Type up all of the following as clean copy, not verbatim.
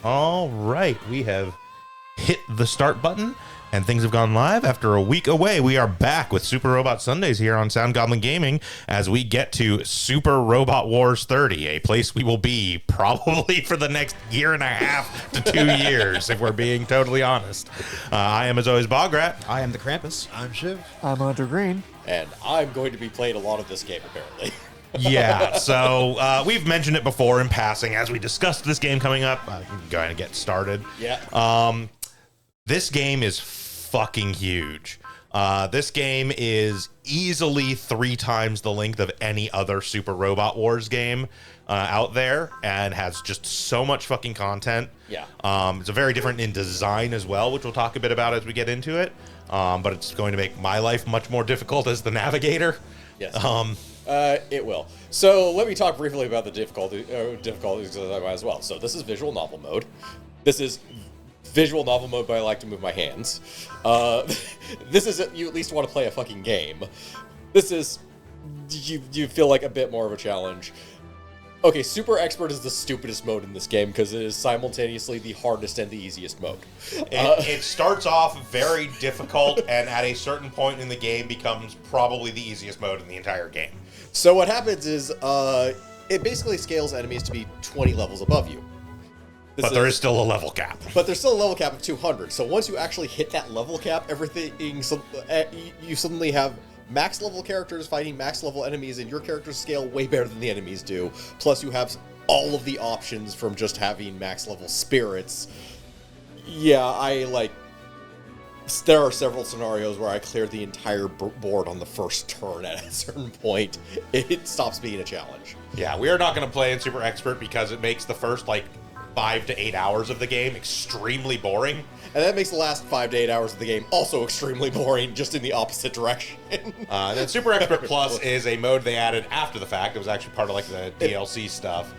All right, we have hit the start button and things have gone live. After a week away, we are back with Super Robot Sundays here on Sound Goblin Gaming as we get to Super Robot Wars 30, a place we will be probably for the next year and a half to 2 years, if we're being totally honest. I am, as always, Bograt. I am the Krampus. I'm Shiv. I'm Hunter Green. And I'm going to be playing a lot of this game, apparently. Yeah, so we've mentioned it before in passing as we discussed this game coming up. Going to get started. Yeah. This game is fucking huge. This game is easily 3 times the length of any other Super Robot Wars game out there and has just so much fucking content. Yeah. It's a very different in design as well, which we'll talk a bit about as we get into it. But it's going to make my life much more difficult as the navigator. Yes. It will. So let me talk briefly about the difficulties because I might as well. So this is visual novel mode. This is visual novel mode, but I like to move my hands. This is you at least want to play a fucking game. This is you feel like a bit more of a challenge. Okay, Super Expert is the stupidest mode in this game because it is simultaneously the hardest and the easiest mode. It starts off very difficult and at a certain point in the game becomes probably the easiest mode in the entire game. So what happens is it basically scales enemies to be 20 levels above you. But there is still a level cap. But there's still a level cap of 200. So once you actually hit that level cap, you suddenly have max level characters fighting max level enemies, and your characters scale way better than the enemies do. Plus you have all of the options from just having max level spirits. Yeah, there are several scenarios where I cleared the entire board on the first turn. At a certain point, it stops being a challenge. Yeah, we are not going to play in Super Expert because it makes the first, 5 to 8 hours of the game extremely boring. And that makes the last 5 to 8 hours of the game also extremely boring, just in the opposite direction. Then Super Expert Plus is a mode they added after the fact. It was actually part of the DLC stuff.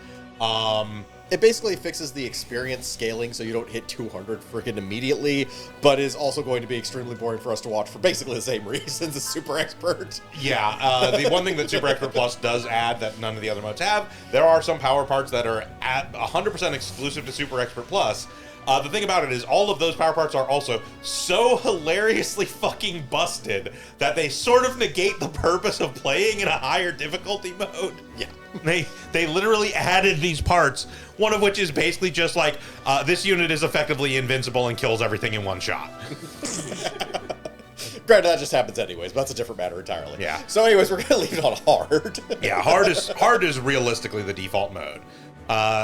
It basically fixes the experience scaling so you don't hit 200 freaking immediately, but is also going to be extremely boring for us to watch for basically the same reasons as Super Expert. Yeah, the one thing that Super Expert Plus does add that none of the other modes have, there are some power parts that are at 100% exclusive to Super Expert Plus. The thing about it is all of those power parts are also so hilariously fucking busted that they sort of negate the purpose of playing in a higher difficulty mode. Yeah. They literally added these parts, one of which is basically just this unit is effectively invincible and kills everything in one shot. Granted, that just happens anyways, but that's a different matter entirely. Yeah. So anyways, we're going to leave it on hard. Yeah, hard is realistically the default mode.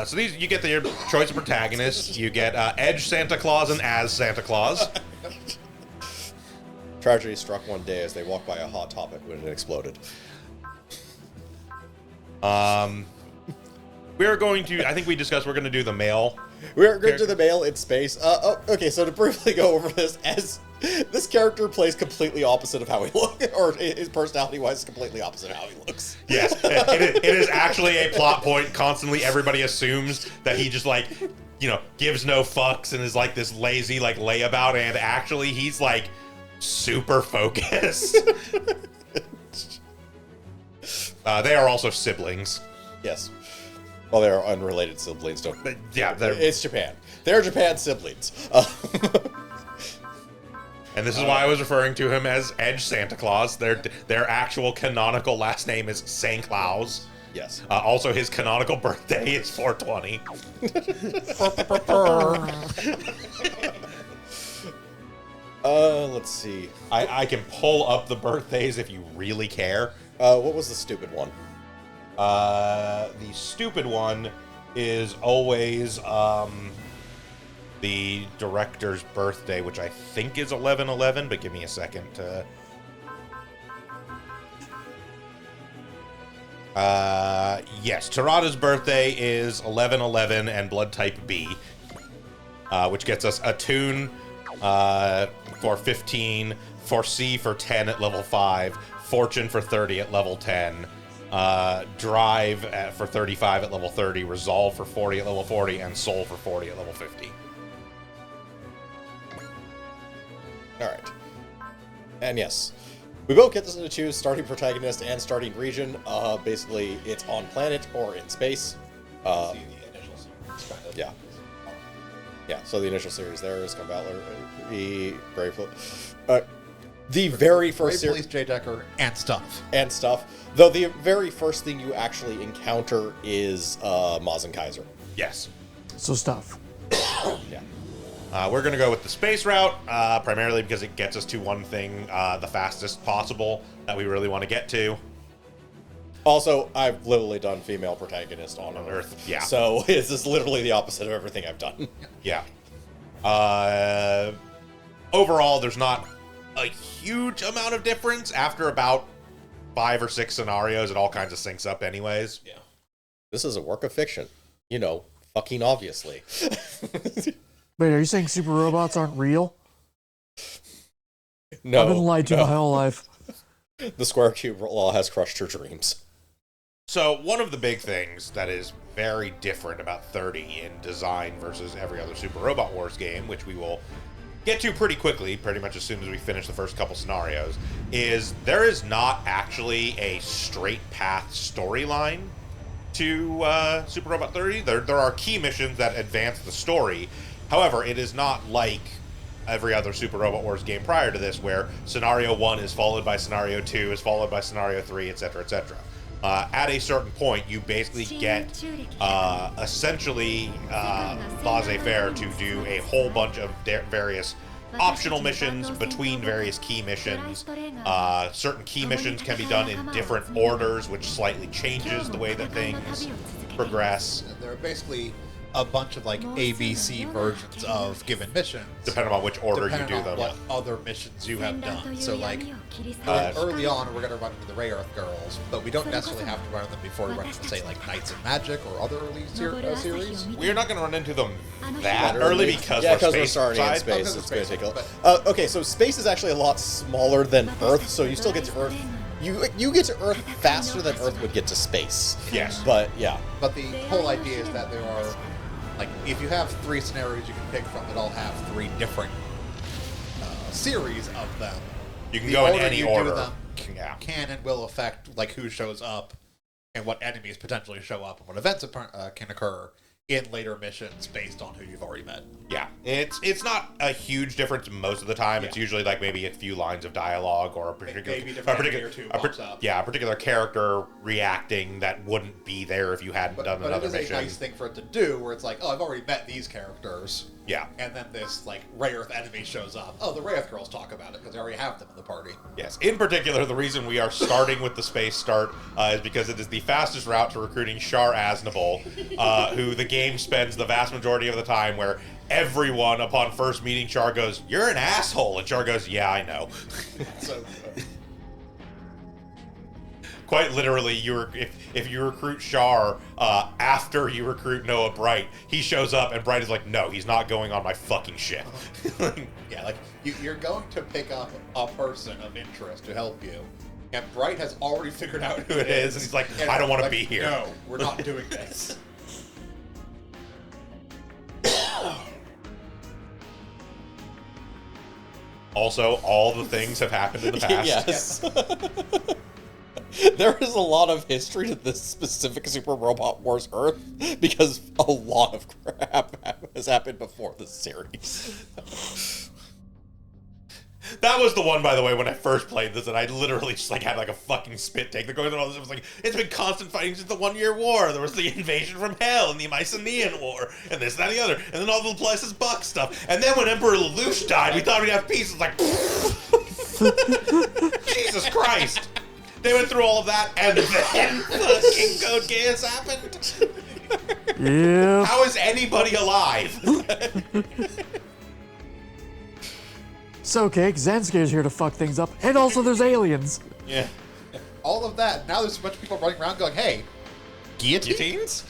So these, you get your choice of protagonists. You get Edge Santa Claus and As Santa Claus. Tragedy struck one day as they walked by a Hot Topic when it exploded. We're going to, I think we discussed we're going to do the male. We're going to do the male in space. Okay, so to briefly go over this, as this character plays completely opposite of how he looks, or his personality-wise is completely opposite of how he looks. Yes, it is actually a plot point. Constantly, everybody assumes that he just gives no fucks and is this lazy layabout, and actually he's super focused. They are also siblings. Yes. Well, they are unrelated siblings, don't. Yeah, it's Japan. They're Japan siblings. And this is why I was referring to him as Edge Santa Claus. Their actual canonical last name is Saint Claus. Yes. Also, his canonical birthday is 420. Let's see. I can pull up the birthdays if you really care. What was the stupid one? The stupid one is always the director's birthday, which I think is 11/11, but give me a second to... yes, Tarada's birthday is 11/11 and blood type B, which gets us Attune for 15, Foresee for 10 at level 5, Fortune for 30 at level 10, Drive for 35 at level 30, Resolve for 40 at level 40, and Soul for 40 at level 50. Alright. And yes, we both get to choose starting protagonist and starting region. Basically, it's on planet or in space. Yeah. Yeah, so the initial series there is Combattler, Brave, the very first series, Jay Decker, and stuff. And stuff. Though the very first thing you actually encounter is Maz and Kaiser. Yes. So stuff. Yeah. We're going to go with the space route, primarily because it gets us to one thing the fastest possible that we really want to get to. Also, I've literally done female protagonist on Earth. Yeah. So this is literally the opposite of everything I've done. Yeah. Overall, there's not a huge amount of difference. After about 5 or 6 scenarios, it all kinds of syncs up anyways. Yeah. This is a work of fiction. You know, fucking obviously. Wait, are you saying super robots aren't real? No. I've been lied to my whole life. The square cube law has crushed your dreams. So one of the big things that is very different about 30 in design versus every other Super Robot Wars game, which we will get to pretty quickly, pretty much as soon as we finish the first couple scenarios, is there is not actually a straight path storyline to Super Robot 30. There are key missions that advance the story. However, it is not like every other Super Robot Wars game prior to this, where Scenario 1 is followed by Scenario 2, is followed by Scenario 3, etc., etc. At a certain point, you basically get essentially laissez-faire to do a whole bunch of various optional missions between various key missions. Certain key missions can be done in different orders, which slightly changes the way that things progress. They're basically a bunch of like ABC versions of given missions, Depending on which order you do them. What other missions you have done. So like early on, we're going to run into the Ray Earth girls, but we don't necessarily have to run them before we run into, say, like Knights of Magic or other early series. We're not going to run into them that early because we're starting in space. It's going to take a okay, so space is actually a lot smaller than Earth, so you still get to Earth. You get to Earth faster than Earth would get to space. Yes. But yeah. But the whole idea is that there are, like, if you have 3 scenarios you can pick from that all have 3 different series of them. You can go in any order. Them can and will affect like who shows up and what enemies potentially show up and what events can occur in later missions based on who you've already met. Yeah, it's not a huge difference most of the time. Yeah. It's usually like maybe a few lines of dialogue or a particular character reacting that wouldn't be there if you hadn't done another mission. But it is a nice thing for it to do, where it's like, oh, I've already met these characters. Yeah. And then this like Ray Earth enemy shows up. Oh, the Ray Earth girls talk about it because they already have them in the party. Yes. In particular, the reason we are starting with the space start is because it is the fastest route to recruiting Char Aznable, who the game spends the vast majority of the time where everyone upon first meeting Char goes, "You're an asshole," and Char goes, "Yeah, I know." So. Quite literally, if you recruit Char after you recruit Noah Bright, he shows up and Bright is like, "No, he's not going on my fucking ship." Yeah, like you're going to pick up a person of interest to help you, and Bright has already figured out who it is, and he's like, "I don't want to be here. No, we're not doing this." Also, all the things have happened in the past. Yes. There is a lot of history to this specific Super Robot Wars Earth because a lot of crap has happened before this series. That was the one, by the way, when I first played this, and I literally just like had like a fucking spit take that goes on all this. It was like, it's been constant fighting since the 1 Year War. There was the invasion from hell and the Mycenaean War, and this, that, and the other, and then all the Places Buck stuff. And then when Emperor Lelouch died, we thought we'd have peace. It's like, Jesus Christ. They went through all of that, and then fucking Code Geass happened. Yeah. How is anybody alive? So, Cake, Zensuke's here to fuck things up, and also there's aliens. Yeah. All of that. Now there's a bunch of people running around going, "Hey, guillotines?"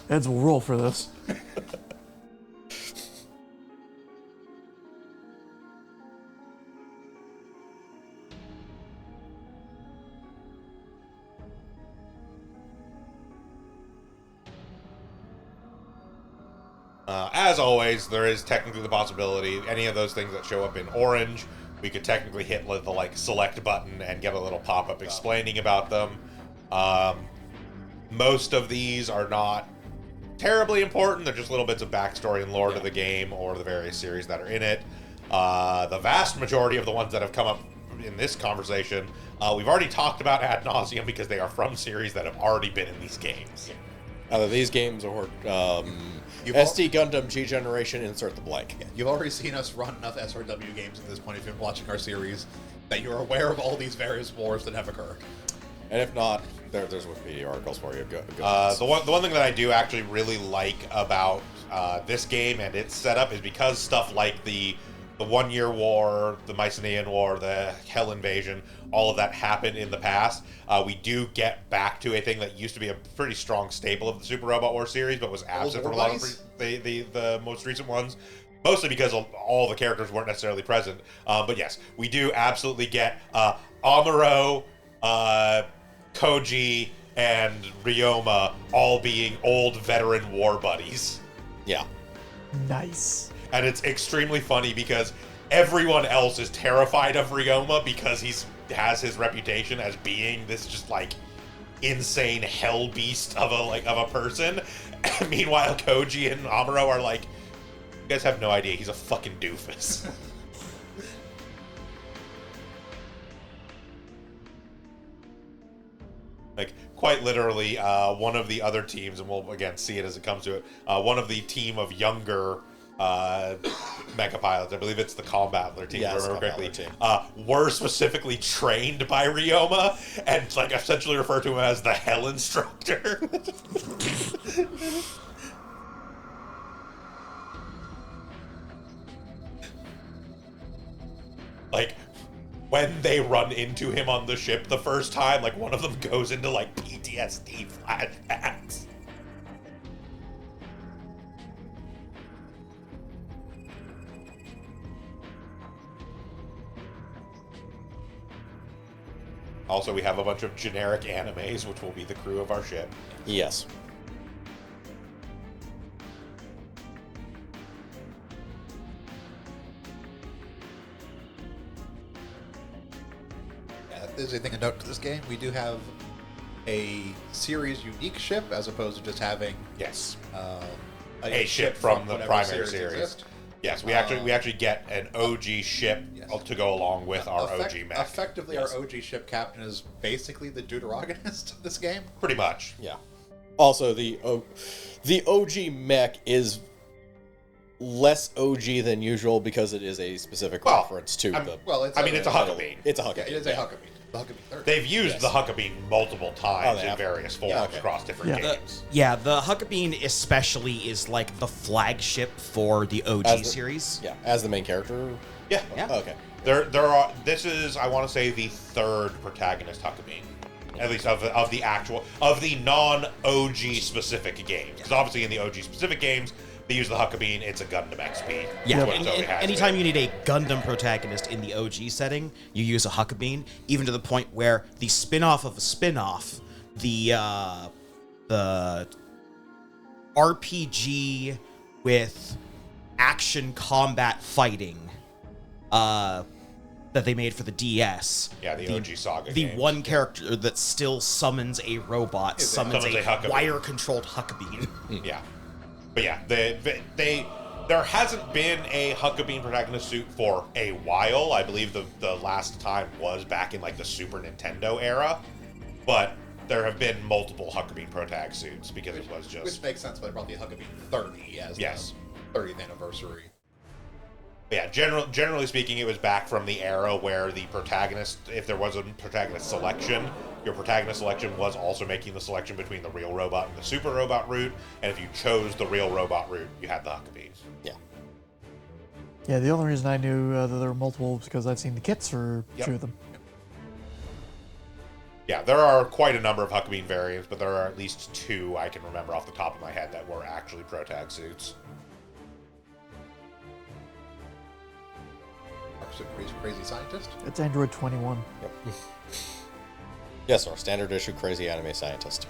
Eds will roll for this. As always, there is technically the possibility, any of those things that show up in orange, we could technically hit the like select button and get a little pop-up explaining about them. Most of these are not terribly important. They're just little bits of backstory and lore to the game or the various series that are in it. The vast majority of the ones that have come up in this conversation, we've already talked about ad nauseum because they are from series that have already been in these games. Either these games or SD Gundam G Generation, insert the blank. Yeah, you've already seen us run enough SRW games at this point if you've been watching our series that you're aware of all these various wars that have occurred. And if not, there's Wikipedia articles for you. Go The one thing that I do actually really like about this game and its setup is because stuff like the 1 Year War, the Mycenaean War, the Hell Invasion, all of that happened in the past. We do get back to a thing that used to be a pretty strong staple of the Super Robot War series, but was absent from a lot of the most recent ones. Mostly because all the characters weren't necessarily present. But yes, we do absolutely get Amuro, Koji, and Ryoma all being old veteran war buddies. Yeah. Nice. And it's extremely funny because everyone else is terrified of Ryoma because he has his reputation as being this just like insane hell beast of a person. And meanwhile, Koji and Amuro are like, you guys have no idea, he's a fucking doofus. Like, quite literally, one of the other teams, and we'll again see it as it comes to it, one of the team of younger mecha pilots, I believe it's the Combattler team, if I remember correctly, were specifically trained by Ryoma and like essentially refer to him as the Hell Instructor. Like, when they run into him on the ship the first time, like one of them goes into like PTSD flashbacks. Also, we have a bunch of generic animes, which will be the crew of our ship. Yes. If there's anything to note to this game, we do have a series unique ship as opposed to just having Yes. a ship from the whatever primary series. exists. Yes, we actually get an OG ship Yes. to go along with our OG mech. Effectively, Yes. our OG ship captain is basically the deuteragonist of this game. Pretty much. Yeah. Also, the OG mech is less OG than usual because it is a specific Well, reference to the. Well, it's it's a Huckabee. It's a Yeah, Huckabee. it is a Huckabee. The Huckabee 30. They've used Yes. the Huckabee multiple times they in have? various forms Yeah, okay. across different Yeah. games. The Huckabee especially is like the flagship for the OG As the- series. Yeah, as the main character. Yeah. Yeah. Oh, okay. There are. This is, I want to say, the third protagonist Huckabee, at least of the non-OG specific games. Because obviously in the OG specific games, they use the Huckabee. It's a Gundam XP. Yeah, That's what it and, totally and has anytime been. you need a Gundam protagonist in the OG setting, you use a Huckabee, even to the point where the spin-off of a spin-off, the RPG with action combat fighting that they made for the DS. Yeah, the OG Saga The games. one character that still summons a robot summons Summons a a Huckabee. wire-controlled Huckabee. Yeah, but yeah, there hasn't been a Huckabee protagonist suit for a while. I believe the last time was back in like the Super Nintendo era, but there have been multiple Huckabee protag suits because it was Which just makes sense, but they brought the Huckabee 30 as Yes. the 30th anniversary. yeah. Generally speaking, it was back from the era where the protagonist, if there was a protagonist selection, your protagonist selection was also making the selection between the real robot and the super robot route, and if you chose the real robot route, you had the Huckabees. Yeah. Yeah, the only reason I knew that there were multiple was because I'd seen the kits for Yep. two of them. Yeah, there are quite a number of Huckabee variants, but there are at least two I can remember off the top of my head that were actually protag suits. Crazy scientist. It's Android 21. Yep. Yes, our standard issue crazy anime scientist.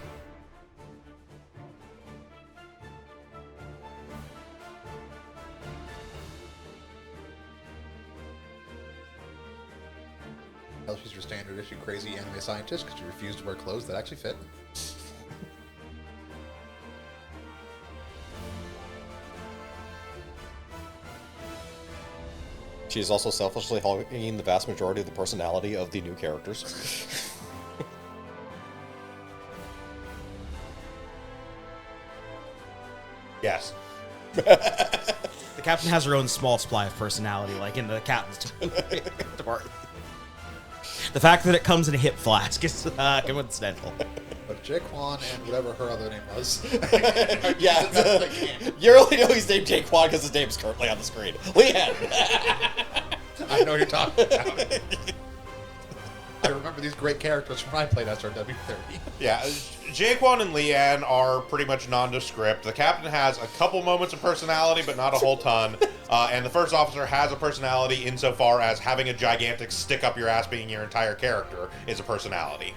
Hell, she's your standard issue crazy anime scientist because you refuse to wear clothes that actually fit. She's also selfishly hogging the vast majority of the personality of the new characters. Yes. The captain has her own small supply of personality, like in the captain's department. The fact that it comes in a hip flask is coincidental. But Jaquan and whatever her other name was. Yeah, you only know he's named Jaquan because his name is currently on the screen. Leanne! I know what you're talking about. I remember these great characters from when I played SRW 30. Yeah, Jaquan and Leanne are pretty much nondescript. The captain has a couple moments of personality, but not a whole ton. And the first officer has a personality insofar as having a gigantic stick up your ass being your entire character is a personality.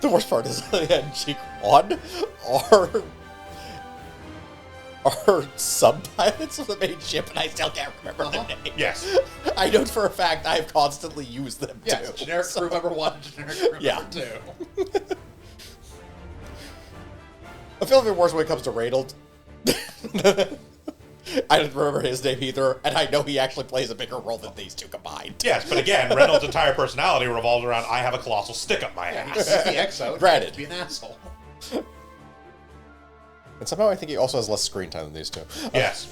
The worst part is Leanne and Jaquan are sub-pilots of the main ship, and I still can't remember their name. Yes. I know for a fact I've constantly used them Yes, too. generic crew member 1, generic crew Yeah. member 2. I feel even worse when it comes to Reynold. I don't remember his name either, and I know he actually plays a bigger role than these two combined. Yes, but again, Reynolds' entire personality revolves around I have a colossal stick up my Yeah, ass. he's the EXO. Granted. Be an asshole. And somehow I think he also has less screen time than these two. Yes.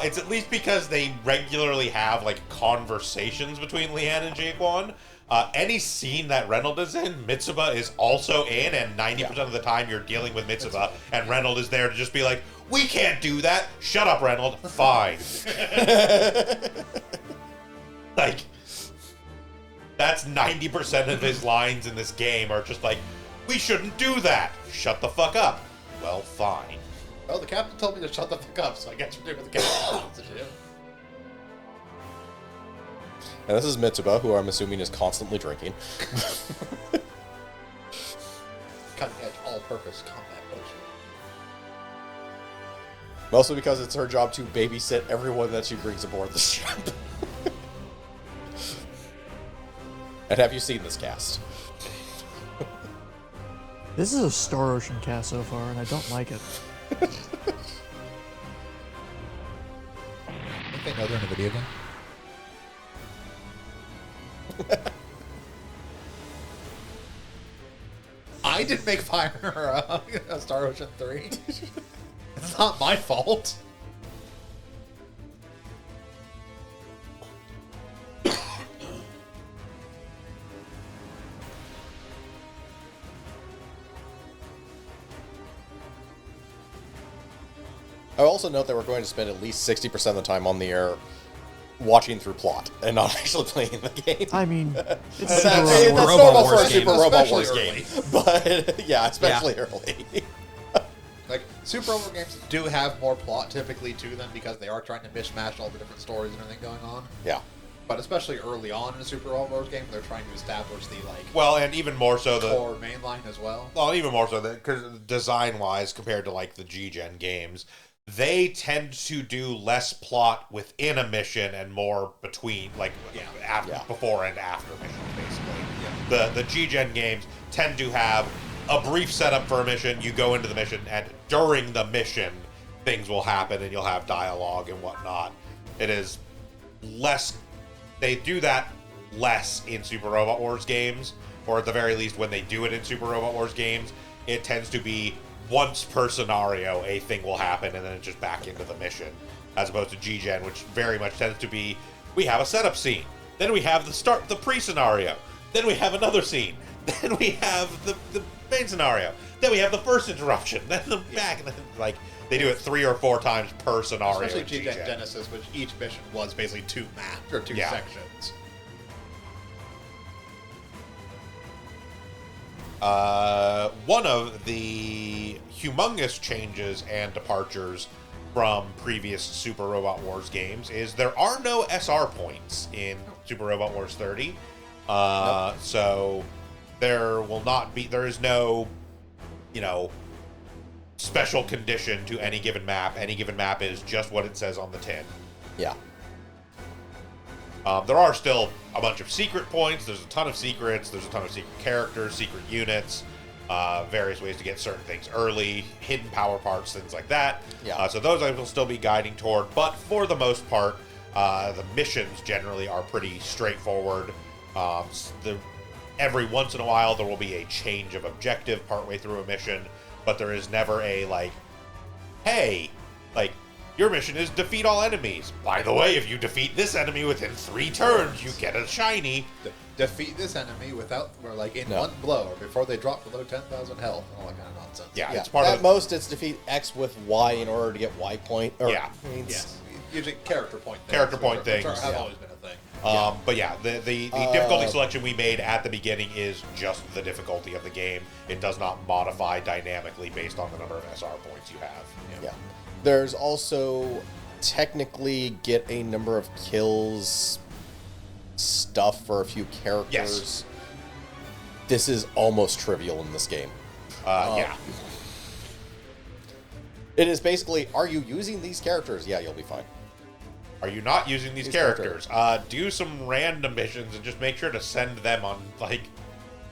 It's at least because they regularly have like conversations between Leanne and Jaquan. Any scene that Reynolds is in, Mitsuba is also in, and 90% of the time you're dealing with Mitsuba, and Reynolds is there to just be like, we can't do that. Shut up, Reynolds. Fine. Like, that's 90% of his lines in this game are just like, we shouldn't do that. Shut the fuck up. Well, fine. Well, the captain told me to shut the fuck up, so I guess we're doing what the captain wants to do. And this is Mitsuba, who I'm assuming is constantly drinking. Cutting-edge, all-purpose combat potion. Mostly because it's her job to babysit everyone that she brings aboard the ship. And have you seen this cast? This is a Star Ocean cast so far, and I don't like it. I think they know they're in a video game. I didn't make Fire Star Ocean 3. It's not my fault. I also note that we're going to spend at least 60% of the time on the air watching through plot and not actually playing the game. I mean, it's That's, Super that's Robot normal Wars for a game. Super Robot Especially Wars early. game. But, yeah, especially early. Like, Super Robot games do have more plot typically to them because they are trying to mishmash all the different stories and everything going on. Yeah. But especially early on in a Super Robot Wars game, they're trying to establish the, like, Well, and even more so core mainline as well. Well, even more so because design-wise, compared to like the G-Gen games, they tend to do less plot within a mission and more between, like before and after missions, basically. The G-Gen games tend to have a brief setup for a mission. You go into the mission, and during the mission, things will happen, and you'll have dialogue and whatnot. It is less. They do that less in Super Robot Wars games, or at the very least, when they do it in Super Robot Wars games, it tends to be once per scenario, a thing will happen, and then it's just back into the mission, as opposed to G-Gen, which very much tends to be, we have a setup scene, then we have the pre-scenario, then we have another scene, then we have the main scenario, then we have the first interruption, then the back, and then, like, they do it 3 or 4 times per scenario. Especially in G-Gen Genesis, which each mission was basically 2 maps, or 2 sections. One of the humongous changes and departures from previous Super Robot Wars games is there are no SR points in Super Robot Wars 30. So there is no, special condition to any given map. Any given map is just what it says on the tin. Yeah. There are still a bunch of secret points. There's a ton of secrets. There's a ton of secret characters, secret units. various ways to get certain things early, hidden power parts, things like that. Yeah. So those I will still be guiding toward, but for the most part, the missions generally are pretty straightforward. Every once in a while, there will be a change of objective partway through a mission, but there is never a, like, hey, like, your mission is defeat all enemies. By the way, if you defeat this enemy within 3 turns, you get a shiny. Defeat this enemy without, or like in one blow, or before they drop below 10,000 health, and all that kind of nonsense. Yeah, Yeah, it's part at of most it's defeat X with Y in order to get Y point. Or, Yeah. I mean, Yes. Usually character point things. Character point which things, have yeah. always been a thing. But yeah, the difficulty selection we made at the beginning is just the difficulty of the game. It does not modify dynamically based on the number of SR points you have. Yeah. There's also technically get a number of kills stuff for a few characters. Yes. This is almost trivial in this game. Yeah. It is basically, are you using these characters? Yeah, you'll be fine. Are you not using these These characters? Do some random missions and just make sure to send them on like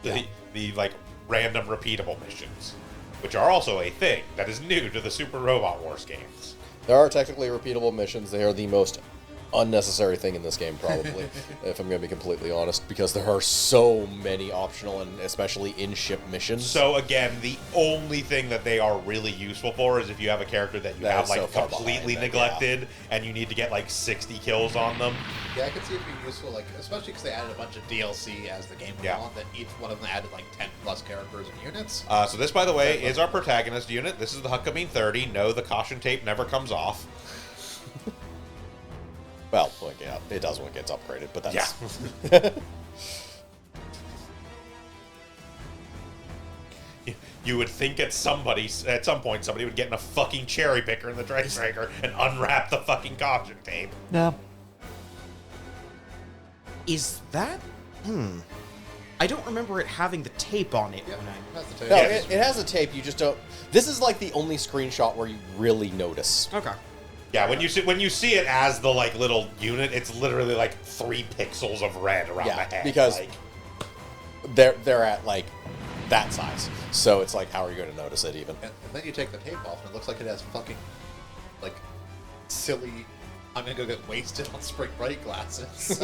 the like random repeatable missions, which are also a thing that is new to the Super Robot Wars games. There are technically repeatable missions. They are the most unnecessary thing in this game, probably, if I'm going to be completely honest, because there are so many optional and especially in-ship missions. So again, the only thing that they are really useful for is if you have a character that you That have is like so far completely behind, neglected and you need to get like 60 kills on them. Yeah, I could see it being useful, like especially because they added a bunch of DLC as the game went Yeah. on. That each one of them added like 10 plus characters and units. So this, by the way, is our protagonist unit. This is the Huckamine 30. No, the caution tape never comes off. Well, yeah, it does when it gets upgraded, but that's... Yeah. You would think at some point somebody would get in a fucking cherry picker in the Trace Striker and unwrap the fucking caution tape. No. Is that? I don't remember it having the tape on it. Yeah, When I... that's the tape. No, Yes. it has a tape, you just don't... This is like the only screenshot where you really notice. Okay. Yeah, when you see it as the like little unit, it's literally like 3 pixels of red around Yeah, the head. because- like, They're at, like, that size. So it's like, how are you going to notice it, even? And then you take the tape off, and it looks like it has fucking, like, silly. I'm gonna go get wasted on spring break glasses.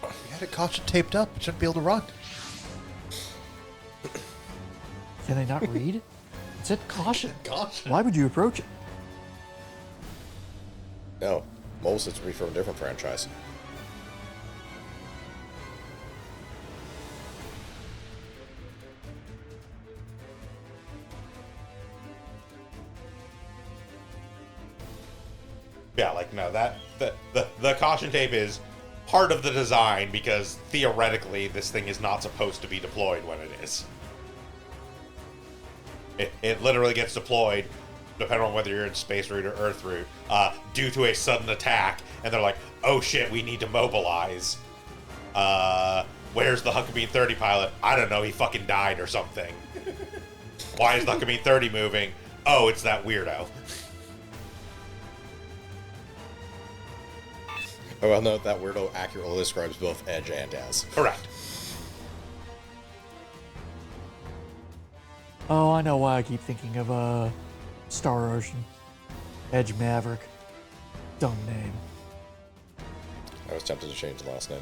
You had it caution taped up. It shouldn't be able to run. Can they not read? It said caution. Caution. Why would you approach it? No, most it's from a different franchise. yeah, like no, that the caution tape is part of the design because theoretically this thing is not supposed to be deployed when it is. It literally gets deployed, depending on whether you're in space route or Earth route, due to a sudden attack, and they're like, "Oh shit, we need to mobilize." Where's the Huckamine 30 pilot? I don't know. He fucking died or something. Why is the Huckamine 30 moving? Oh, it's that weirdo. Oh, well, no, that weirdo accurately describes both Edge and Daz. Correct. Oh, I know why I keep thinking of Star Ocean. Edge Maverick. Dumb name. I was tempted to change the last name.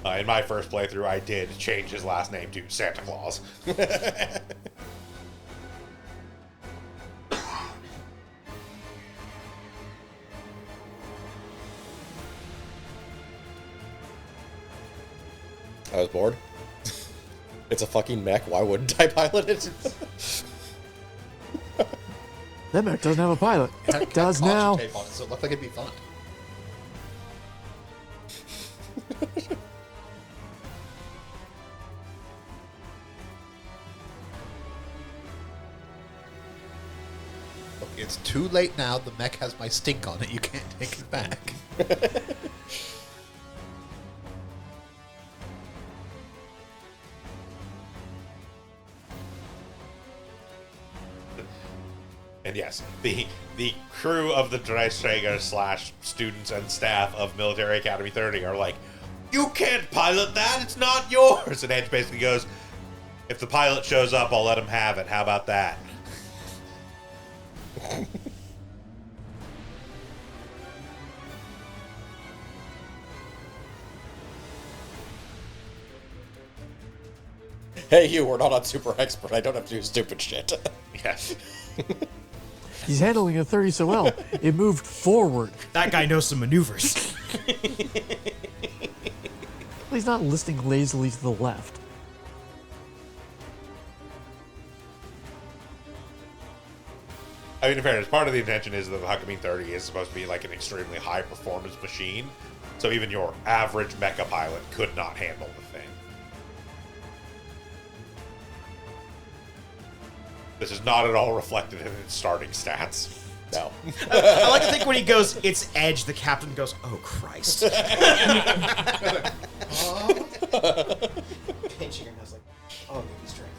In my first playthrough, I did change his last name to Santa Claus. I was bored. It's a fucking mech. Why wouldn't I pilot it? That mech doesn't have a pilot. It It does caution now. tape on it, so it looked like it'd be fun. Look, it's too late now. The mech has my stink on it. You can't take it back. And yes, the crew of the Dreisträger / students and staff of Military Academy 30 are like, you can't pilot that, it's not yours. And Edge basically goes, if the pilot shows up, I'll let him have it. How about that? Hey, we're not on Super Expert. I don't have to do stupid shit. Yes. He's handling the 30 so well. It moved forward. That guy knows some maneuvers. He's not listing lazily to the left. I mean, in fairness, part of the intention is that the Huckabee 30 is supposed to be like an extremely high performance machine. So even your average mecha pilot could not handle the thing. This is not at all reflected in its starting stats. No. I like to think when he goes, it's Edge, the captain goes, oh, Christ. Pinching your nose like, oh, maybe strength.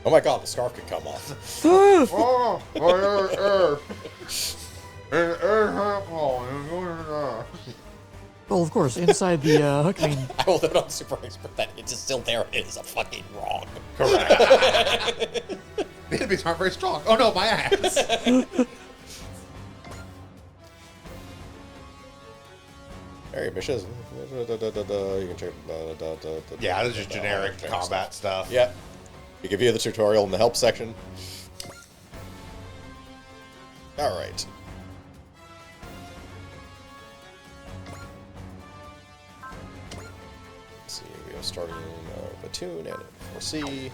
Oh my god, the scarf could come off. Well, of course, inside the Huckabee, I will note on Super Expert that it's still there. It is a fucking wrong. Correct. The enemies aren't very strong. Oh no, my ass. Area missions. You can check. Yeah, this is just generic combat stuff. Yep. You can view the tutorial in the help section. Alright. Let's see, we are starting platoon and 4C.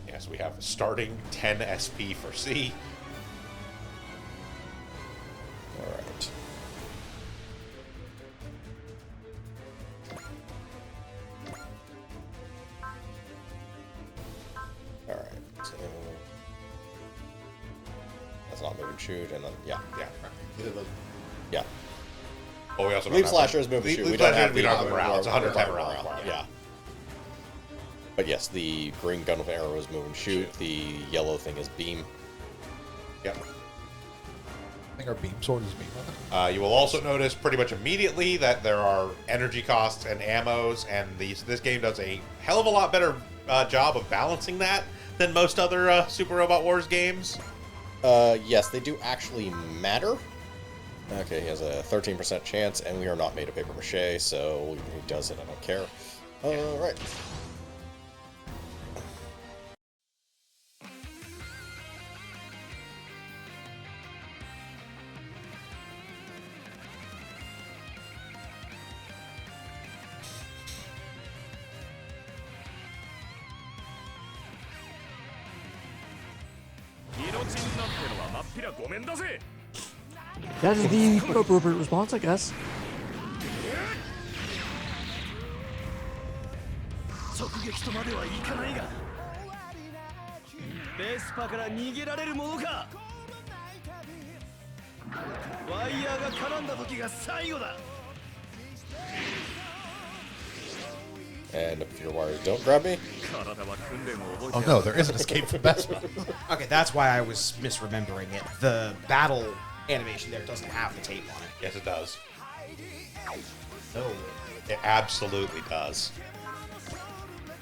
Yes, we have starting 10 SP for C. Alright. Alright, so that's not move and shoot, and then, yeah. Yeah. Oh, we also Leap don't Slasher is have move and the, shoot. we don't have the morale. It's 110 morale. Yeah. But yes, the green gun with arrow is move and shoot. The yellow thing is beam. Yep. I think our beam sword is beam weapon. You will also notice pretty much immediately that there are energy costs and ammos, and this game does a hell of a lot better job of balancing that than most other Super Robot Wars games. Yes, they do actually matter. Okay, he has a 13% chance, and we are not made of paper mache, so he does it. I don't care. Alright. that is the appropriate response, I guess. And if your wires don't grab me, Oh no, there is an escape from Bespin. Okay, that's why I was misremembering it. The battle animation there doesn't have the tape on it. Yes, it does. No. It absolutely does.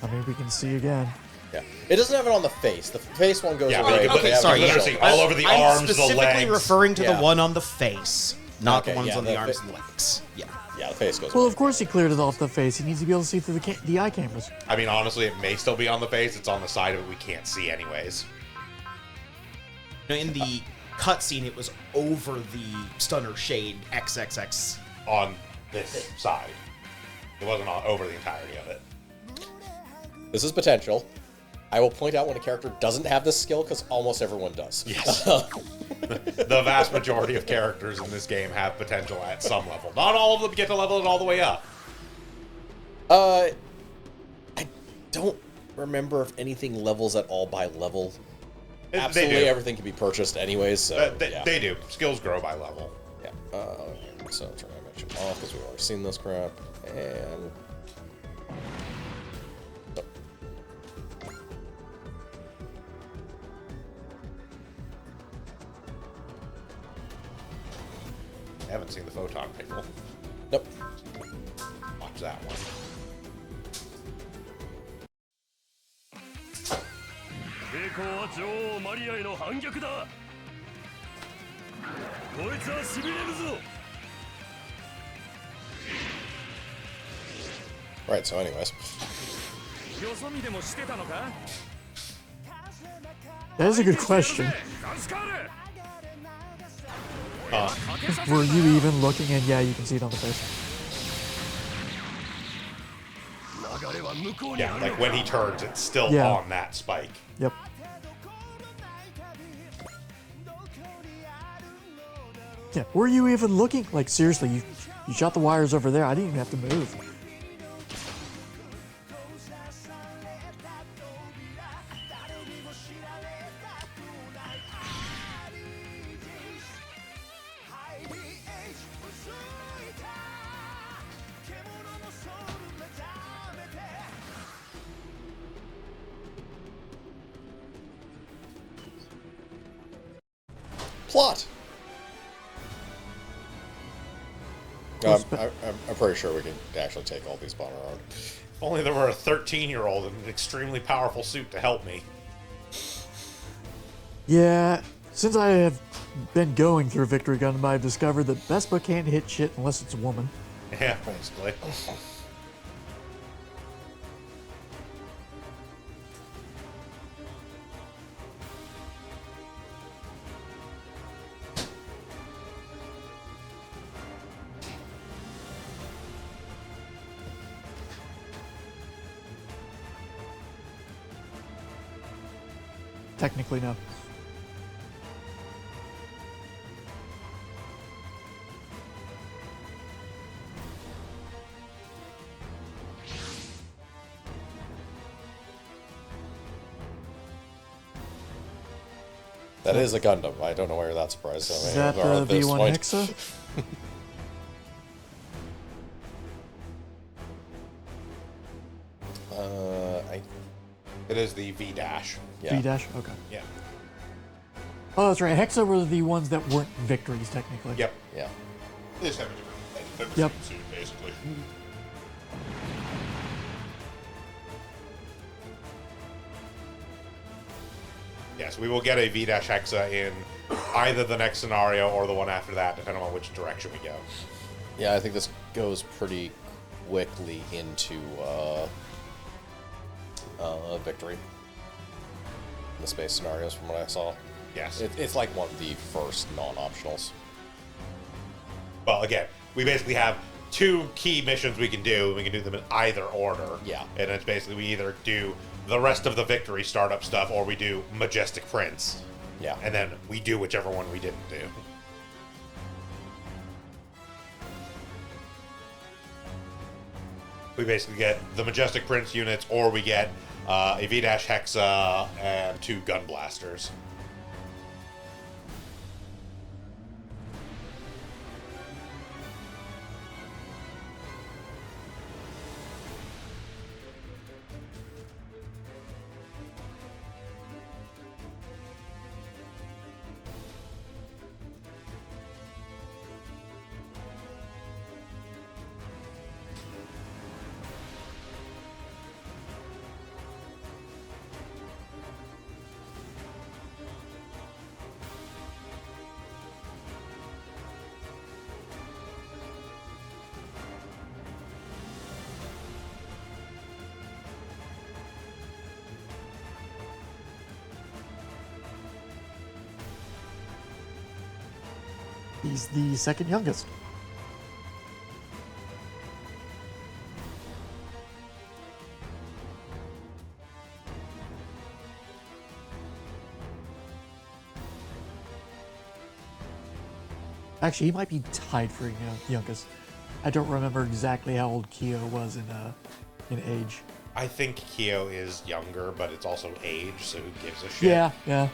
I mean, we can see again. yeah. It doesn't have it on the face. The face one goes Yeah, away. but but they okay, have sorry, it on yeah. the See, shoulders. all over the I'm arms, the specifically legs. referring to Yeah. the one on the face, not Okay, the ones yeah, on the the arms fa- and legs. Yeah. Yeah, face goes Well, away. of course he cleared it off the face. He needs to be able to see through the eye cameras. I mean, honestly, it may still be on the face. It's on the side of it we can't see anyways. In the cutscene, it was over the stunner shade XXX. On this side. It wasn't over the entirety of it. This is potential. I will point out when a character doesn't have this skill, because almost everyone does. Yes. The vast majority of characters in this game have potential at some level. Not all of them get to level it all the way up. I don't remember if anything levels at all by level. Absolutely They do. everything can be purchased anyways, so yeah. They do. Skills grow by level. Yeah. So turn my mission off because we've already seen this crap. And I haven't seen the photon rifle. nope. Watch that one. 抵抗は女王マリアへの反逆だ。こいつはしびれるぞ。 Right. So, anyways, よそ見でもしてたのか？ That is a good question. ガスカール。 Were you even looking? And yeah, you can see it on the face. 流れは向こうに Yeah, ある like when he turns, it's still Yeah. on that spike. Yep. Yeah, were you even looking? Like, seriously, you shot the wires over there. I didn't even have to move. plot. I'm pretty sure we can actually take all these Bonner around. If only there were a 13-year-old in an extremely powerful suit to help me. Yeah, since I have been going through Victory Gundam, I've discovered that Vespa can't hit shit unless it's a woman. Yeah, basically. Technically, no. That is a Gundam. I don't know why you're that surprised. Is that the V1 Hexa? It is the V-dash. Yeah. V-dash? Okay. Yeah. Oh, that's right. Hexa were the ones that weren't victories, technically. Yep. Yeah. They just have a different Yep. suit, basically. Yes, we will get a V-dash Hexa in either the next scenario or the one after that, depending on which direction we go. Yeah, I think this goes pretty quickly into victory in the space scenarios from what I saw. Yes. It's like one of the first non-optionals. Well, again, we basically have two key missions we can do, and we can do them in either order. Yeah. And it's basically we either do the rest of the victory startup stuff, or we do Majestic Prince. Yeah. And then we do whichever one we didn't do. We basically get the Majestic Prince units, or we get a V-dash Hexa and 2 gun blasters. He's the second youngest. Actually, he might be tied for youngest. I don't remember exactly how old Kyo was in age. I think Kyo is younger, but it's also age, so who gives a shit? Yeah, yeah.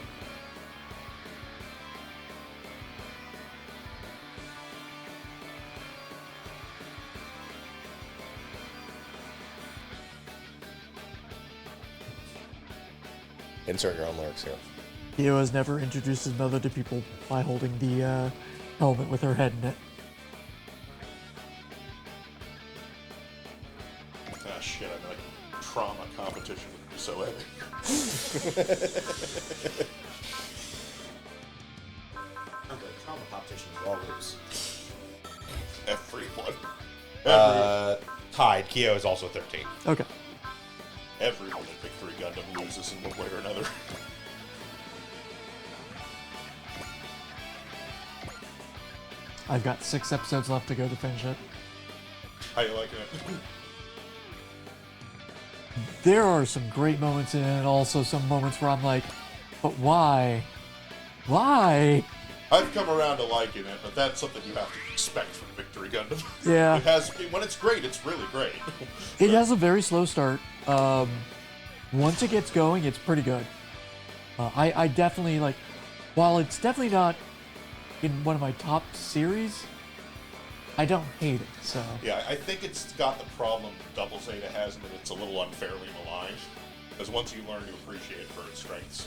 Insert your own lyrics here. Kyo has never introduced his mother to people by holding the helmet with her head in it. Ah, shit, I'm in a trauma competition with so epic. Okay, trauma competition, we all lose. Everyone. Tied. Kyo is also 13. Okay. Everyone in Victory Gundam loses in one way or another. I've got 6 episodes left to go to finish it. How you liking it? There are some great moments in it, and also some moments where I'm like, but why? Why? I've come around to liking it, but that's something you have to expect from Victory Gundam. Yeah. It has, when it's great, it's really great. It has a very slow start. Once it gets going, it's pretty good. I definitely like, while it's definitely not in one of my top series, I don't hate it. So Yeah, I think it's got the problem Double Zeta has, and that it's a little unfairly maligned. Because once you learn to appreciate it for its strengths.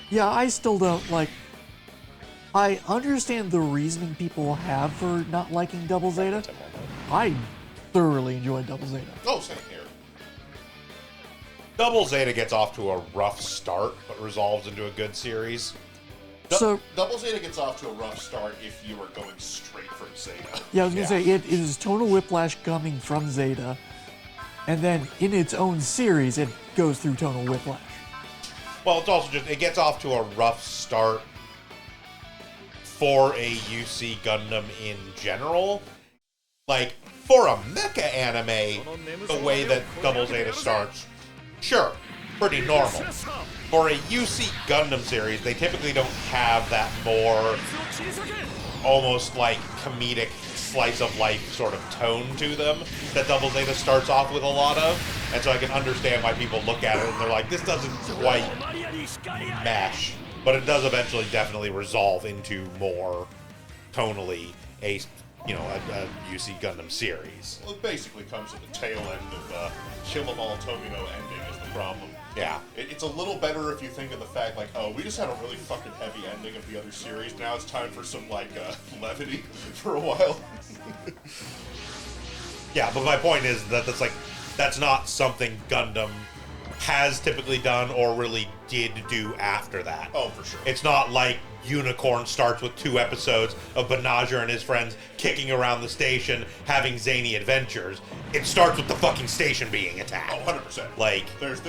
yeah, I still don't like. I understand the reasoning people have for not liking Double Zeta. I thoroughly enjoyed Double Zeta. Oh, same here. Double Zeta gets off to a rough start, but resolves into a good series. So Double Zeta gets off to a rough start if you are going straight from Zeta. yeah, I was gonna Yeah. say it is tonal whiplash coming from Zeta, and then in its own series, it goes through tonal whiplash. Well, it's also just, it gets off to a rough start for a UC Gundam in general. Like, for a mecha anime, the way that Double Zeta starts, sure, pretty normal. For a UC Gundam series, they typically don't have that more almost like comedic slice of life sort of tone to them that Double Zeta starts off with a lot of. And so I can understand why people look at it and they're like, this doesn't quite mesh. But it does eventually definitely resolve into more tonally a UC Gundam series. Well, it basically comes at the tail end of Kill 'Em All Tomino ending is the problem. Yeah. It's a little better if you think of the fact, like, oh, we just had a really fucking heavy ending of the other series. Now it's time for some, like, levity for a while. Yeah, but my point is that that's not something Gundam has typically done or really did do after that. Oh, for sure. It's not like Unicorn starts with 2 episodes of Banagher and his friends kicking around the station, having zany adventures. It starts with the fucking station being attacked. Oh, 100%. Like, There's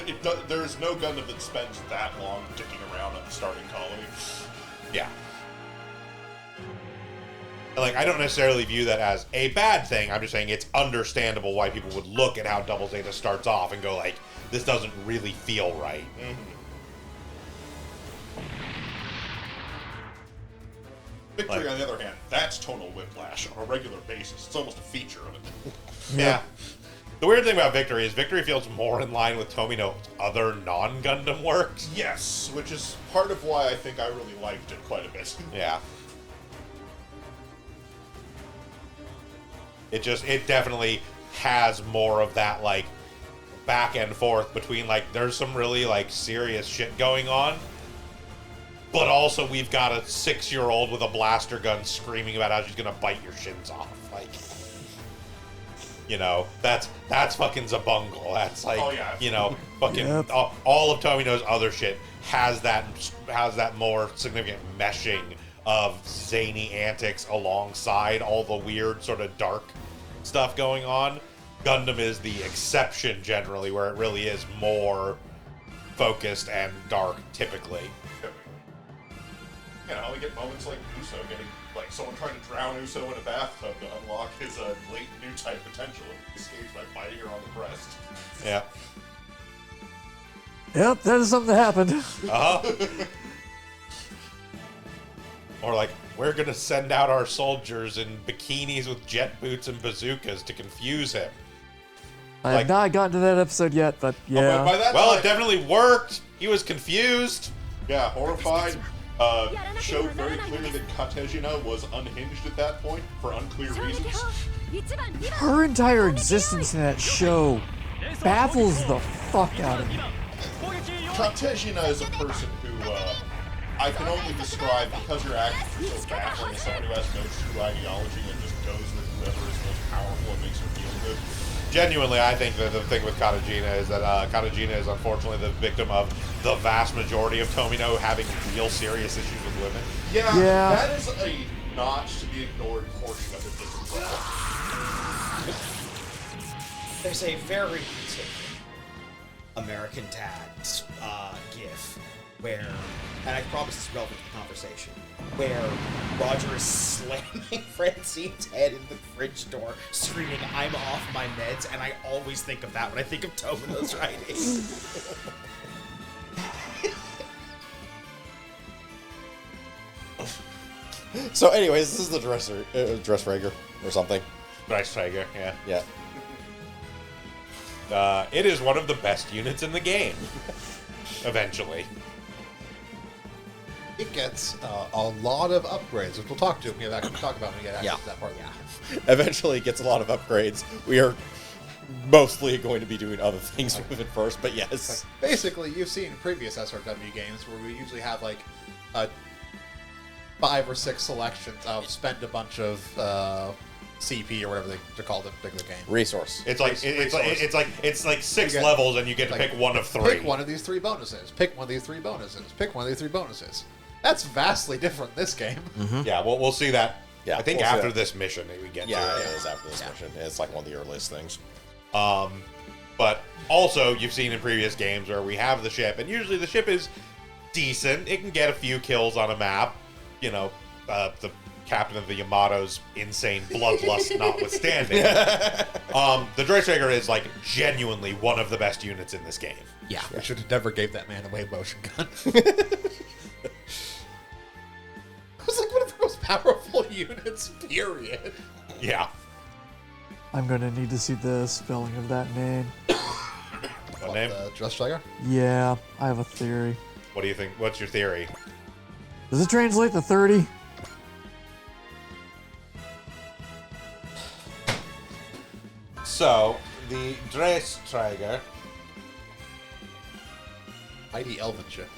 no Gundam that spends that long dicking around at the starting colony. yeah. Like, I don't necessarily view that as a bad thing. I'm just saying it's understandable why people would look at how Double Zeta starts off and go like, this doesn't really feel right. Victory, on the other hand, that's tonal whiplash on a regular basis. It's almost a feature of it. Yeah. The weird thing about Victory is Victory feels more in line with Tomino's other non-Gundam works. Yes, which is part of why I think I really liked it quite a bit. Yeah. It definitely has more of that, like, back and forth between, like, there's some really, like, serious shit going on, but also we've got a 6-year-old with a blaster gun screaming about how she's gonna bite your shins off. Like, you know, that's fucking Zabungle. That's like, Oh, yeah. you know, fucking Yep. all of Tomino's other shit has that more significant meshing of zany antics alongside all the weird sort of dark stuff going on. Gundam is the exception generally, where it really is more focused and dark typically. You know, we get moments like Uso getting, like, someone trying to drown Uso in a bathtub to unlock his late new type potential, and he escapes by biting her on the breast. Yeah. Yep, that is something that happened. Or like, we're gonna send out our soldiers in bikinis with jet boots and bazookas to confuse him. I have not gotten to that episode yet, but yeah. But by that Well, time, it definitely worked. He was confused. yeah, horrified. Showed very clearly that Katejina was unhinged at that point for unclear reasons. Her entire existence in that show baffles the fuck out of me. Katejina is a person who I can only describe, because her actions are so baffling, as someone who has no true ideology and just goes with whoever is most powerful and makes her feel good. Genuinely, I think that the thing with Katejina is that Katejina is unfortunately the victim of the vast majority of Tomino having real serious issues with women. Yeah, Yeah. that is a not to be ignored portion of it as well. There's a very particular American Dad gif where, and I promise it's relevant to the conversation, where Roger is slamming Francine's head in the fridge door, screaming, "I'm off my meds," and I always think of that when I think of Tomino's writing. So, anyways, this is the dress rager or something. Nice Tiger, yeah. Yeah. It is one of the best units in the game. Eventually. It gets a lot of upgrades, which we'll talk about when we get access to that part. Eventually, it gets a lot of upgrades. We are mostly going to be doing other things with it first, but yes. Basically, you've seen previous SRW games where we usually have like 5 or 6 selections of spend a bunch of CP or whatever they're called in a particular game. Resource. It's like it's like 6 You get- levels and you get to like, pick one of 3. Pick one of these 3 bonuses. Pick one of these 3 bonuses. Pick one of these 3 bonuses. That's vastly different in this game. Yeah, we'll see that. Yeah, I think we'll see after that. this mission that we get Yeah, to. it is after this mission. It's like one of the earliest things. But also, you've seen in previous games where we have the ship, and usually the ship is decent. It can get a few kills on a map. You know, the captain of the Yamato's insane bloodlust notwithstanding. The Dreysager is, like, genuinely one of the best units in this game. Yeah. We should have never gave that man a wave motion gun. It was like one of the most powerful units, period. Yeah. I'm gonna need to see the spelling of that name. What name? The Dress Striker? Yeah, I have a theory. What do you think? What's your theory? Does it translate to 30? So, the Dreysager. Mighty Elven ship.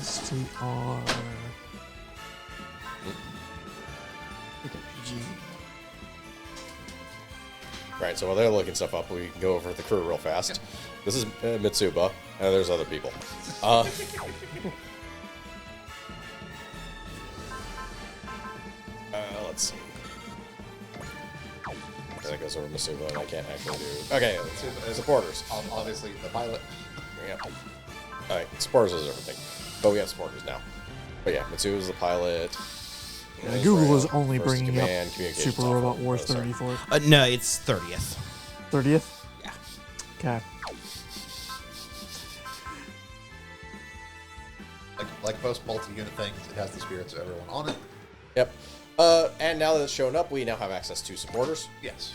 STR. Right, so while they're looking stuff up, we can go over the crew real fast. This is Mitsuba, and there's other people. Let's see. That goes over Mitsuba, and I can't actually do... Okay, supporters. Obviously, the pilot. Yeah. Alright, supporters is everything. But we have supporters now. But yeah, Mitsuba is the pilot. Yeah, Google is Rail, only First bringing up Command, Communications Super Robot Software. Wars Oh, sorry. 30 for it. No, it's 30th. 30th? Yeah. Okay. Like most multi-unit things, it has the spirits of everyone on it. Yep. And now that it's shown up, we now have access to supporters, Yes.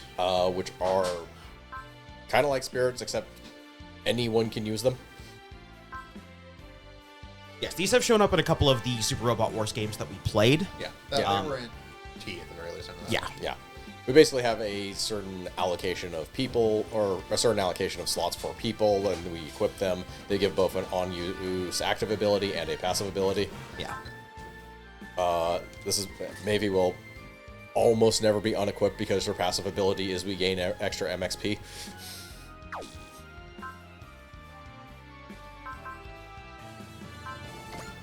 which are kind of like spirits, except anyone can use them. Yes, these have shown up in a couple of the Super Robot Wars games that we played. Yeah. Yeah. They were in T at the very least. I know that. Yeah. Yeah. We basically have a certain allocation of people, or a certain allocation of slots for people, and we equip them. They give both an on-use active ability and a passive ability. Yeah. This is maybe will almost never be unequipped because her passive ability is we gain extra MXP.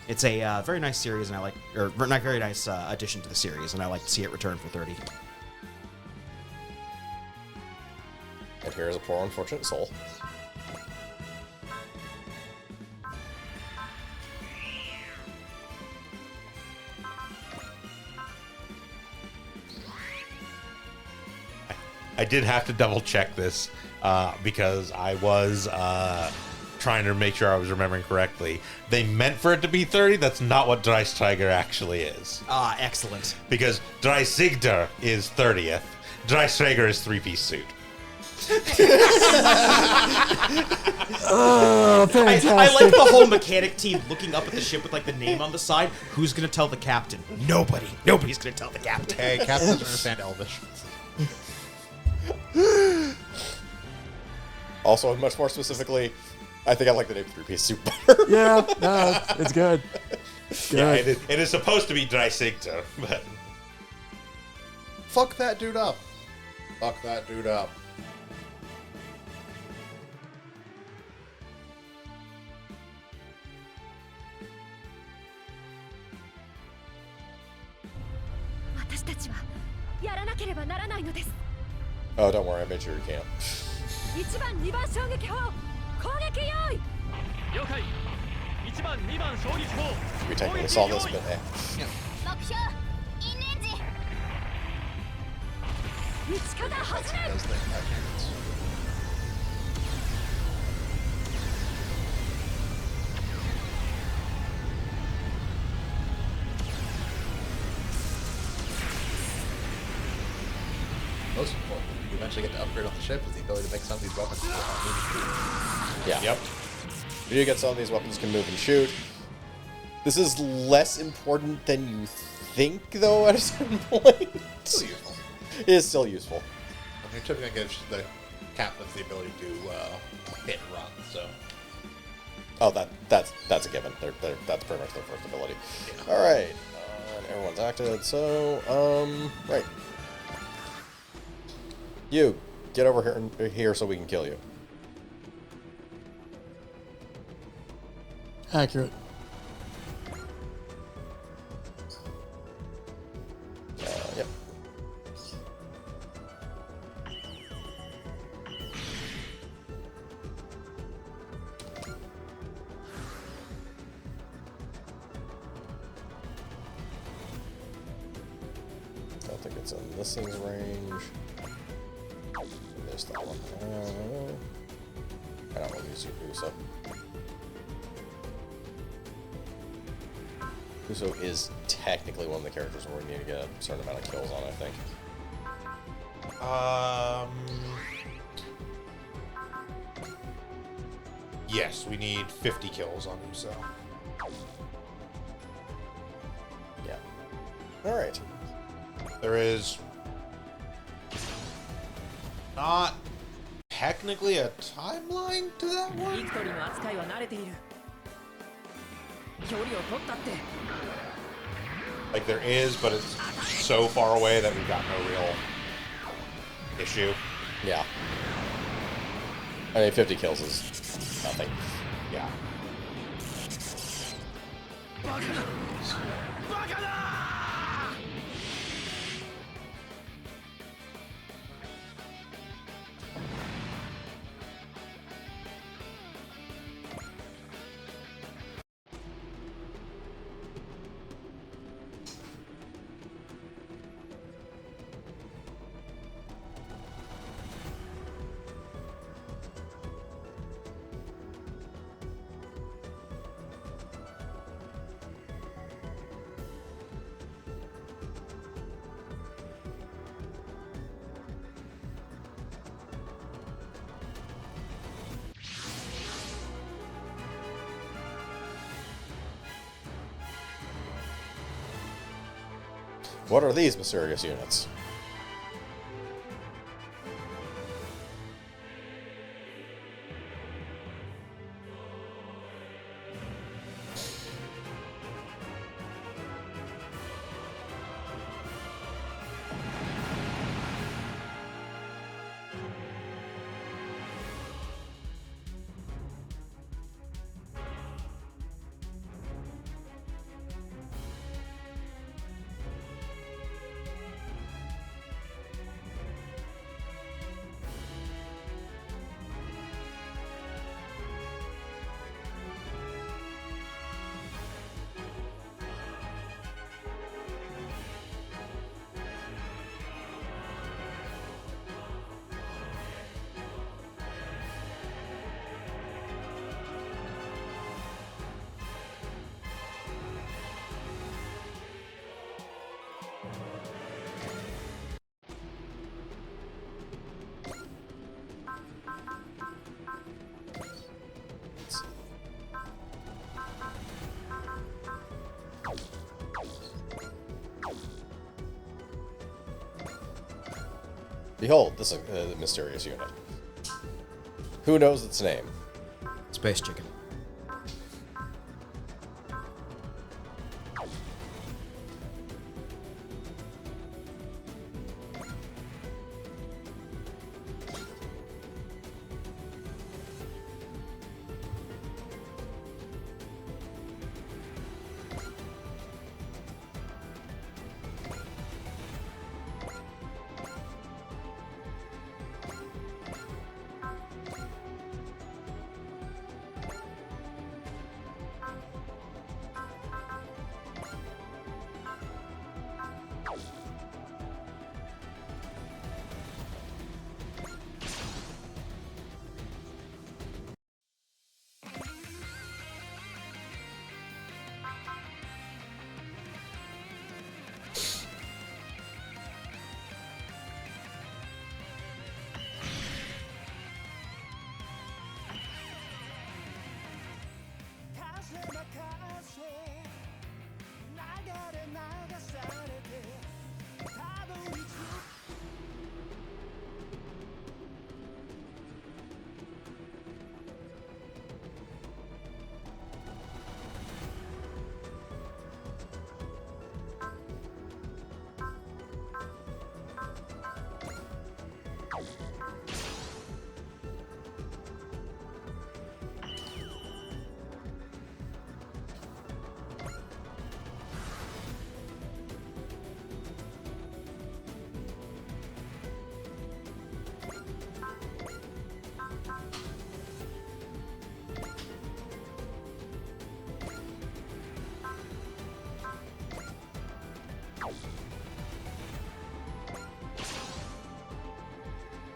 It's a very nice series, and I like, or not very nice addition to the series, and I like to see it return for 30. And here is a poor unfortunate soul. I did have to double check this because I was trying to make sure I was remembering correctly. They meant for it to be 30. That's not what Dreisteiger actually is. Ah, excellent. Because Dreisigder is 30th. Dreisteiger is 3-piece suit. Oh, fantastic. I like the whole mechanic team looking up at the ship with like the name on the side. Who's gonna tell the captain? Nobody. Nobody's gonna tell the captain. Hey, Captain doesn't understand Elvish. Also, much more specifically, I think I like the name 3-piece suit better. Yeah, no, it's good. Yeah, Good. it is supposed to be Dreisigder, but Fuck that dude up. Fuck that dude up. Oh, don't worry, I made sure you can't. 1番2番衝撃砲攻撃用意了解1番2番衝撃砲 We technically saw this, but eh. 目標インレンジ撃ち方始め Does things like cannons. Most importantly, you eventually get to upgrade on the ship is the ability to make some of these weapons move and shoot. Yeah. yep. You do get some of these weapons can move and shoot. This is less important than you think, though, at a certain point. Still useful. It is still useful. I mean, typically gives the captains the ability to hit and run, so. Oh, that's a given. That's pretty much their first ability. Yeah. All right, and everyone's acted. So, right. You get over here so we can kill you. Accurate. Yep. I don't think it's in this thing's range. There's that one. I don't want to use Uso. Uso is technically one of the characters where we need to get a certain amount of kills on, I think. Yes, we need 50 kills on him, so. Yeah. Alright. There is not technically a timeline to that ビ one. クトリーの扱いは慣れている距離を取ったって Like there is, but it's so far away that we've got no real issue. Yeah. I mean, 50 kills is nothing. Yeah. What are these mysterious units? Behold, this mysterious unit. Who knows its name? Space chicken.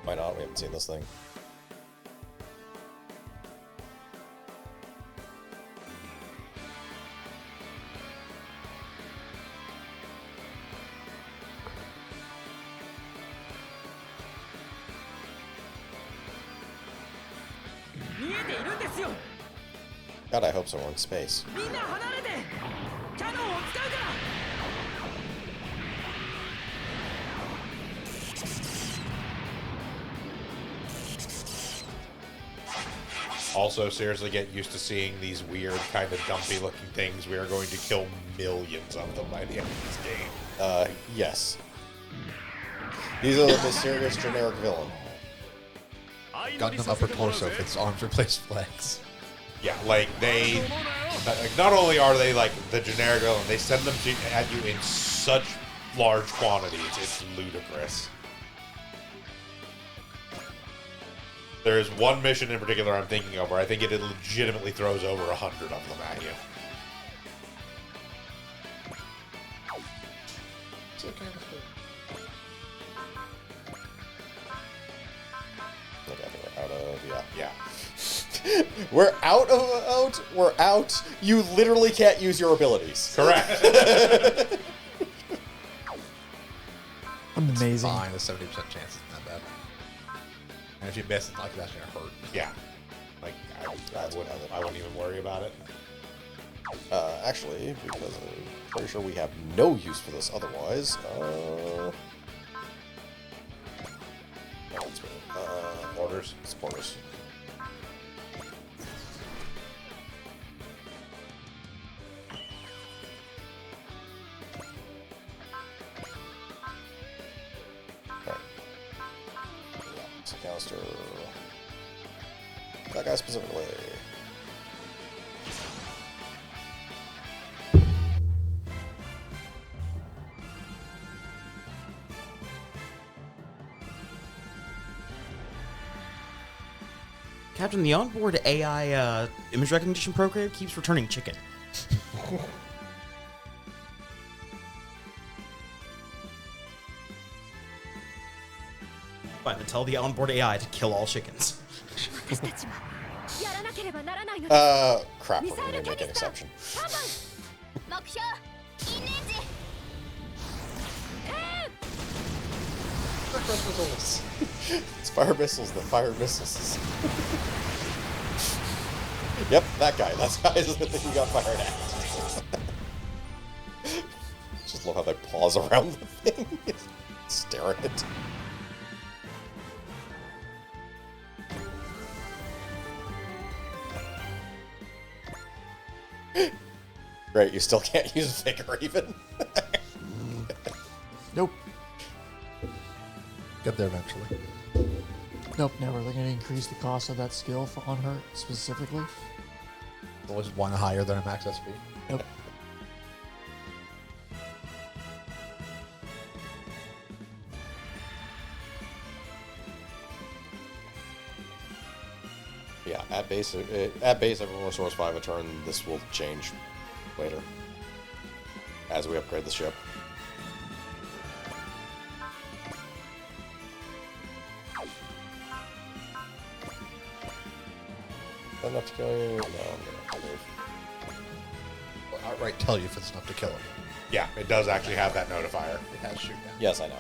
Why not? We haven't seen this thing. God, I hope so. We're in space. Also, seriously, get used to seeing these weird, kind of dumpy-looking things. We are going to kill millions of them by the end of this game. Yes. These are the mysterious generic villain. Gundam upper torso with its arms replaced flags. Yeah, like, they... Not only are they, like, the generic villain, they send them at you in such large quantities. It's ludicrous. There's one mission in particular I'm thinking of where I think it legitimately throws over 100 of them at you. We're out. You literally can't use your abilities. Correct. Amazing. Fine, a 70% chance isn't that bad. And if you miss, it's like that's gonna hurt. Yeah. Like, I wouldn't even worry about it. Actually, because I'm pretty sure we have no use for this otherwise. Orders. Supporters. Counter. That guy specifically. Captain, the onboard AI image recognition program keeps returning chicken. Fine, then tell the onboard AI to kill all chickens. Crap, we're gonna make an exception. It's fire missiles, the fire missiles. Yep, that guy. That guy is the thing who got fired at. Just love how they pause around the thing. Stare at it. Great, you still can't use Vigor even. Nope. Get there eventually. Nope, never. They're going to increase the cost of that skill on her specifically. Always one higher than a max SP. Nope. Yeah, at base, every resource 5 a turn, this will change later as we upgrade the ship. Enough to kill you? No, I'm gonna move. I'll outright tell you if it's enough to kill him. Yeah, it does actually have that notifier. It has shoot down. Yes, I know.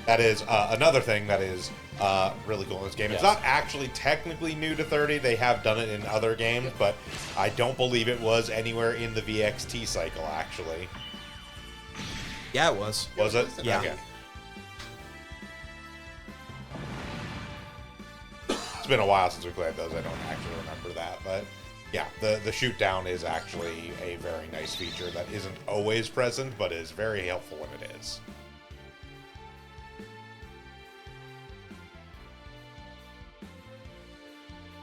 That is another thing that is really cool in this game. It's Yes. not actually technically new to 30. They have done it in other games, but I don't believe it was anywhere in the VXT cycle, actually. Yeah, it was. Was it? Yeah. Okay. It's been a while since we played those. I don't actually remember that, but yeah, the shoot down is actually a very nice feature that isn't always present, but is very helpful when it is.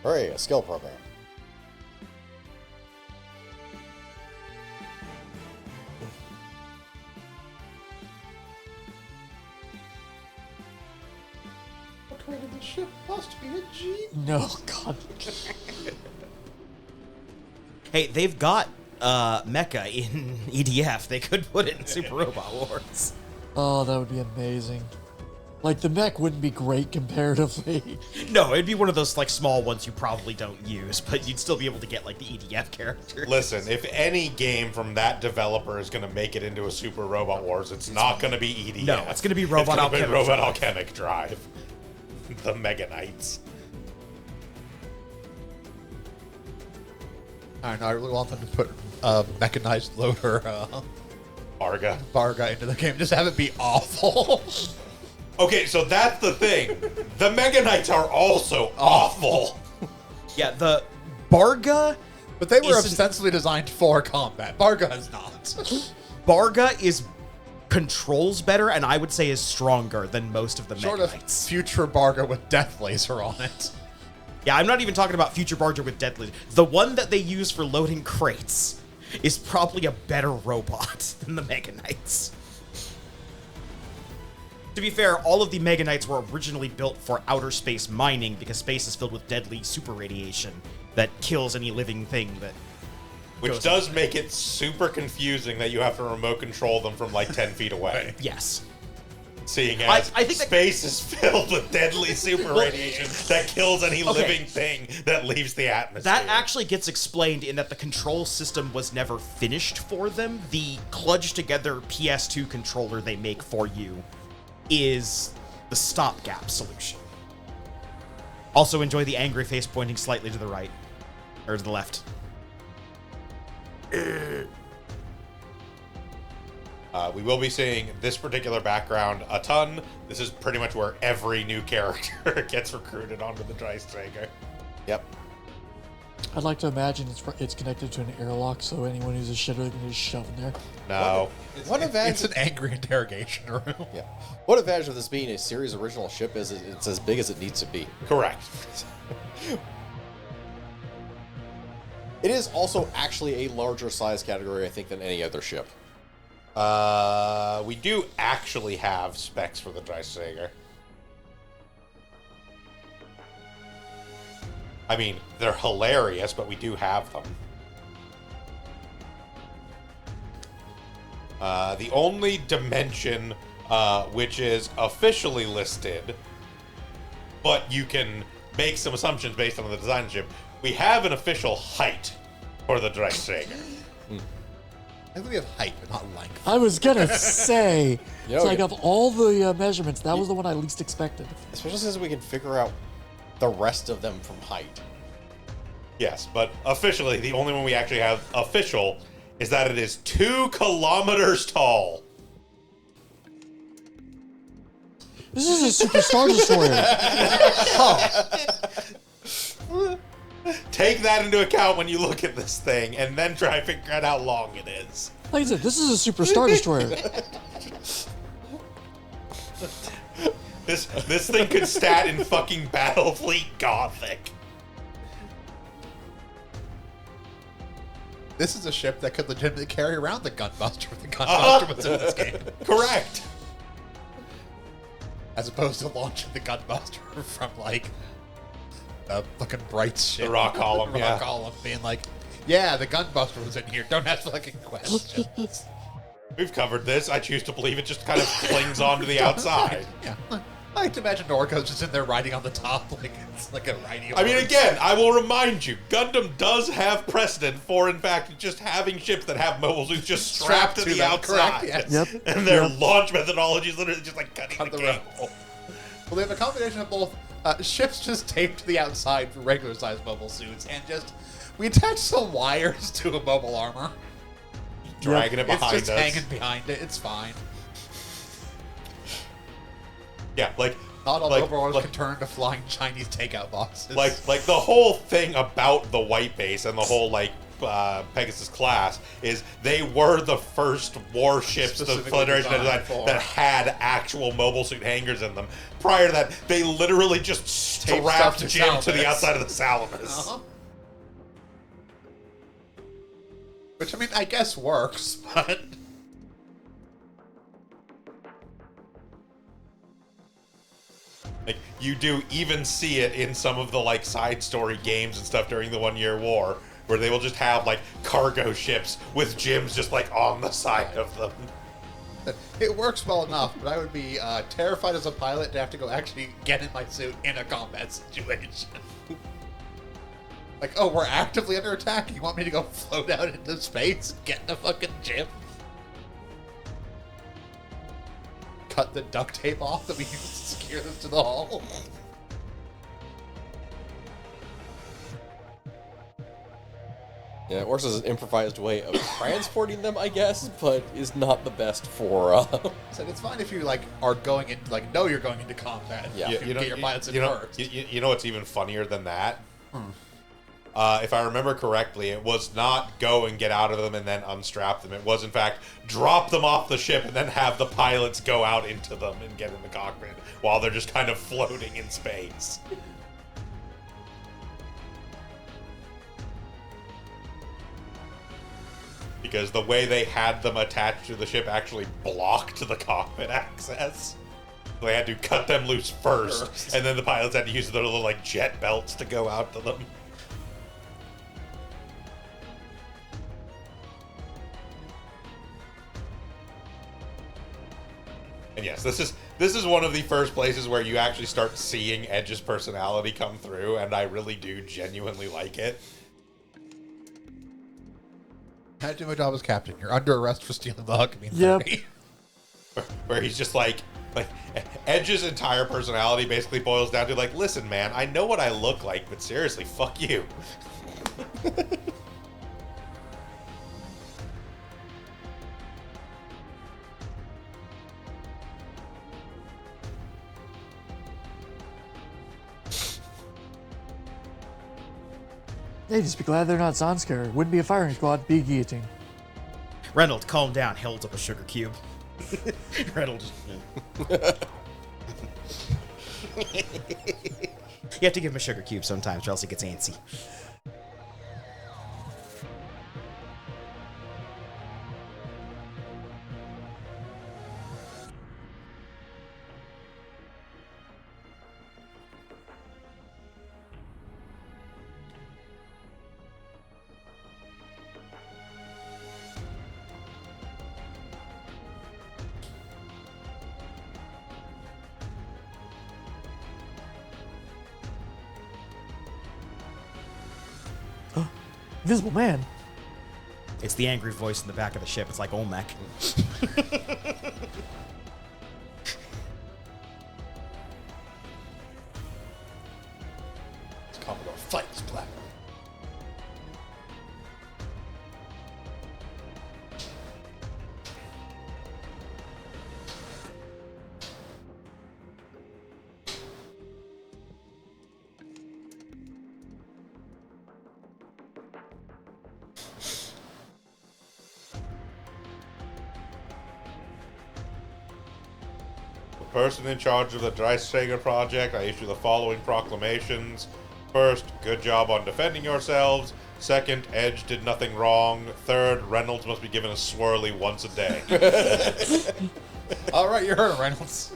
Hooray, a skill program. The ship must be a G. No, God. Hey, they've got Mecha in EDF. They could put it in Super Robot Wars. Oh, that would be amazing. Like, the mech wouldn't be great comparatively. No, it'd be one of those like small ones you probably don't use, but you'd still be able to get like the EDF characters. Listen, if any game from that developer is going to make it into a Super Robot Wars, it's not going to be EDF. No, it's gonna be Robot It's gonna be Alchemic Robot Drive. Alchemic Drive. The Mega Knights. I know, I really want them to put mechanized loader Arga. Varga into the game. Just have it be awful. Okay, so that's the thing. The Mega Knights are also awful. Yeah, the Barga. But they were Isn't- ostensibly designed for combat. Varga is not. Barga is controls better, and I would say is stronger than most of the Sort Mega of Knights. future Varga with Death Laser on it. Yeah, I'm not even talking about Future Barga with Deadly. The one that they use for loading crates is probably a better robot than the Mega Knights. To be fair, all of the Mega Knights were originally built for outer space mining because space is filled with deadly super radiation that kills any living thing that Which goes does make it super confusing that you have to remote control them from like 10 feet away. Yes. Seeing as I think that- space is filled with deadly super radiation that kills any living thing that leaves the atmosphere. That actually gets explained in that the control system was never finished for them. The kludged together PS2 controller they make for you is the stopgap solution. Also enjoy the angry face pointing slightly to the right. Or to the left. We will be seeing this particular background a ton. This is pretty much where every new character gets recruited onto the Dreisager. Yep. I'd like to imagine it's connected to an airlock, so anyone who's a shitter can just shove in there. No. What advantage? It's an angry interrogation room. Yeah. What advantage of this being a series original ship is it's as big as it needs to be. Correct. It is also actually a larger size category, I think, than any other ship. We do actually have specs for the Dreisager. I mean, they're hilarious, but we do have them. The only dimension which is officially listed, but you can make some assumptions based on the design of the ship, we have an official height for the Dreisager. I think we have height, but not length. I was gonna say, You it's know, like you- of all the measurements, that was the one I least expected. Especially since we can figure out the rest of them from height. Yes, but officially, the only one we actually have official is that it is 2 kilometers tall. This is a Super Star Destroyer. take that into account when you look at this thing, and then try to figure out how long it is. Like I said, this is a Super Star Destroyer. This thing could stat in fucking Battlefleet Gothic. This is a ship that could legitimately carry around the Gunbuster if the Gunbuster was in this game. Correct. As opposed to launching the Gunbuster from, like, the fucking Bright ship. The rock column, yeah. Rock column, being like, yeah, the Gunbuster was in here. Don't ask fucking questions. We've covered this. I choose to believe it just kind of clings onto the outside. Yeah. I like to imagine Norco's just in there riding on the top like it's like a riding. I mean, again, I will remind you, Gundam does have precedent for, in fact, just having ships that have mobile suits just strapped to the them, outside. correct, yes. Yep. And their launch methodology is literally just like cutting Cut the the cable. Well, they have a combination of both ships just taped to the outside for regular sized mobile suits, and just we attach some wires to a mobile armor. Dragging it behind It's just us. hanging behind it. It's fine. Yeah, like Not all like, overlords like, can turn to flying Chinese takeout boxes. like the whole thing about the White Base and the whole like Pegasus class is they were the first warships the Specifically Federation had designed designed for. that had actual mobile suit hangars in them. Prior to that, they literally just Taped strapped stuff to Jim to the Salamis. outside of the Salamis. Uh-huh. Which I mean, I guess works, but Like you do even see it in some of the like side story games and stuff during the 1 Year War, where they will just have like cargo ships with Jims just like on the side of them. it works well enough. But I would be terrified as a pilot to have to go actually get in my suit in a combat situation. Like, oh, we're actively under attack. You want me to go float out into space and get in a fucking gym? Cut the duct tape off that we use to secure this to the hull. Yeah, it works as an improvised way of transporting them, I guess, but is not the best for. So it's fine if you like are going into like know you're going into combat. Yeah. you, get your pilots in first. You know what's even funnier than that? If I remember correctly, it was not go and get out of them and then unstrap them. It was, in fact, drop them off the ship and then have the pilots go out into them and get in the cockpit while they're just kind of floating in space. Because the way they had them attached to the ship actually blocked the cockpit access. So they had to cut them loose first, and then the pilots had to use their little like jet belts to go out to them. And yes, this is one of the first places where you actually start seeing Edge's personality come through, and I really do genuinely like it. I had to do my job as captain. You're under arrest for stealing the Huckabee. Yep. Theory. Where he's just like Edge's entire personality basically boils down to like, listen, man, I know what I look like, but seriously, fuck you. Hey, just be glad they're not Zanskar. Wouldn't be a firing squad, be a guillotine. Reynolds, calm down. He holds up a sugar cube. Reynolds. You have to give him a sugar cube sometimes, or else he gets antsy. Invisible Man. It's the angry voice in the back of the ship. It's like Olmec. Commodore fights black. person in charge of the Dreissager project, I issue the following proclamations. First, good job on defending yourselves. Second, Edge did nothing wrong. Third, Reynolds must be given a swirly once a day. All right, you heard him, Reynolds.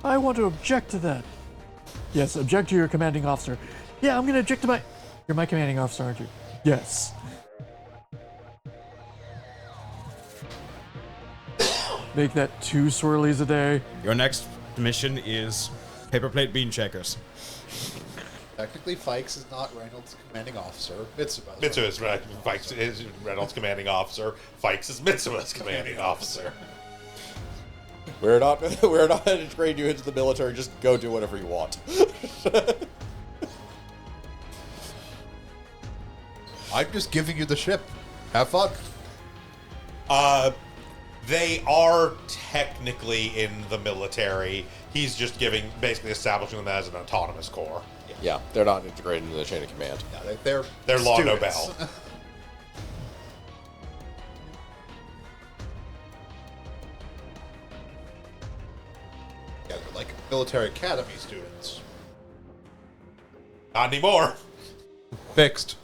I want to object to that. Yes, object to your commanding officer. Yeah, I'm going to object to my... You're my commanding officer, aren't you? Yes. Make that 2 swirlies a day. Your next mission is paper plate bean checkers. Technically, Fikes is not Reynolds' commanding officer. Mitsuba. Mitsuba's Fikes is Reynolds' commanding officer. Fikes is Mitsuba's commanding officer. We're not to train you into the military. Just go do whatever you want. I'm just giving you the ship. Have fun. They are technically in the military. He's just basically establishing them as an autonomous corps. Yeah, they're not integrated into the chain of command. Yeah, They're Law students. Nobel. Yeah, they're like military academy students. Not anymore. Fixed.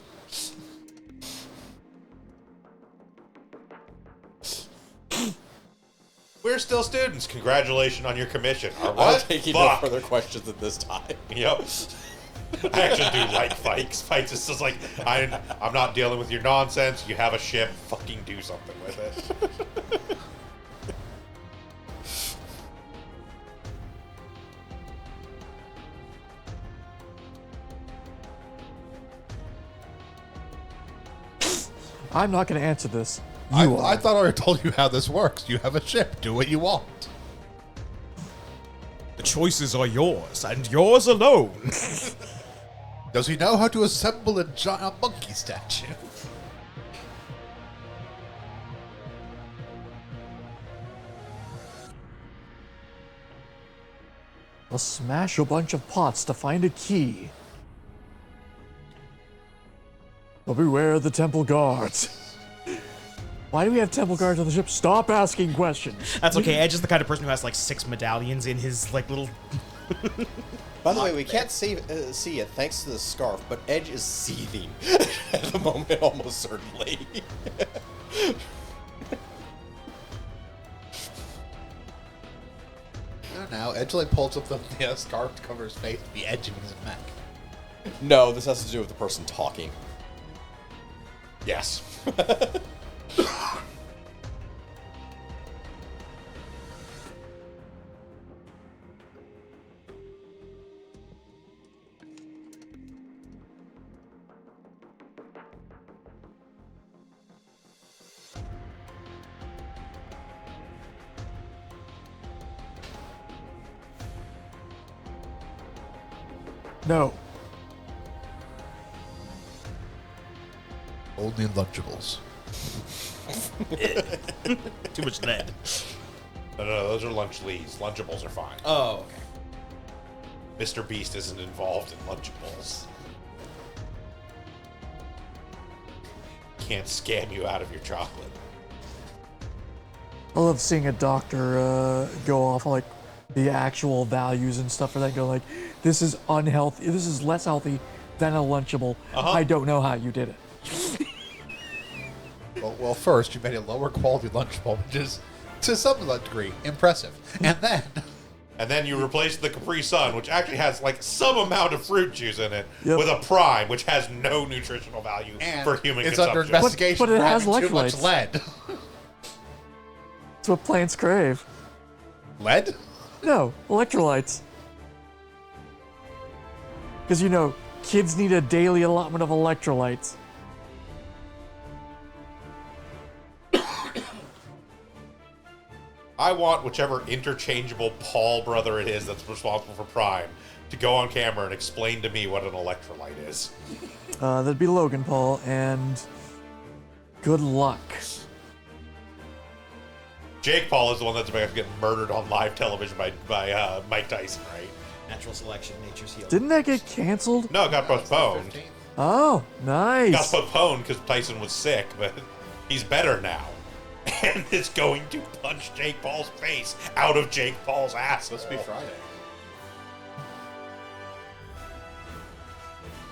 We're still students. Congratulations on your commission. Or I'm what? taking no Fuck. further questions at this time. Yep. I actually do like Fikes. Fikes is just like, I'm not dealing with your nonsense. You have a ship. Fucking do something with it. I'm not going to answer this. You are. I thought I already told you how this works. You have a ship. Do what you want. The choices are yours, and yours alone. Does he know how to assemble a giant monkey statue? I'll smash a bunch of pots to find a key. But beware the temple guards. Why do we have temple guards on the ship? Stop asking questions. That's okay. Edge is the kind of person who has like 6 medallions in his like little. By the way, we can't see it thanks to the scarf, but Edge is seething at the moment, almost certainly. Now, Edge like pulls up the scarf to cover his face to be edging his neck. No, this has to do with the person talking. Yes. No. Only Lunchables. Too much lead. No, those are Lunchables. Lunchables are fine. Oh, okay. Mr. Beast isn't involved in Lunchables. Can't scam you out of your chocolate. I love seeing a doctor go off on, like, the actual values and stuff for that. Go like, this is unhealthy. This is less healthy than a Lunchable. I don't know how you did it. Well, first, you made a lower quality Lunchable, which is, to some degree, impressive. And then you replace the Capri Sun, which actually has like some amount of fruit juice in it, Yep. with a Prime, which has no nutritional value for human it's consumption. under investigation But it for has having too much electrolytes. lead. It's what plants crave. Lead? No, electrolytes. Because, you know, kids need a daily allotment of electrolytes. I want whichever interchangeable Paul brother it is that's responsible for Prime to go on camera and explain to me what an electrolyte is. That'd be Logan Paul, and good luck. Jake Paul is the one that's about to get murdered on live television by Mike Tyson, right? Natural selection, nature's healing. Didn't that get canceled? No, it got postponed. Oh, Got nice. postponed because Tyson was sick, but he's better now. And is going to punch Jake Paul's face out of Jake Paul's ass. Supposed to be Friday.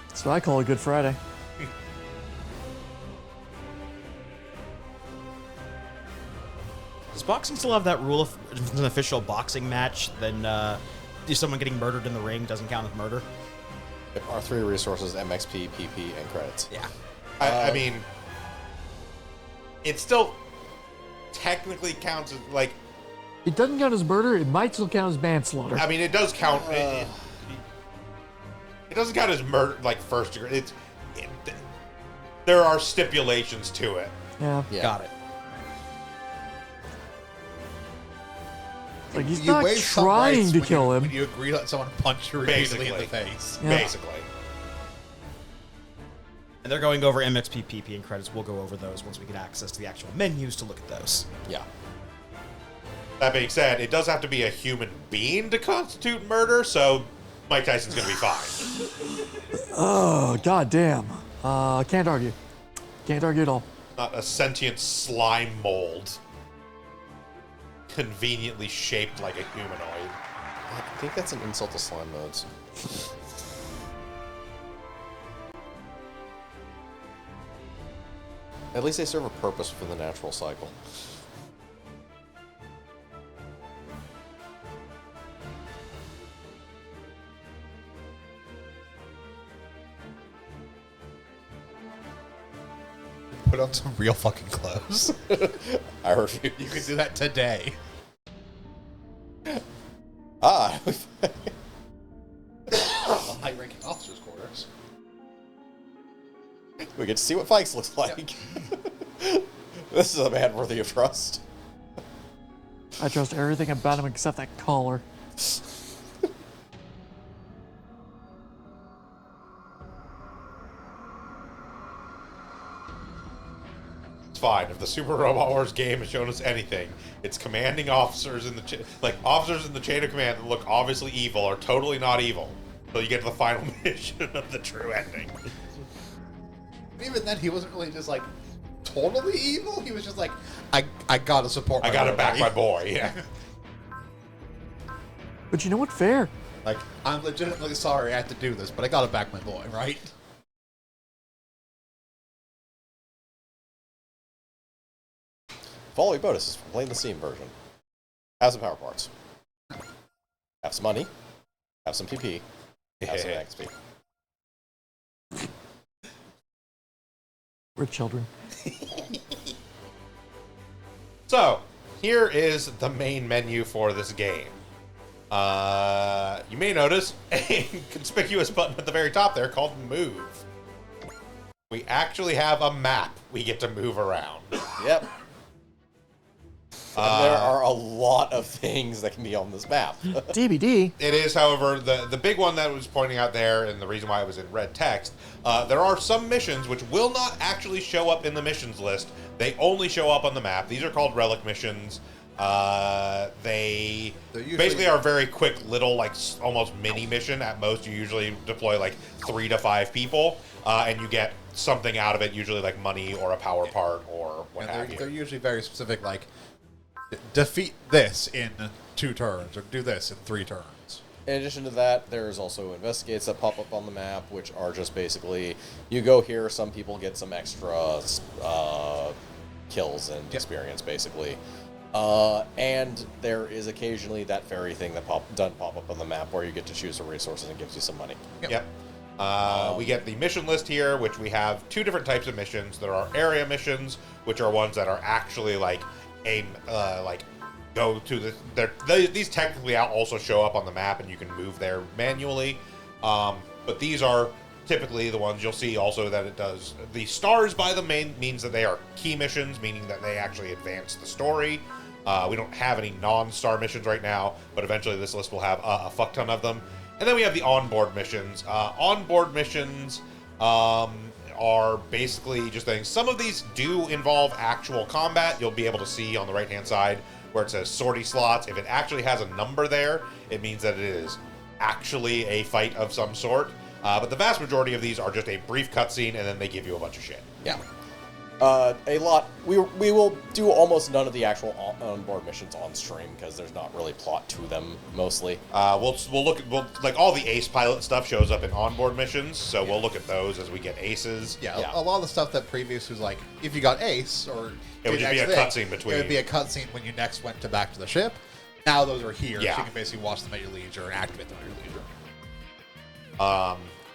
That's what I call a Good Friday. Does boxing still have that rule of if it's an official boxing match, then someone getting murdered in the ring doesn't count as murder? Our 3 resources, MXP, PP, and credits. Yeah. I mean, it still technically counts as, like... It doesn't count as murder. It might still count as manslaughter. I mean, it does count... It doesn't count as murder, like, first degree. There are stipulations to it. Yeah. Got it. Like, he's You not waive some trying rights to when kill him. When you agree to let someone punch you repeatedly in the face. Yeah. Basically. And they're going over MXP, PP, and credits. We'll go over those once we get access to the actual menus to look at those. Yeah. That being said, it does have to be a human being to constitute murder, so Mike Tyson's going to be fine. Oh, goddamn. Can't argue. Can't argue at all. Not a sentient slime mold. Conveniently shaped like a humanoid. I think that's an insult to slime modes. At least they serve a purpose within the natural cycle. Put on some real fucking clothes. I refuse. You could do that today. Ah. High-ranking officers' quarters. We get to see what Fikes looks like. This is a man worthy of trust. I trust everything about him except that collar. It's fine. If the Super Robot Wars game has shown us anything, it's commanding officers in the officers in the chain of command that look obviously evil are totally not evil. So you get to the final mission of the true ending. Even then, he wasn't really just like totally evil. He was just like, I gotta support. I gotta back my boy. Yeah. But you know what? Fair. Like, I'm legitimately sorry I had to do this, but I gotta back my boy, right? Following bonuses from playing the Steam version. Have some power parts. Have some money. Have some PP. Have some XP. We're children. So, here is the main menu for this game. You may notice a conspicuous button at the very top there called Move. We actually have a map we get to move around. Yep. And there are a lot of things that can be on this map. DBD. It is, however, the big one that was pointing out there, and the reason why it was in red text, there are some missions which will not actually show up in the missions list. They only show up on the map. These are called relic missions. They basically are very quick little, like, almost mini mission. At most, you usually deploy, like, 3 to 5 people, and you get something out of it, usually, like, money or a power part or what have you. They're usually very specific, like, defeat this in 2 turns, or do this in 3 turns. In addition to that, there's also investigates that pop up on the map, which are just basically, you go here, some people get some extra kills and experience, basically. And there is occasionally that fairy thing that doesn't pop up on the map where you get to choose some resources and gives you some money. Yep. We get the mission list here, which we have 2 different types of missions. There are area missions, which are ones that are actually like go to these technically also show up on the map and you can move there manually. But these are typically the ones you'll see also that it does. The stars by them means that they are key missions, meaning that they actually advance the story. We don't have any non-star missions right now, but eventually this list will have a fuck ton of them. And then we have the onboard missions. Onboard missions are basically just things. Some of these do involve actual combat. You'll be able to see on the right-hand side where it says sortie slots. If it actually has a number there, it means that it is actually a fight of some sort. But the vast majority of these are just a brief cutscene, and then they give you a bunch of shit. Yeah. A lot. We will do almost none of the actual onboard missions on stream because there's not really plot to them mostly. We'll like all the ace pilot stuff shows up in onboard missions, so we'll look at those as we get aces. Yeah, a lot of the stuff that previous was like, if you got ace or it would just be a cutscene between. It would be a cutscene when you next went back to the ship. Now those are here, Yeah. so you can basically watch them at your leisure and activate them at your leisure.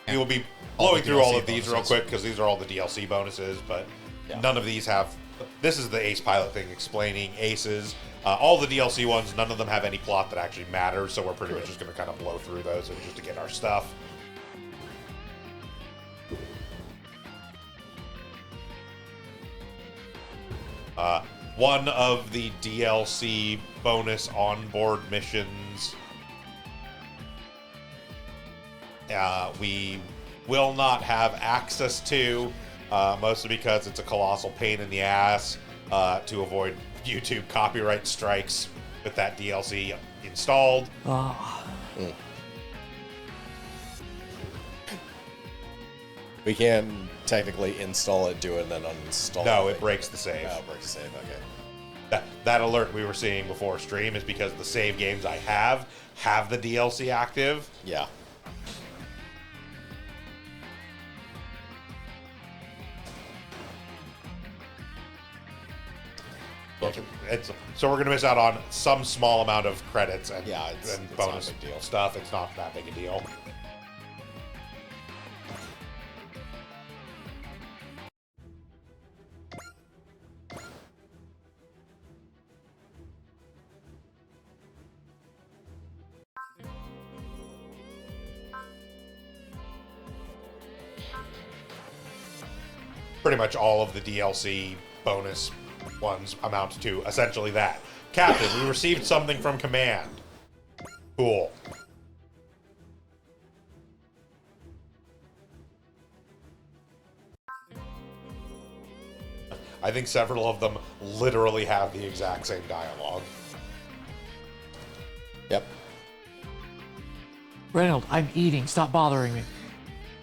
We will be all blowing the through all DLC of these real bonuses. quick because these are all the DLC bonuses, but none of these have. This is the ace pilot thing explaining aces. All the DLC ones, none of them have any plot that actually matters, so we're pretty much just going to kind of blow through those and just to get our stuff. One of the DLC bonus onboard missions we will not have access to, mostly because it's a colossal pain in the ass to avoid YouTube copyright strikes with that DLC installed. We can technically install it, do it, and then uninstall it. No, it breaks the save. Oh, it breaks the save, okay. That alert we were seeing before stream is because the save games I have the DLC active. Yeah. So we're going to miss out on some small amount of credits and, it's bonus not a big deal. stuff. It's not that big a deal. Pretty much all of the DLC bonus ones amount to essentially that. Captain, we received something from command. Cool. I think several of them literally have the exact same dialogue. Yep. Reynolds, I'm eating. Stop bothering me.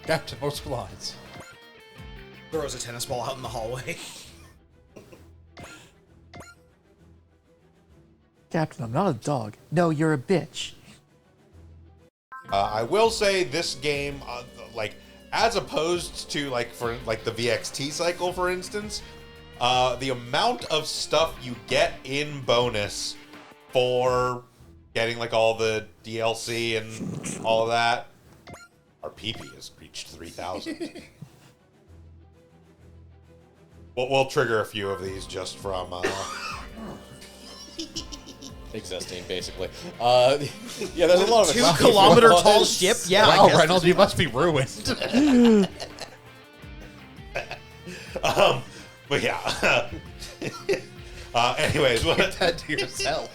Captain, most lines. Throws a tennis ball out in the hallway. Captain, I'm not a dog. No, you're a bitch. I will say this game, like, as opposed to like the VXT cycle, for instance, the amount of stuff you get in bonus for getting like all the DLC and all of that, our PP has reached 3,000. We'll trigger a few of these just from existing, basically. Yeah, there's a lot of 2 kilometer tall ship. Yeah, wow, I guess. Reynolds, you must be ruined. But yeah. Anyways, Keep that to yourself.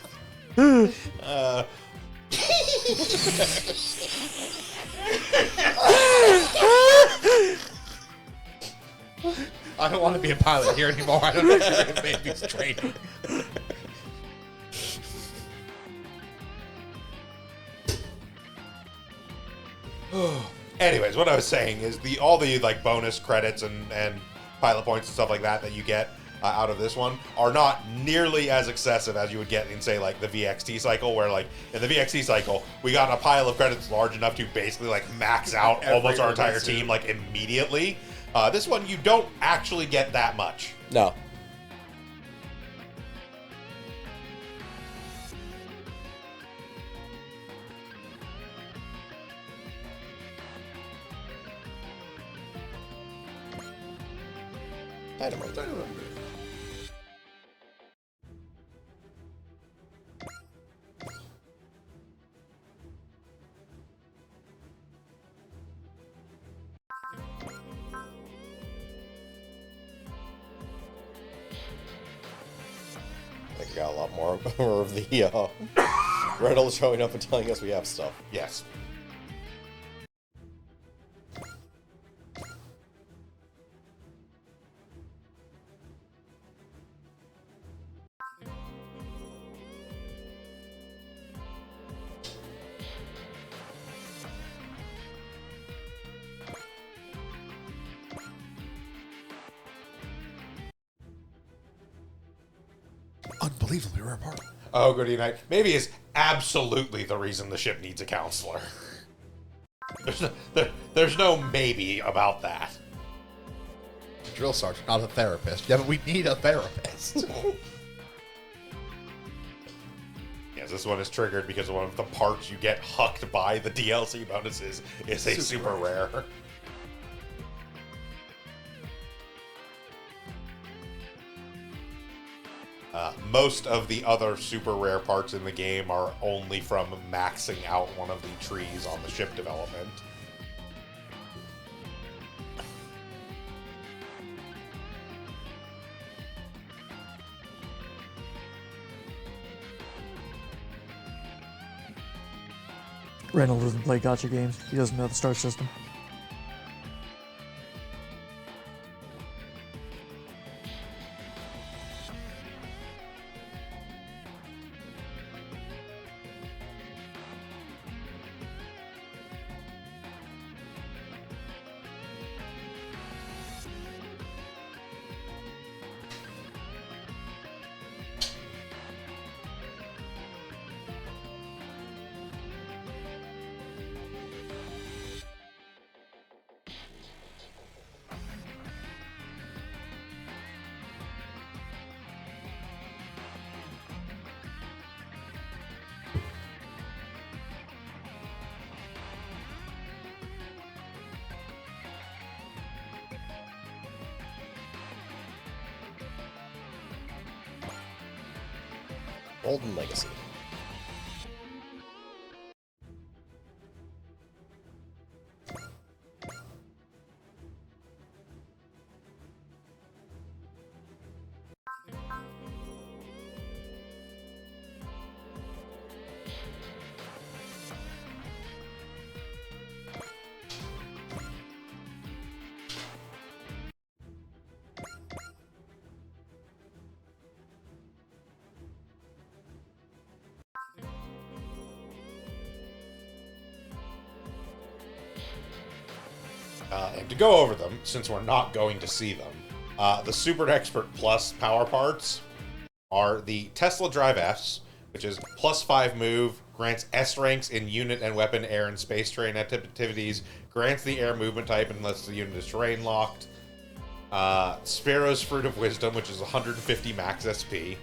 I don't want to be a pilot here anymore. I don't know if you're a baby's trainer. Anyways, what I was saying is all the like bonus credits and pilot points and stuff like that you get out of this one are not nearly as excessive as you would get in, say, like the VXT cycle, where like in the VXT cycle we got a pile of credits large enough to basically like max out almost our entire team like immediately. This one you don't actually get that much. No. Dynamite. I think we got a lot more of the Reynolds showing up and telling us we have stuff. Yes. unbelievably rare part. Oh, goody night. Maybe is absolutely the reason the ship needs a counselor. There's no maybe about that. Drill sergeant, not a therapist. Yeah, but we need a therapist. Yes, this one is triggered because one of the parts you get hucked by the DLC bonuses is a super rare. Most of the other super rare parts in the game are only from maxing out one of the trees on the ship development. Randall doesn't play gacha games. He doesn't know the star system. Golden Legacy. And to go over them, since we're not going to see them, the Super Expert Plus power parts are the Tesla Drive S, which is +5 move, grants S ranks in unit and weapon, air, and space terrain activities, grants the air movement type unless the unit is terrain locked. Sparrow's Fruit of Wisdom, which is 150 max SP.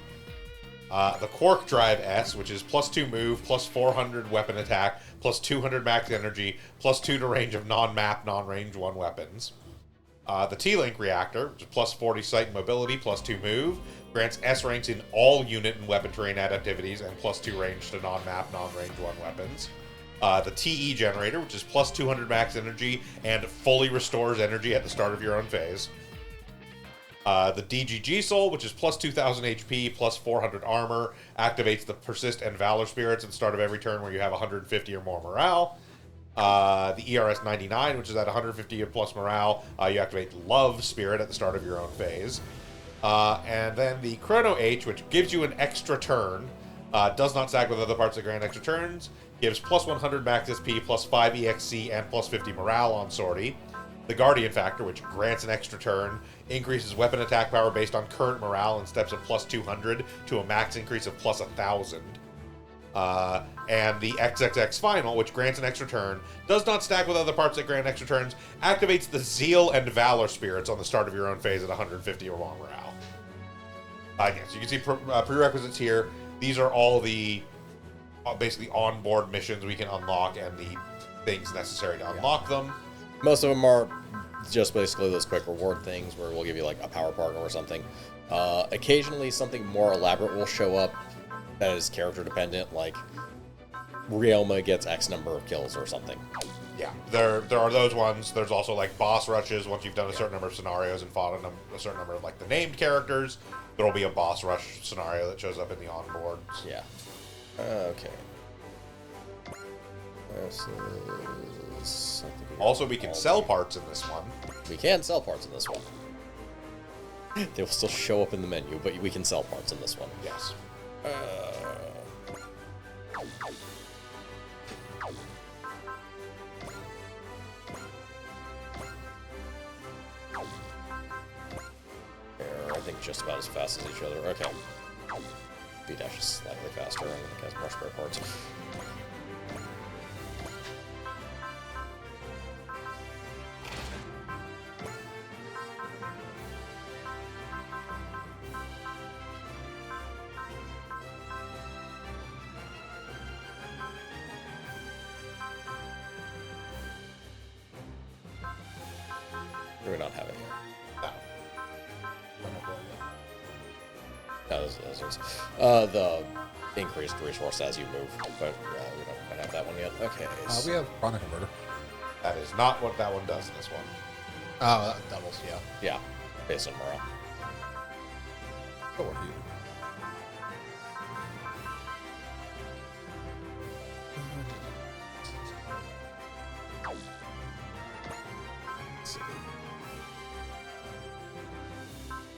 The Quark Drive S, which is +2 move, +400 weapon attack, +200 max energy, +2 to range of non-map, non-range 1 weapons. The T-Link Reactor, which is +40 sight and mobility, +2 move, grants S ranks in all unit and weapon terrain adaptivities, and +2 range to non-map, non-range 1 weapons. The TE Generator, which is +200 max energy and fully restores energy at the start of your own phase. The DGG Soul, which is +2000 HP, +400 armor, activates the Persist and Valor Spirits at the start of every turn where you have 150 or more morale. The ERS 99, which is at 150 or plus morale, you activate Love Spirit at the start of your own phase. And then the Chrono H, which gives you an extra turn, does not stack with other parts that grant extra turns, gives +100 max SP, +5 EXC, and +50 morale on Sortie. The Guardian Factor, which grants an extra turn, increases weapon attack power based on current morale and steps of +200 to a max increase of +1000. And the XXX Final, which grants an extra turn, does not stack with other parts that grant extra turns, activates the Zeal and Valor Spirits on the start of your own phase at 150 or more morale. Yes, you can see prerequisites here. These are all the basically onboard missions we can unlock and the things necessary to unlock them. Most of them are just basically those quick reward things where we'll give you like a power partner or something. Occasionally something more elaborate will show up that is character dependent, like Ryoma gets X number of kills or something. Yeah, there are those ones. There's also like boss rushes. Once you've done a certain number of scenarios and fought a certain number of like the named characters, there will be a boss rush scenario that shows up in the onboards. Yeah. Okay. Also, we can sell parts in this one. We can sell parts in this one. They will still show up in the menu, but we can sell parts in this one. Yes. They're, I think, just about as fast as each other. Okay. B-dash is slightly faster and it has more spare parts. Do we not have it yet? No, the increased resource as you move, but we don't quite have that one yet. Okay. We have Prana Converter. That is not what that one does in this one. Oh, that doubles, yeah. Yeah, based on morale. Go with you.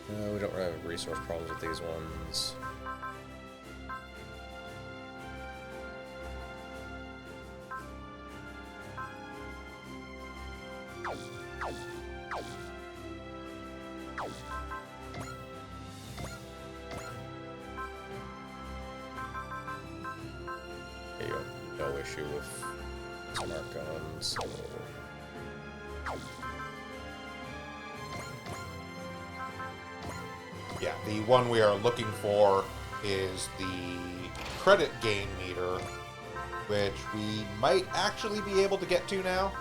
We don't really have resource problems with these ones. Okay, you have no issue with smart guns. So... Yeah, the one we are looking for is the credit gain meter, which we might actually be able to get to now.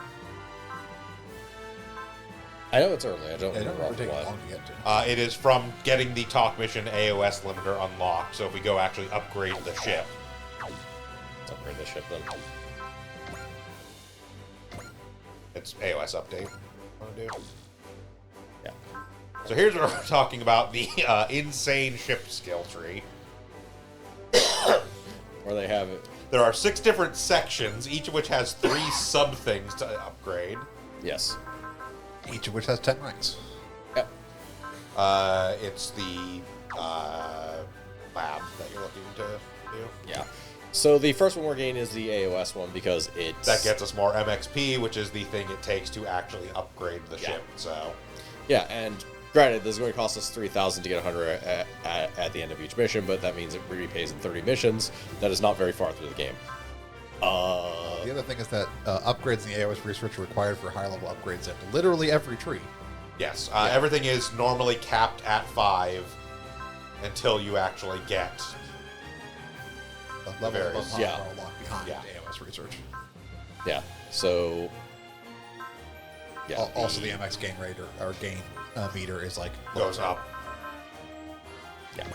I know it's early. I don't remember It'll take what. long to get to. It is from getting the talk mission AOS limiter unlocked. So if we go actually upgrade the ship, Let's upgrade the ship then. it's AOS update. Want to do? Yeah. So here's what we're talking about: the insane ship skill tree. Where they have it. There are 6 different sections, each of which has 3 sub things to upgrade. Yes. Each of which has 10 ranks. Yep. It's the lab that you're looking to do. Yeah. So the first one we're getting is the AOS one because it's... That gets us more MXP, which is the thing it takes to actually upgrade the Yeah. ship. So Yeah, and granted, this is going to cost us 3,000 to get 100 at the end of each mission, but that means it repays in 30 missions. That is not very far through the game. The other thing is that upgrades in the AOS research are required for higher level upgrades in literally every tree. yes, everything is normally capped at 5 until you actually get The level various- above yeah. are locked behind Yeah. AOS research. Yeah, so... Yeah, Also, the MX gain rate or gain meter is like goes up. Yeah.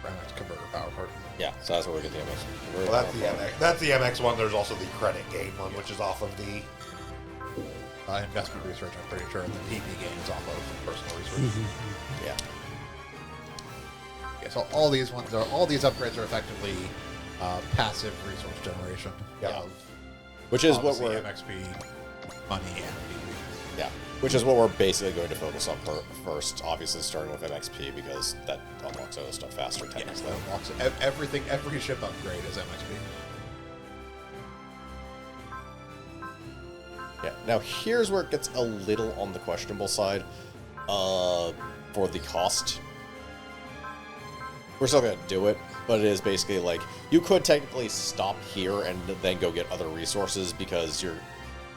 MX converter power part. Yeah, so that's where we get the MX. Well, that's the MX. That's the MX one. There's also the credit gain one, which is off of the. Investment research, I'm pretty sure, and the PP gain is off of personal research. Yeah. Yeah, so all these upgrades are effectively passive resource generation. Yeah. Of Which is what obviously we're... MXP, money, and PP. Yeah. Which is what we're basically going to focus on first, obviously starting with MXP, because that unlocks other stuff faster, Yes, technically. that unlocks everything. Every ship upgrade is MXP. Yeah. Now here's where it gets a little on the questionable side for the cost. We're still gonna do it, but it is basically like you could technically stop here and then go get other resources because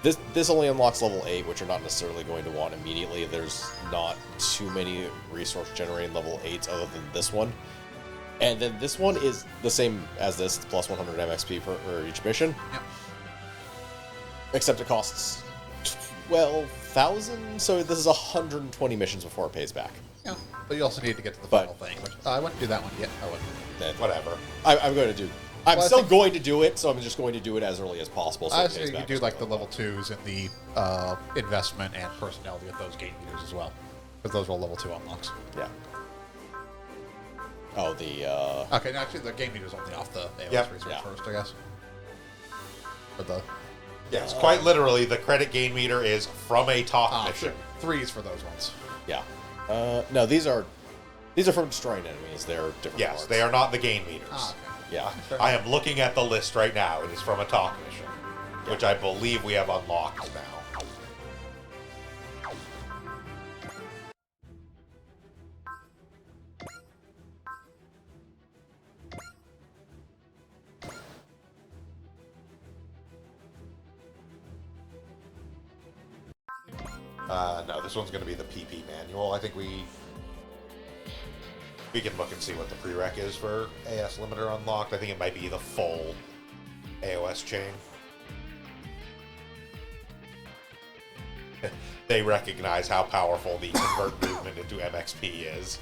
this only unlocks level 8, which you're not necessarily going to want immediately. There's not too many resource generating level 8s other than this one. And then this one is the same as this, plus 100 MXP per each mission. Yep. Except it costs 12,000, so this is 120 missions before it pays back. Yeah. But you also need to get to the But- final thing, which I wouldn't do that one yet. I wouldn't. Then Whatever. I'm going to do. I'm Well, I still think- going to do it, so I'm just going to do it as early as possible. So I it pays say you back do as like the well. level 2s and the investment and personnel to get those gain meters as well. Because those are all level 2 unlocks. Yeah. Oh, the Okay, no, actually, the gain meter's only off the AOS Yep. research Yeah. first, I guess. But the Yes, quite literally, the credit gain meter is from a talk mission. 3s for those ones. yeah. No, these are from destroying enemies. They're different. Yes, parts. they are not the gain meters. Okay. Yeah. I am looking at the list right now. It is from a talk mission, which I believe we have unlocked now. No, this one's going to be the PP manual. I think we can look and see what the prereq is for AS Limiter Unlocked. I think it might be the full AOS chain. They recognize how powerful the convert movement into MXP is.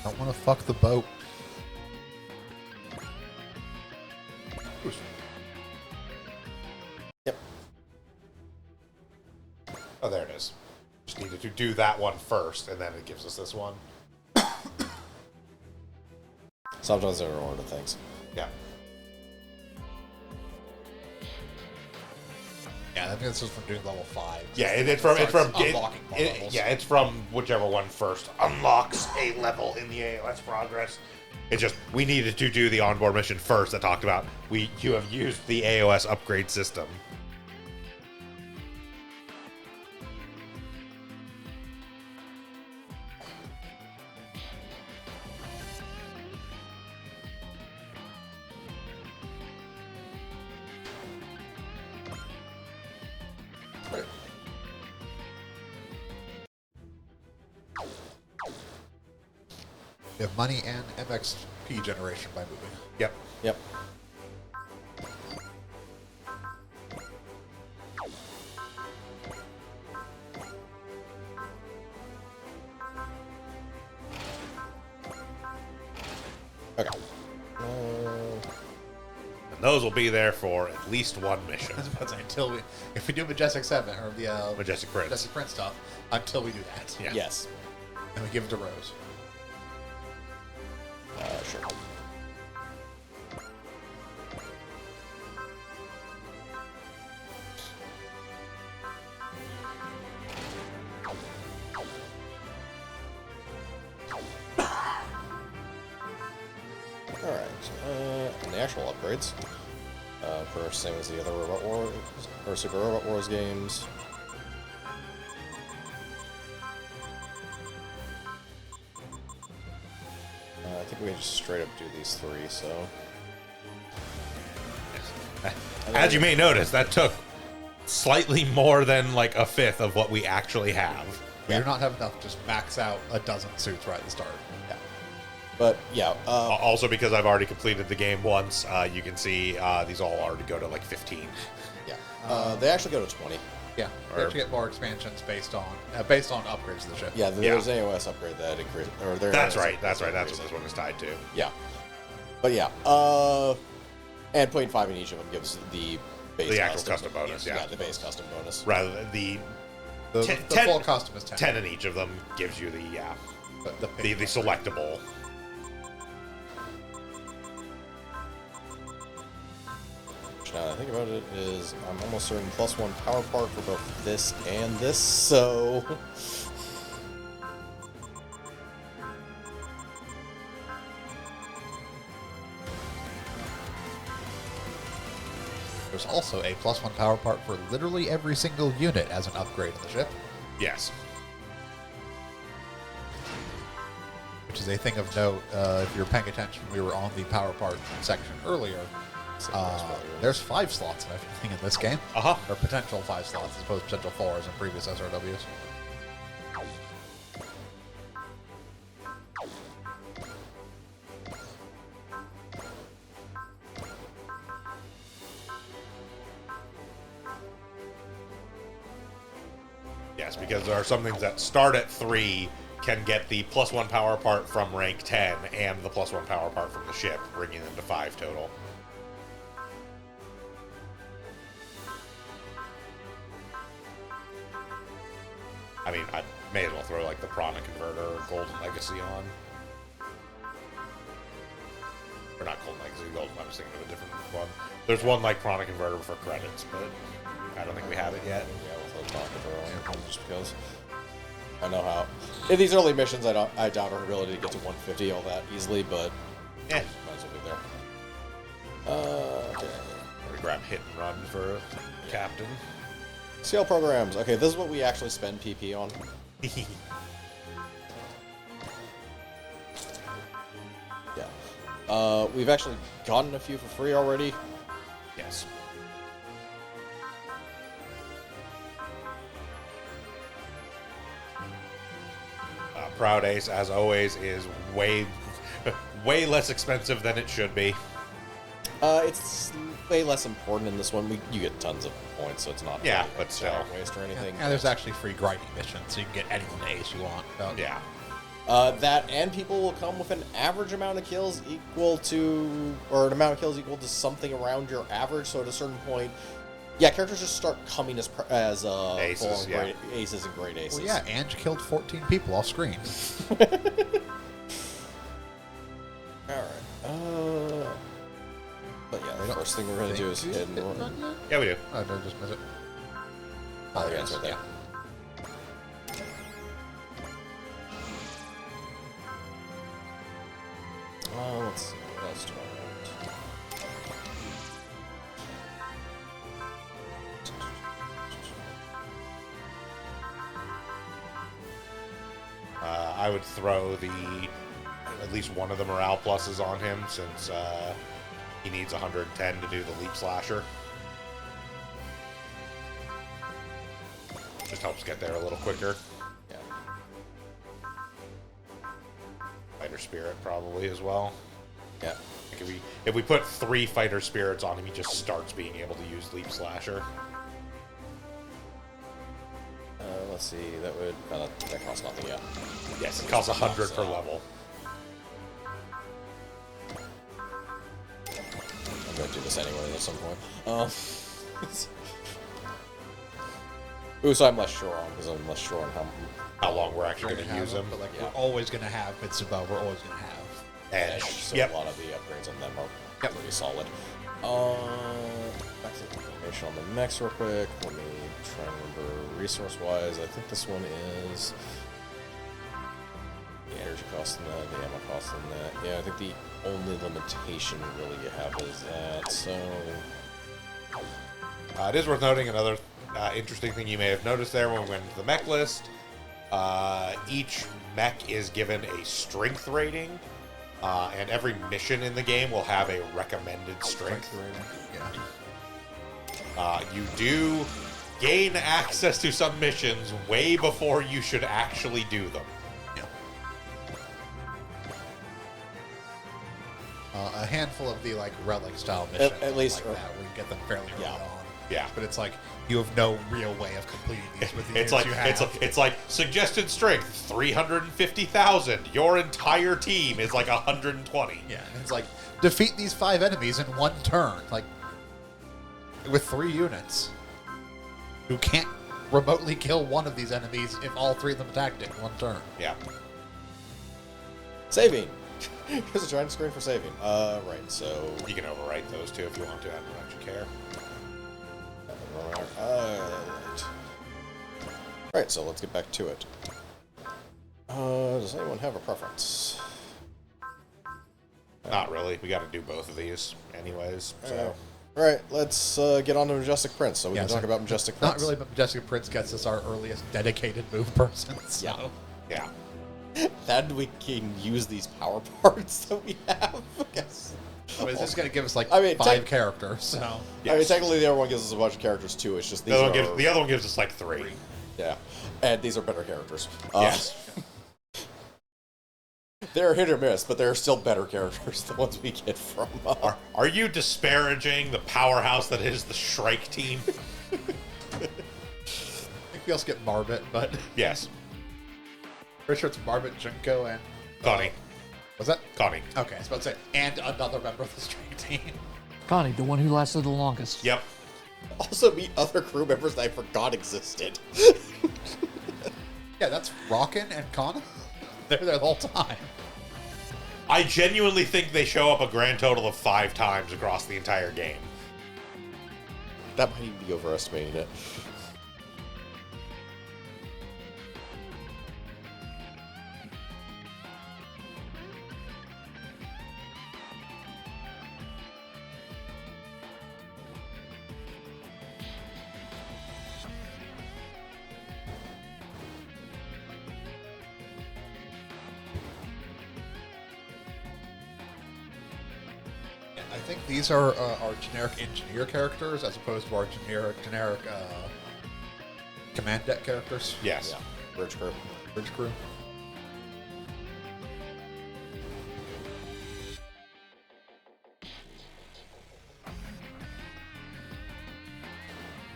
Don't want to fuck the boat. Yep. Oh, there it is. Just needed to do that one first, and then it gives us this one. Sometimes they're in order things. Yeah. Yeah, I think this is from doing level 5. Yeah, it's from unlocking more levels. yeah, it's from whichever one first unlocks a level in the AOS progress. It's just we needed to do the onboard mission first that talked about you have used the AOS upgrade system. You have money and MXP generation by moving. Yep. Yep. Okay. And those will be there for at least one mission. I was about to say, if we do Majestic 7 or the Majestic Prince. Majestic Prince stuff, until we do that. Yeah. Yes. And we give it to Rose. Sure. Alright, and the actual upgrades. For same as the other Robot Wars, or Super Robot Wars games. I think we can just straight up do these three, so. As you may notice, that took slightly more than like a fifth of what we actually have. We do not have enough to just max out a dozen suits right at the start. Yeah. But, yeah. Also, because I've already completed the game once, you can see these all already go to like 15. Yeah. They actually go to 20. Yeah, we have to get more expansions based on upgrades to the ship. Yeah, there's AOS upgrade that increase. Or That's right. That's what this one is tied to. Yeah. But yeah, and 0.5 in each of them gives the base The actual custom bonus, yeah. Yeah, the base custom bonus. Rather than the full custom is 10. 10 in each of them gives you the selectable. Now that I think about it, is I'm almost certain +1 power part for both this and this, so. There's also a +1 power part for literally every single unit as an upgrade in the ship. Yes. Which is a thing of note. If you're paying attention, we were on the power part section earlier. There's 5 slots and everything in this game. Or potential 5 slots as opposed to potential 4 as in previous SRWs. Yes, because there are some things that start at 3 can get the +1 power part from rank 10 and the +1 power part from the ship, bringing them to 5 total. I mean, I may as well throw like the Prana Converter or Golden Legacy on. Or not Golden Legacy, Golden. I was thinking of a different one. There's one like Prana Converter for credits, but I don't think we have it yet. Yeah, we'll throw Prana just because I know how. In these early missions, I doubt our ability to get to 150 all that easily, but yeah, might as well be there. Okay. Or grab Hit and Run for a captain. CL programs. Okay, this is what we actually spend PP on. Yeah. We've actually gotten a few for free already. Yes. Proud Ace, as always, is way less expensive than it should be. It's way less important in this one. You get tons of points, so it's not Yeah, really but a still. waste or anything. And there's actually free grinding missions, so you can get anyone to ace you want. Yeah. That and people will come with an average amount of kills equal to, or an amount of kills equal to something around your average. So at a certain point, yeah, characters just start coming as Aces, full great aces and great aces. Well, yeah, Ange killed 14 people off screen. Alright. But yeah, the first thing we're gonna do is hit and run. Yeah, we do. Oh, did I just miss it? Oh, yeah, it's right there. Let's see, what else do I want? I would throw at least one of the morale pluses on him since he needs 110 to do the Leap Slasher. Just helps get there a little quicker. Yeah. Fighter Spirit probably as well. Yeah. Like if we put 3 Fighter Spirits on him, he just starts being able to use Leap Slasher. Let's see, that would that costs nothing yet. Yes, it costs 100 per level. I'm gonna do this anyway at some point. Ooh, so I'm less sure on, because I'm less sure on How long we're actually going to use them. But like, Yeah. we're always going to have Mitsuba, we're always going to have Edge. So Yep. a lot of the upgrades on them are pretty solid. Back to the information on the mechs real quick. Let me try and remember resource-wise. I think this one is the energy cost in that, the ammo cost in that. Yeah, I think the only limitation really you have is that. So It is worth noting another interesting thing you may have noticed there when we went into the mech list. Each mech is given a strength rating, and every mission in the game will have a recommended strength rating. You do gain access to some missions way before you should actually do them. A handful of the like relic style missions, at least like that, we get them fairly early on. Yeah. But it's like you have no real way of completing these with the It's units like you have. it's like suggested strength 350,000. Your entire team is like 120. Yeah, and it's like defeat these 5 enemies in 1 turn, like with 3 units. Who can't remotely kill one of these enemies if all 3 of them attacked it in 1 turn. Yeah. saving. Here's a giant screen for saving. Right. So You can overwrite those too if you want to. I don't actually care. Right, so let's get back to it. Does anyone have a preference? Not really. We got to do both of these anyways. So Alright, let's get on to Majestic Prince, so we can talk about Majestic Prince. Not really, but Majestic Prince gets us our earliest dedicated move person. So. Yeah. Then we can use these power parts that we have. Yes. I mean, this is going to give us like I mean, 5 characters. So. I mean, technically the other one gives us a bunch of characters too. It's just these the other one gives us like 3. Yeah, and these are better characters. Yes. They're hit or miss, but they're still better characters than the ones we get from. Are you disparaging the powerhouse that is the Shrike team? I think we also get Marbit, but Yes. pretty sure it's Marbit, Junko, and Connie. was that Connie. Okay, I was about to say, and another member of the String team. Connie, the one who lasted the longest. Yep. Also meet other crew members that I forgot existed. Yeah, that's Rockin' and Kana. They're there the whole time. I genuinely think they show up a grand total of 5 times across the entire game. That might even be overestimating it. I think these are our generic engineer characters as opposed to our generic command deck characters. Yes. Yeah. Bridge crew. Bridge crew.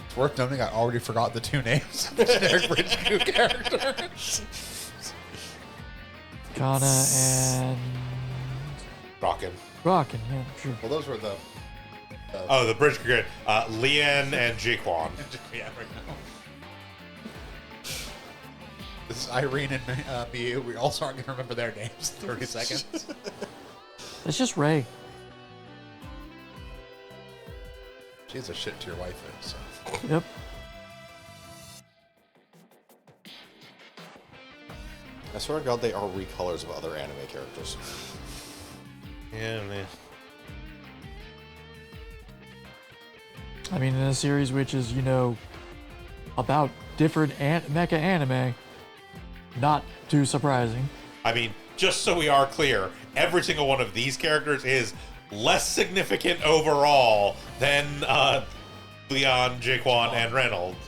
It's worth noting I already forgot the 2 names of the generic bridge crew characters. Kana and Rockin'. Rockin', yeah, sure. Well, those were the... Oh, the bridge crew. Lien and Jiquan. Yeah, right now. This is Irene and Miyu. We also aren't going to remember their names in 30 seconds. It's just Ray. She's a shit to your wife, so. Yep. I swear to God, they are recolors of other anime characters. Yeah, man. I mean, in a series which is, you know, about different mecha anime, not too surprising. I mean, just so we are clear, every single one of these characters is less significant overall than Leon, Jiquan, and Reynolds.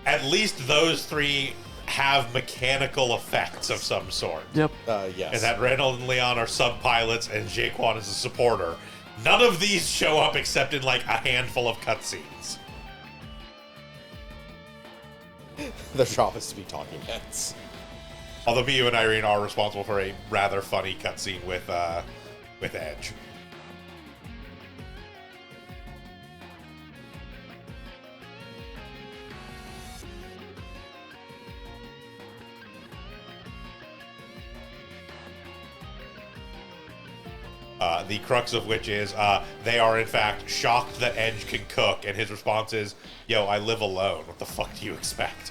At least those 3 have mechanical effects of some sort. Yep. Yes. And that Reynolds and Leon are sub-pilots and Jiquan is a supporter. None of these show up except in like a handful of cutscenes. Their job is to be talking heads. Although Miyu and Irene are responsible for a rather funny cutscene with Edge. The crux of which is they are in fact shocked that Edge can cook, and his response is, "Yo, I live alone. What the fuck do you expect?"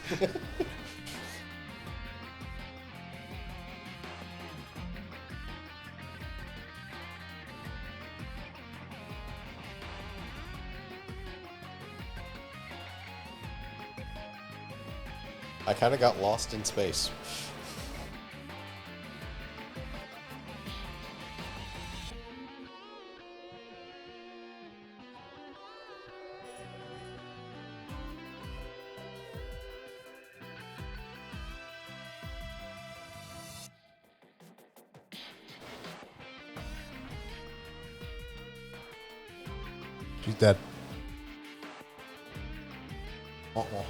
I kind of got lost in space. She's dead. Uh-oh.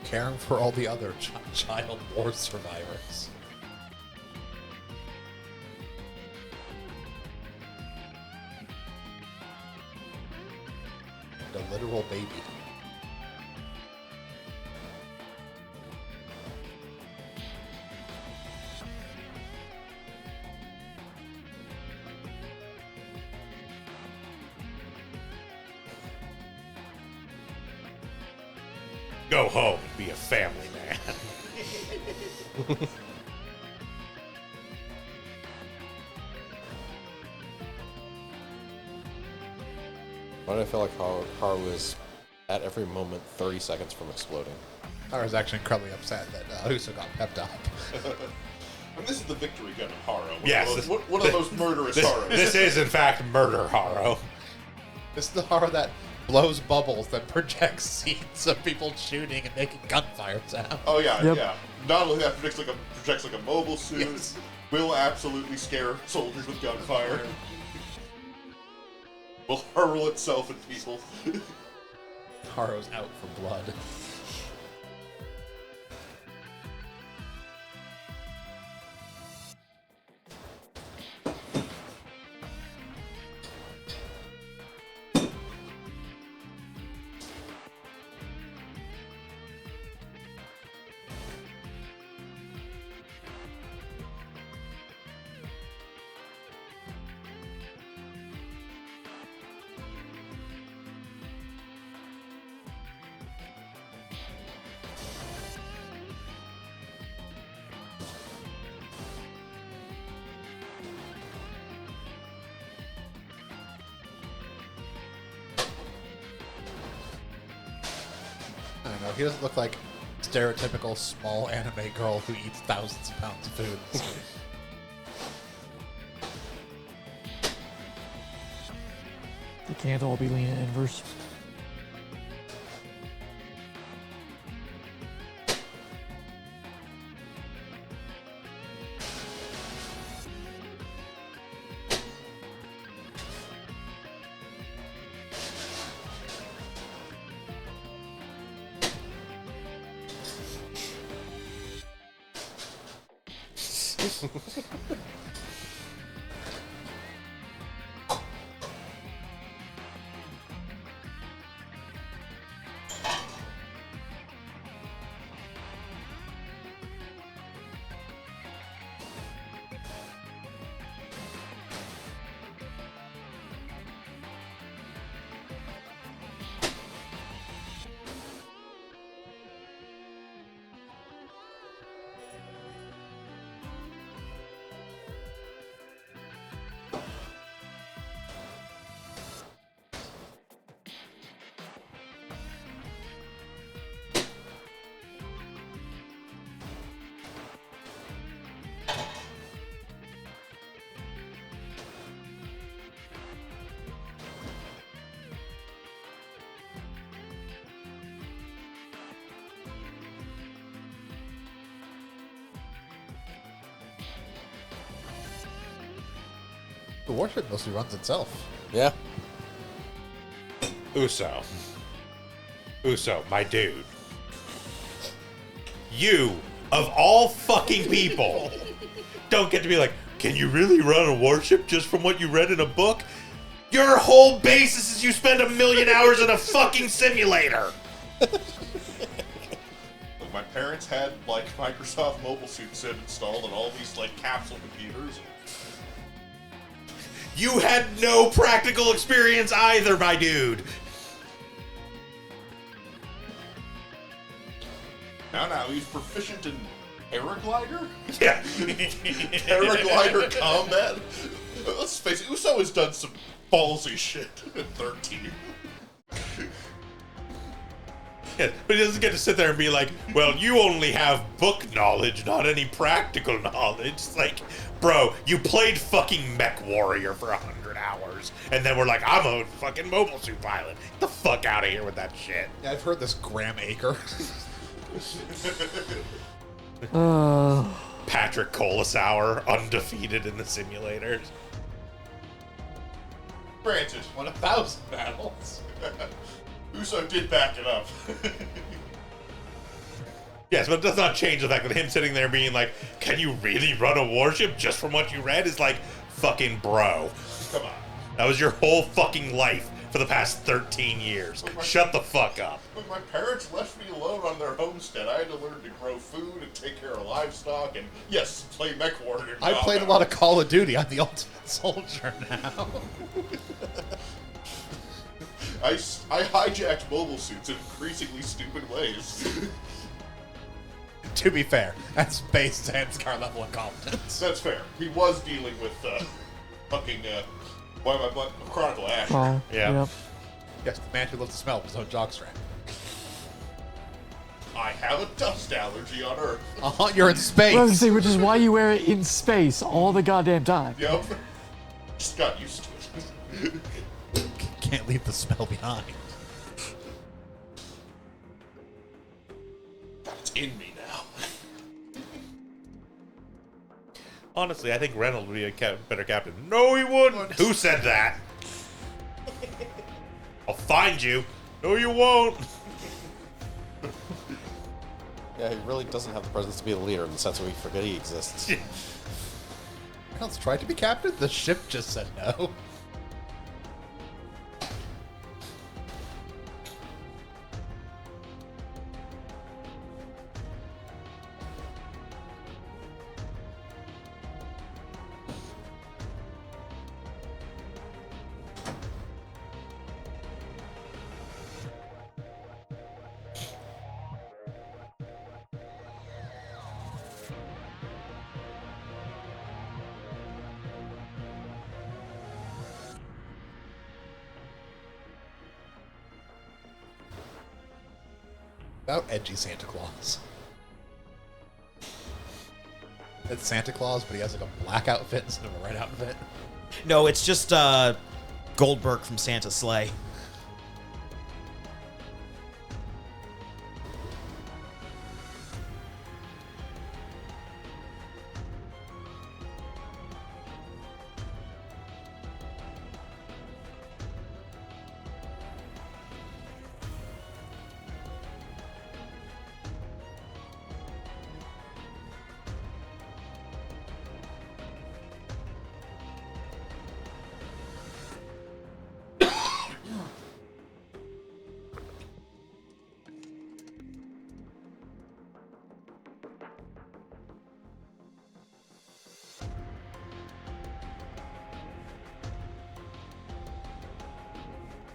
Caring for all the other child war survivors. And a literal baby. Go home and be a family man. Why do I feel like Haru is at every moment 30 seconds from exploding? I was actually incredibly upset that Uso got pepped up. And this is the victory gun of Haro. Yes. One of the most murderous Haros. This is, in fact, murder Haro. This is the Haru that blows bubbles that projects scenes of people shooting and making gunfire sound. Oh yeah, Yep. yeah. Not only that, projects like a mobile suit. Yes. Will absolutely scare soldiers with gunfire. Will hurl itself at people. Haru's out for blood. I don't know. He doesn't look like stereotypical small anime girl who eats thousands of pounds of food. They can't all be Lena Inverse. The warship mostly runs itself. Yeah. Uso, my dude. You, of all fucking people, don't get to be like, can you really run a warship just from what you read in a book? Your whole basis is you spend 1 million hours in a fucking simulator. Look, my parents had like Microsoft Mobile Suit Sim installed and all these like capsule computers. You had no practical experience either, my dude. Now he's proficient in paraglider? Yeah. Paraglider combat? Let's face it, Uso has done some ballsy shit at 13. Yeah, but he doesn't get to sit there and be like, well, you only have book knowledge, not any practical knowledge. It's like, bro, you played fucking Mech Warrior for 100 hours, and then we're like, I'm a fucking mobile suit pilot. Get the fuck out of here with that shit. Yeah, I've heard this Graham Acre. Patrick Colasauer, undefeated in the simulators. Granted, won 1,000 battles. Uso did back it up. Yes, but it does not change the fact that him sitting there being like, can you really run a warship just from what you read? Is like, fucking bro. Come on. That was your whole fucking life for the past 13 years. Shut the fuck up. When my parents left me alone on their homestead, I had to learn to grow food and take care of livestock and, yes, play Mech Warrior. I played a lot of Call of Duty. I'm the ultimate soldier now. I hijacked mobile suits in increasingly stupid ways. To be fair, that's based on Zanskar level of competence. That's fair. He was dealing with fucking why am I Chronicle Asher. Oh, Yeah. Yep. Yes, the man who loved to smell of his own jockstrap. I have a dust allergy on Earth. You're in space. Well, see, which is why you wear it in space all the goddamn time. Yep. Just got used to it. Can't leave the smell behind. It's in me now. Honestly, I think Reynolds would be a better captain. No, he wouldn't. Who said that? I'll find you. No, you won't. Yeah, he really doesn't have the presence to be the leader in the sense that we forget he exists. Reynolds tried to be captain. The ship just said no. About edgy Santa Claus. It's Santa Claus, but he has like a black outfit instead of a red outfit. No, it's just Goldberg from Santa's Sleigh.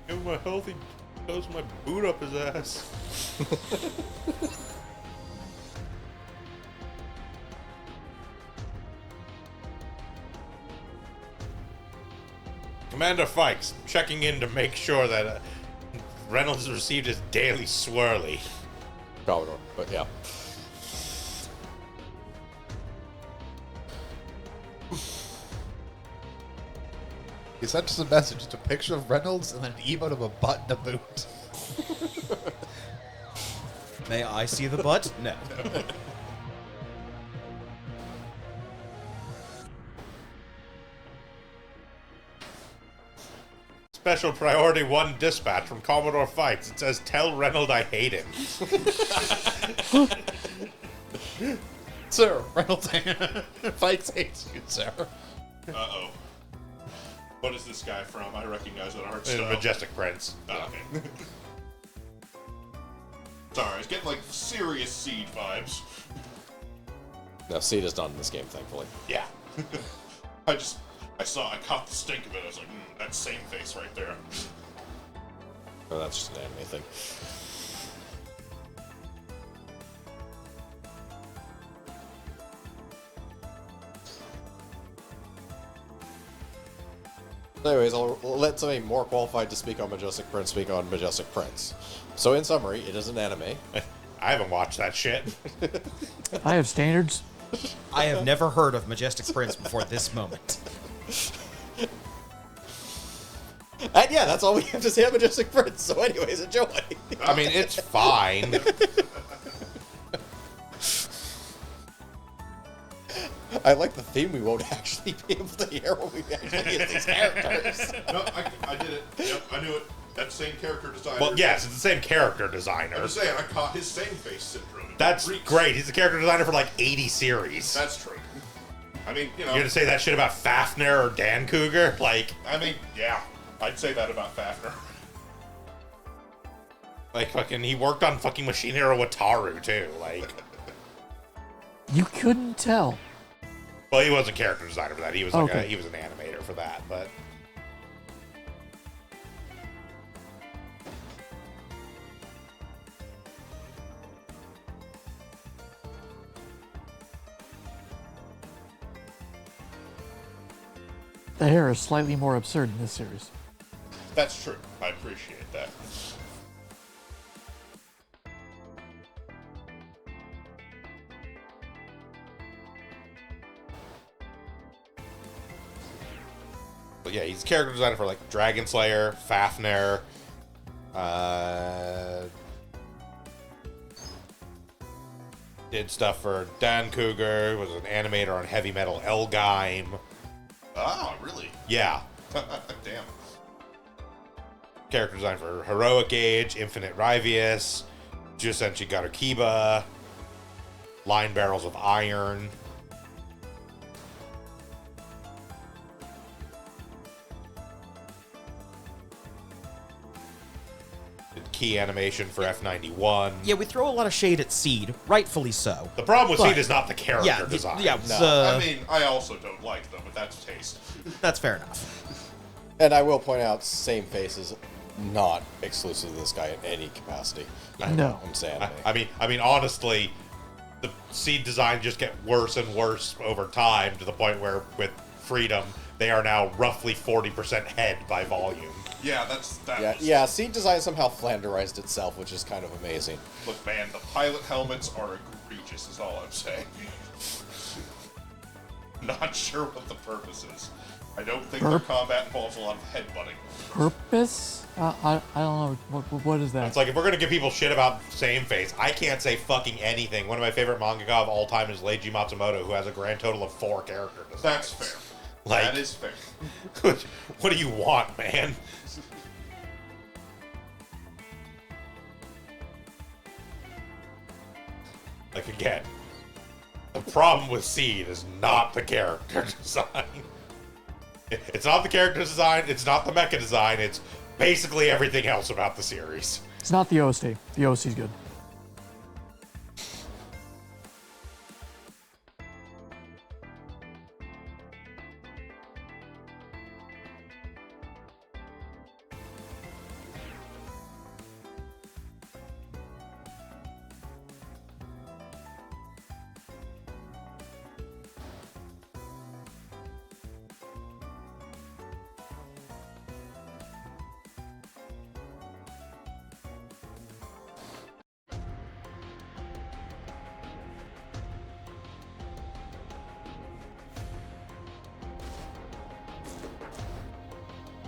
Give him a healthy dose of my boot up his ass. Commander Fikes, checking in to make sure that Reynolds has received his daily swirly. Commodore, but yeah. He sent us a message, just a picture of Reynolds and then an emote of a butt and a boot. May I see the butt? No. Special Priority 1 dispatch from Commodore Fikes. It says, tell Reynolds I hate him. Sir, Reynolds Fikes hates you, sir. Uh-oh. What is this guy from? I recognize that art It's style. Majestic Prince. Oh, okay. Sorry, I was getting like serious Seed vibes. No, Seed is not in this game, thankfully. Yeah. I caught the stink of it. I was like, that same face right there. No, that's just an anime thing. Anyways, I'll let somebody more qualified to speak on Majestic Prince speak on Majestic Prince. So, in summary, it is an anime. I haven't watched that shit. I have standards. I have never heard of Majestic Prince before this moment. And yeah, that's all we have to say on Majestic Prince. So, anyways, enjoy. I mean, it's fine. I like the theme we won't actually be able to hear when we actually use these characters. No, I did it. Yep, I knew it. That same character designer. Well, yes, it's the same character designer. I'm just saying, I caught his same face syndrome. That's great. He's the character designer for like 80 series. That's true. I mean, you know. You're gonna say that shit about Fafnir or Dan Cougar? Like, I mean, yeah. I'd say that about Fafnir. like fucking, he worked on fucking Machine Hero Wataru too. Like, You couldn't tell. well, he wasn't character designer for that. He was like Okay. he was an animator for that. But The hair is slightly more absurd in this series. That's true. I appreciate that. But yeah, he's a character designer for like Dragon Slayer, Fafnir, did stuff for Dan Cougar, was an animator on Heavy Metal Elgime. Ah, really? Yeah. Damn. character design for Heroic Age, Infinite Rivius, Jusenshi Garukiba, Line Barrels of Iron. Key animation for F91. Yeah, we throw a lot of shade at Seed, rightfully so. The problem with But- Seed is not the character Yeah, design. yeah, I mean, I also don't like them, but that's taste. that's fair enough. And I will point out, same face is not exclusive to this guy in any capacity. No. I'm saying. I mean, honestly, the Seed design just get worse and worse over time to the point where with Freedom, they are now roughly 40% head by volume. Yeah, that. Yeah, Seed design somehow flanderized itself, which is kind of amazing. Look, man, the pilot helmets are egregious, is all I'm saying. Not sure what the purpose is. I don't think their combat involves a lot of headbutting. Purpose? I don't know. What is that? It's like, if we're going to give people shit about Same Face, I can't say fucking anything. One of my favorite mangaka of all time is Leiji Matsumoto, who has a grand total of 4 character designs. That's fair. Like, that is fair. What do you want, man? Like, again, the problem with Seed is not the character design. It's not the character design, it's not the mecha design, it's basically everything else about the series. It's not the OST. The OST's good.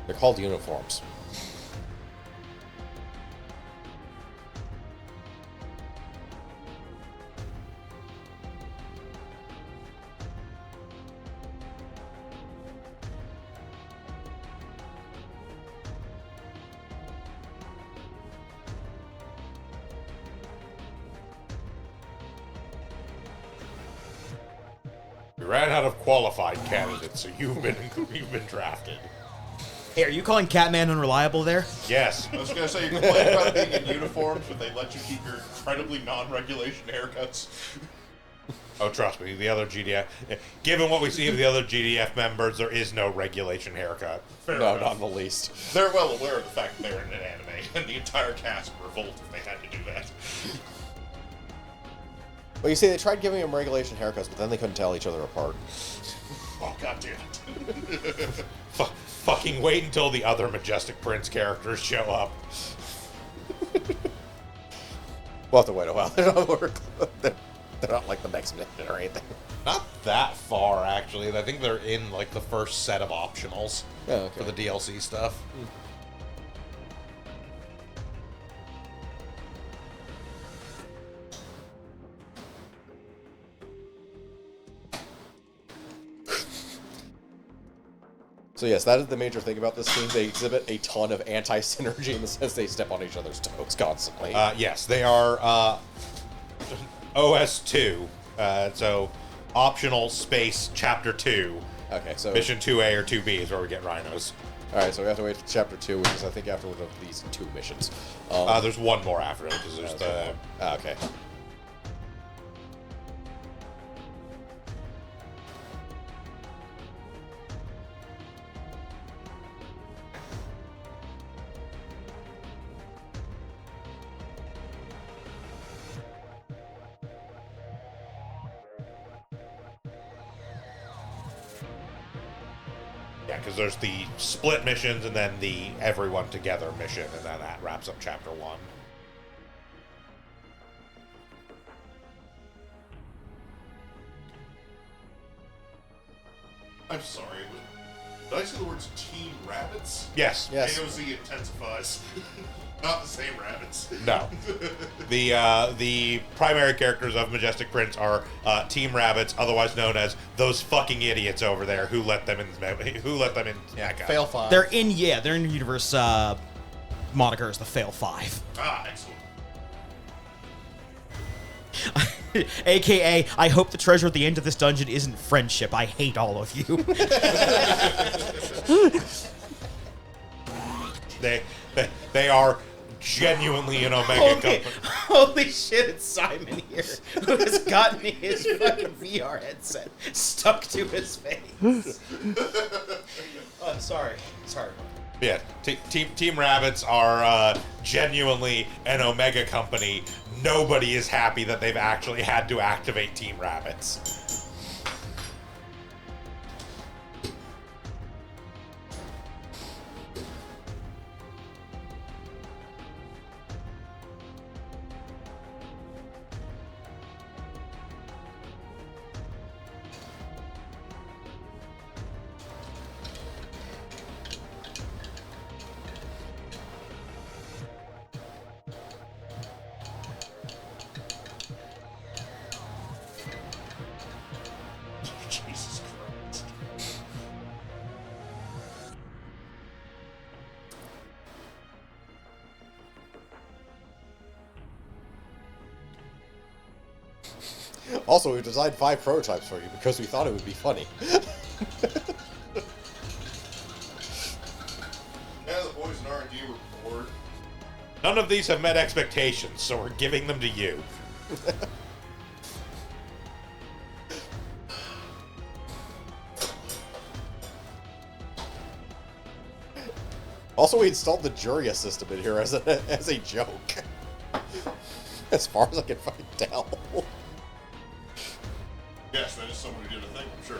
They're called uniforms. We ran out of qualified candidates, so you've been drafted. Hey, are you calling Catman unreliable there? Yes. I was going to say, you complain about being in uniforms, but they let you keep your incredibly non-regulation haircuts. Oh, trust me, the other GDF... Given what we see of the other GDF members, there is no regulation haircut. Fair No, enough. not in the least. They're well aware of the fact that they're in an anime, and the entire cast would revolt if they had to do that. Well, you see, they tried giving them regulation haircuts, but then they couldn't tell each other apart. Oh, goddammit. Fucking wait until the other Majestic Prince characters show up. We'll have to wait a while. They're not like the next mission or anything. Not that far, actually. I think they're in, like, the first set of optionals for the DLC stuff. So yes, that is the major thing about this team. They exhibit a ton of anti-synergy in the sense they step on each other's toes constantly. Yes, they are OS2, so optional space chapter 2. Okay, so Mission 2A or 2B is where we get rhinos. Alright, so we have to wait for chapter 2, which is I think after one of these 2 missions. There's one more after it, because there's the... okay. Yeah, because there's the split missions and then the everyone together mission, and then that wraps up chapter 1. I'm sorry. Did I say the words Team Rabbits? Yes. Yes. AOZ intensifies. Not the same rabbits. No. The primary characters of Majestic Prince are Team Rabbits, otherwise known as those fucking idiots over there who let them in. Who let them in? Yeah, fail 5. They're in universe moniker is the Fail 5. Ah, excellent. AKA, I hope the treasure at the end of this dungeon isn't friendship. I hate all of you. They are genuinely an Omega company. Holy shit, it's Simon here, who has gotten his fucking VR headset stuck to his face. Sorry. Yeah, Team Rabbits are genuinely an Omega company. Nobody is happy that they've actually had to activate Team Rabbits. Jesus Christ. Also, we designed 5 prototypes for you because we thought it would be funny. Yeah, the boys in R&D were bored. None of these have met expectations, so we're giving them to you. Also, we installed the Juria system in here as a joke. As far as I can fucking tell. Yes, that is someone who did a thing, I'm sure.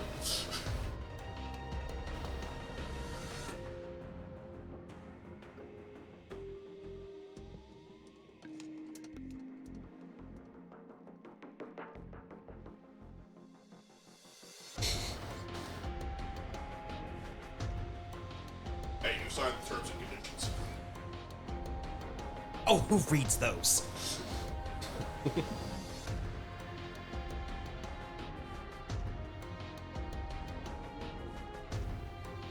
Hey, you signed the terms and conditions. Oh, who reads those?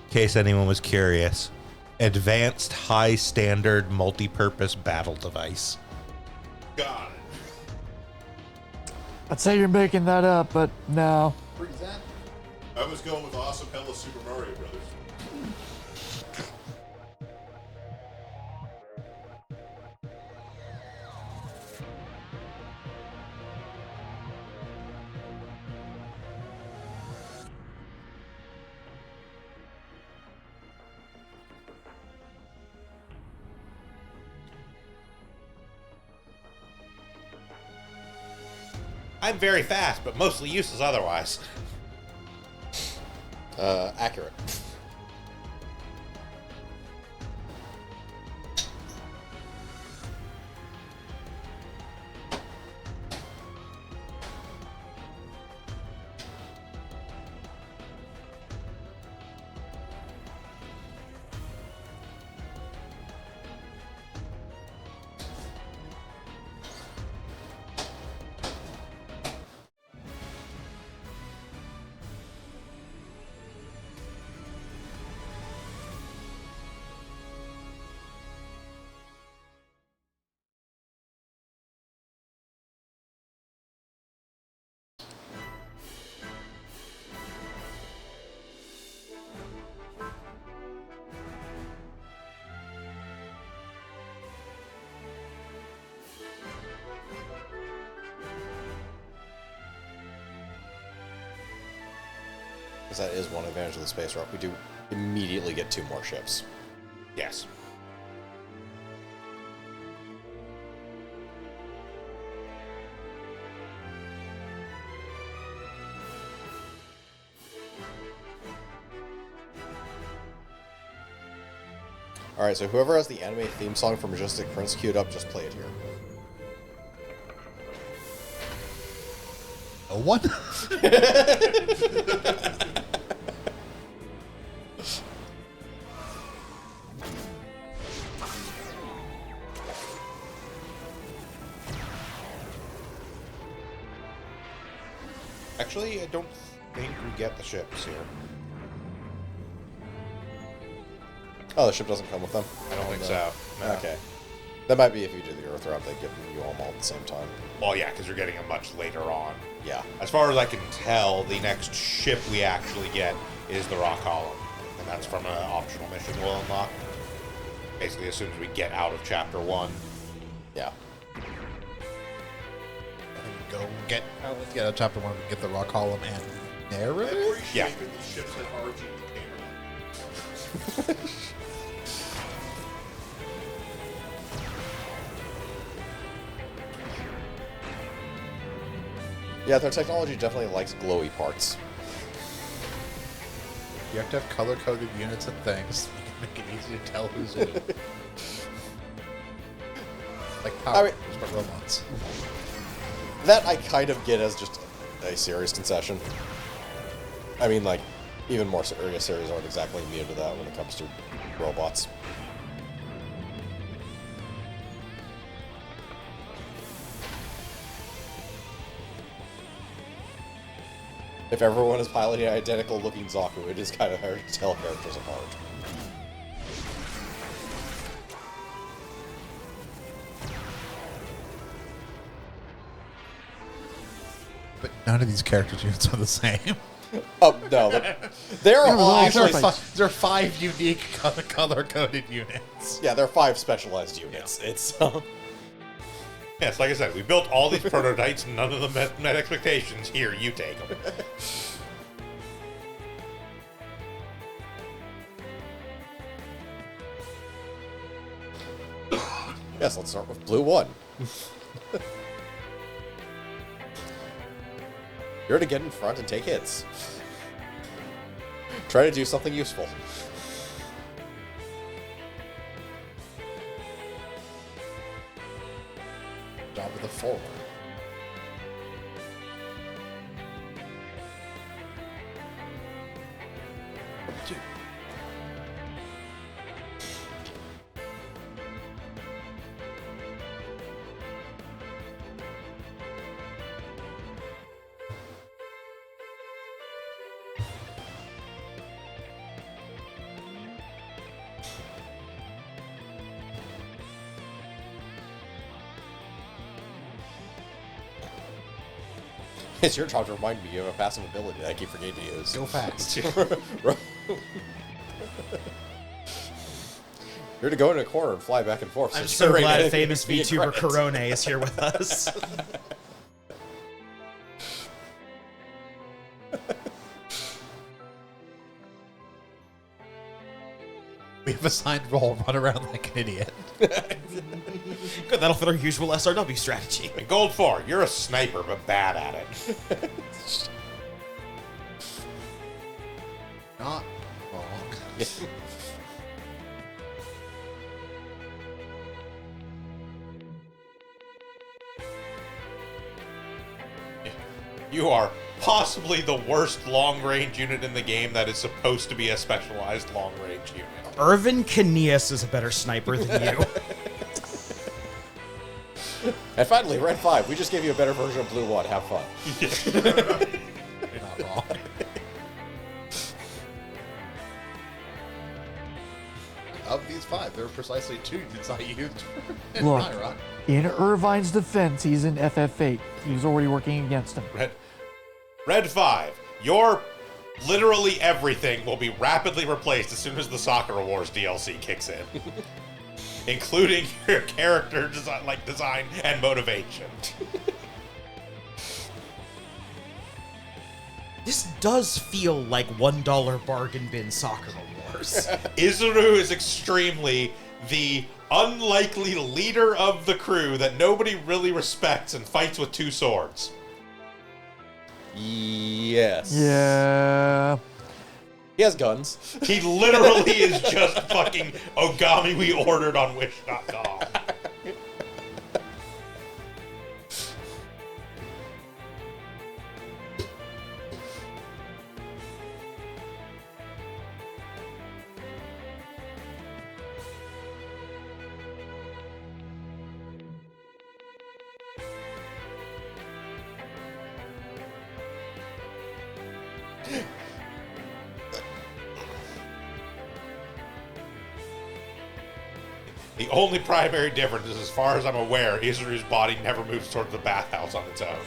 In case anyone was curious, advanced high standard multi-purpose battle device. Got it. I'd say you're making that up, but no. I was going with Awesome Hella Super Mario Brothers. I'm very fast, but mostly useless otherwise. Accurate. Because that is one advantage of the space rock. We do immediately get 2 more ships. Yes. Alright, so whoever has the anime theme song for Majestic Prince queued up, just play it here. No one? Actually, I don't think we get the ships here. Oh, the ship doesn't come with them? I don't think so. No. Okay. That might be if you do the Earth route, they give you them all at the same time. Well, yeah, because you're getting them much later on. Yeah. As far as I can tell, the next ship we actually get is the Rock Column. And that's from an optional mission we'll unlock. Basically, as soon as we get out of Chapter 1. Yeah. Go get. Let's get out of chapter 1 and get the rock column and narrative. Yeah. These ships that RG Yeah, their technology definitely likes glowy parts. You have to have color-coded units and things. You can make it easy to tell who's who. Like Power Rangers, but robots. That I kind of get as just a serious concession. I mean, like, even more serious series aren't exactly immune to that when it comes to robots. If everyone is piloting an identical looking Zaku, it is kind of hard to tell characters apart. But none of these characters units are the same. Oh, no. There are actually... There are 5 unique color-coded units. Yeah, there are 5 specialized units. Yeah. It's... Yes, like I said, we built all these prototypes, none of them met expectations. Here, you take them. Yes, let's start with Blue 1. You're to get in front and take hits. Try to do something useful. Job of the forward. It's your job to remind me you have a passive ability that I keep forgetting to use. Go fast. You're to go in a corner and fly back and forth. I'm so glad famous VTuber Corone is here with us. We have assigned role, run around like an idiot. Good, that'll fit our usual SRW strategy. And Gold 4, you're a sniper, but bad at it. Not wrong. You are possibly the worst long-range unit in the game that is supposed to be a specialized long-range unit. Irvin Caneas is a better sniper than you. And finally, Red 5, we just gave you a better version of Blue 1. Have fun. You're not wrong. Of these 5, there are precisely 2 units I used. Look, in Irvine's defense, he's in FF8. He was already working against him. Red 5, your literally everything will be rapidly replaced as soon as the Sakura Wars DLC kicks in. Including your character design and motivation. This does feel like $1 bargain bin Sakura Wars. Izuru is extremely the unlikely leader of the crew that nobody really respects and fights with 2 swords. Yes. Yeah. He has guns. He literally is just fucking Ogami we ordered on Wish.com. The only primary difference is, as far as I'm aware, Isaru's body never moves towards the bathhouse on its own.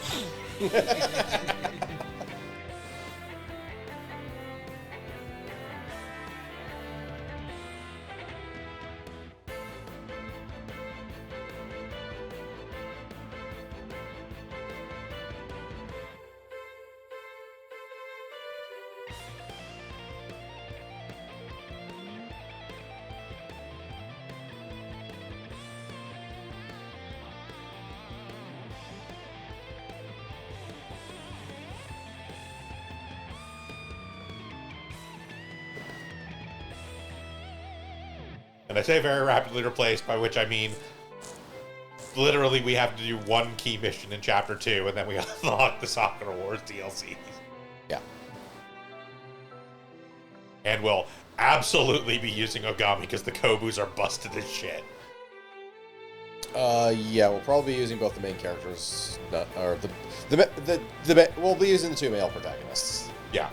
And I say very rapidly replaced, by which I mean literally we have to do one key mission in Chapter 2, and then we unlock the Sakura Wars DLC. Yeah. And we'll absolutely be using Ogami because the Kobus are busted as shit. Yeah, we'll probably be using both the main characters, or we'll be using the 2 male protagonists. Yeah.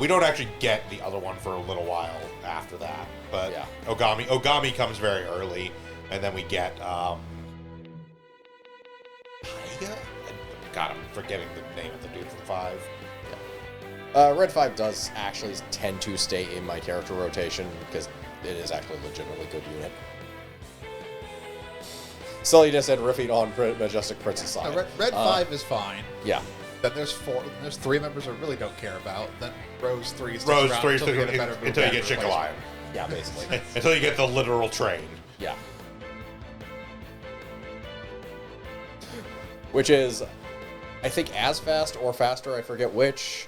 We don't actually get the other one for a little while after that, but Yeah. Ogami comes very early, and then we get Taiga? God, I'm forgetting the name of the dude from 5. Red 5 does actually tend to stay in my character rotation because it is actually a legitimately good unit. Silliness and riffing on Majestic Prince's side. Red 5 is fine. Yeah. Then there's 3 members I really don't care about. Then Rose 3 sticks Rose around 3 until you get a better until you get Chicken Lion. Yeah, basically. Until you get the literal train. Yeah. Which is, I think, as fast or faster, I forget which,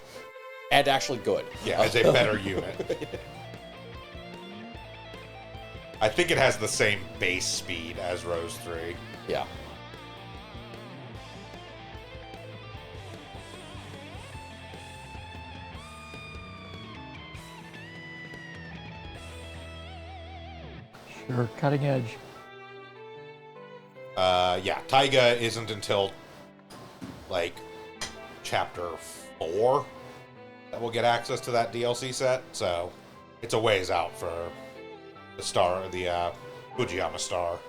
and actually good. Yeah, it's a better unit. I think it has the same base speed as Rose 3. Yeah. Sure, cutting edge. Yeah, Taiga isn't until, like, Chapter 4 that we'll get access to that DLC set, so it's a ways out for the Fujiyama star.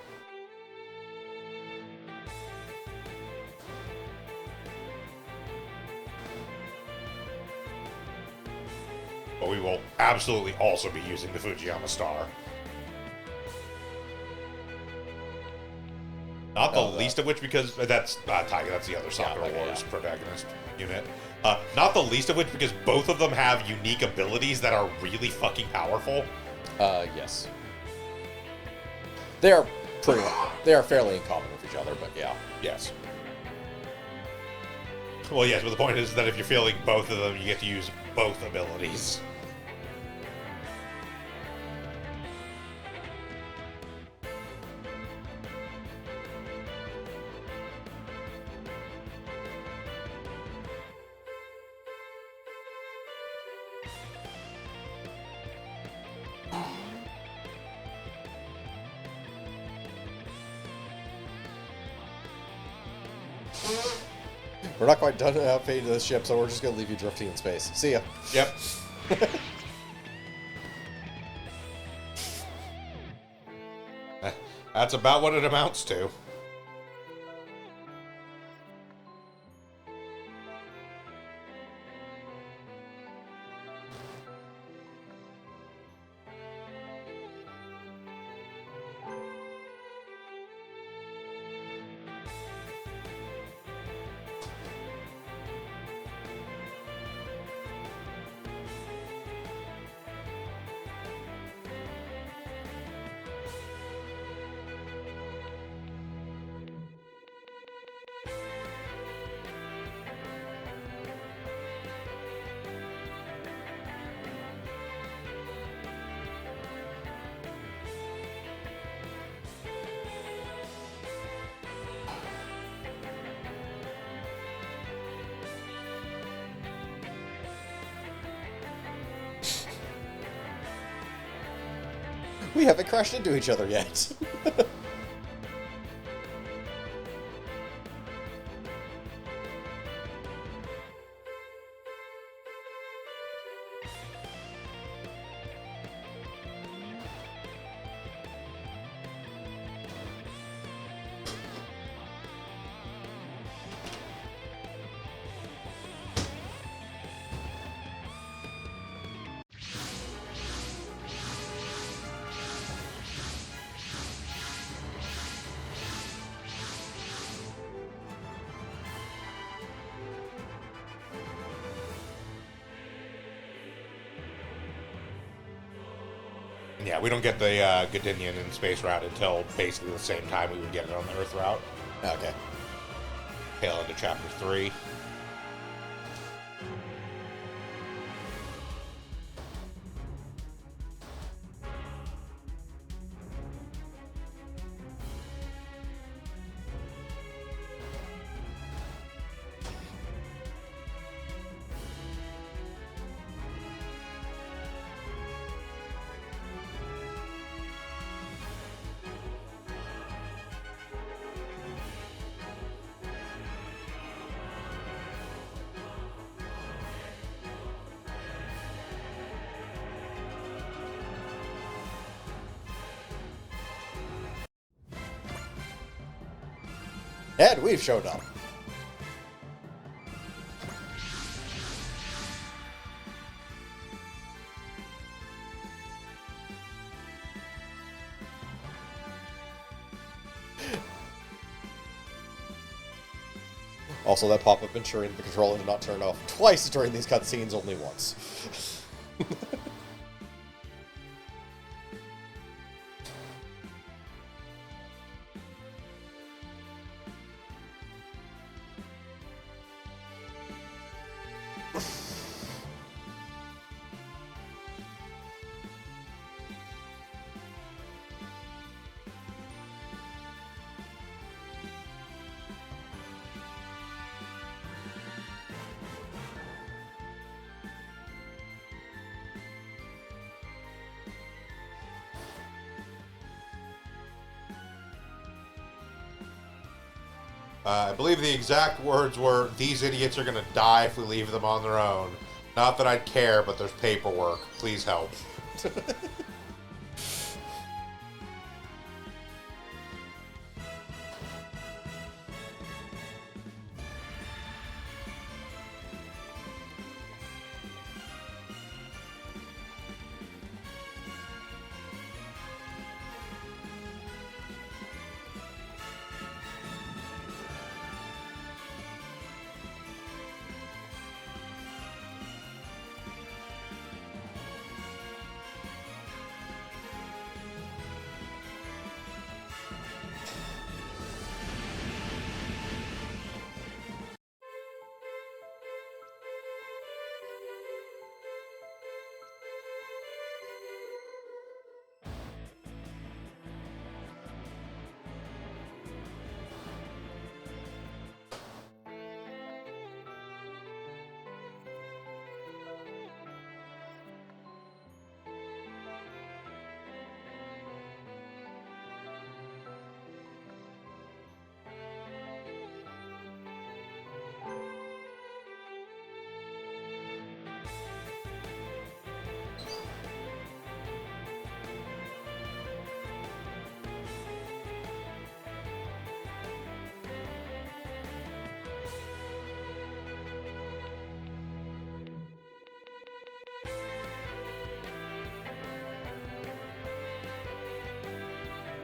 But we will absolutely also be using the Fujiyama star. Not the least of which, because that's Taiga, that's the other Sakura Wars protagonist unit. Not the least of which because both of them have unique abilities that are really fucking powerful. Yes. They are fairly in common with each other, but yeah. Yes. Well, yes, but the point is that if you're feeling both of them, you get to use both abilities. We're not quite done updating the ship, so we're just going to leave you drifting in space. See ya. Yep. That's about what it amounts to. We haven't crashed into each other yet. Yeah, we don't get the Godinian and space route until basically the same time we would get it on the Earth route. Okay. Tail into Chapter 3. And we've showed up. Also, that pop-up ensuring the controller did not turn off twice during these cutscenes, only once. I believe the exact words were, "These idiots are going to die if we leave them on their own. Not that I'd care, but there's paperwork. Please help."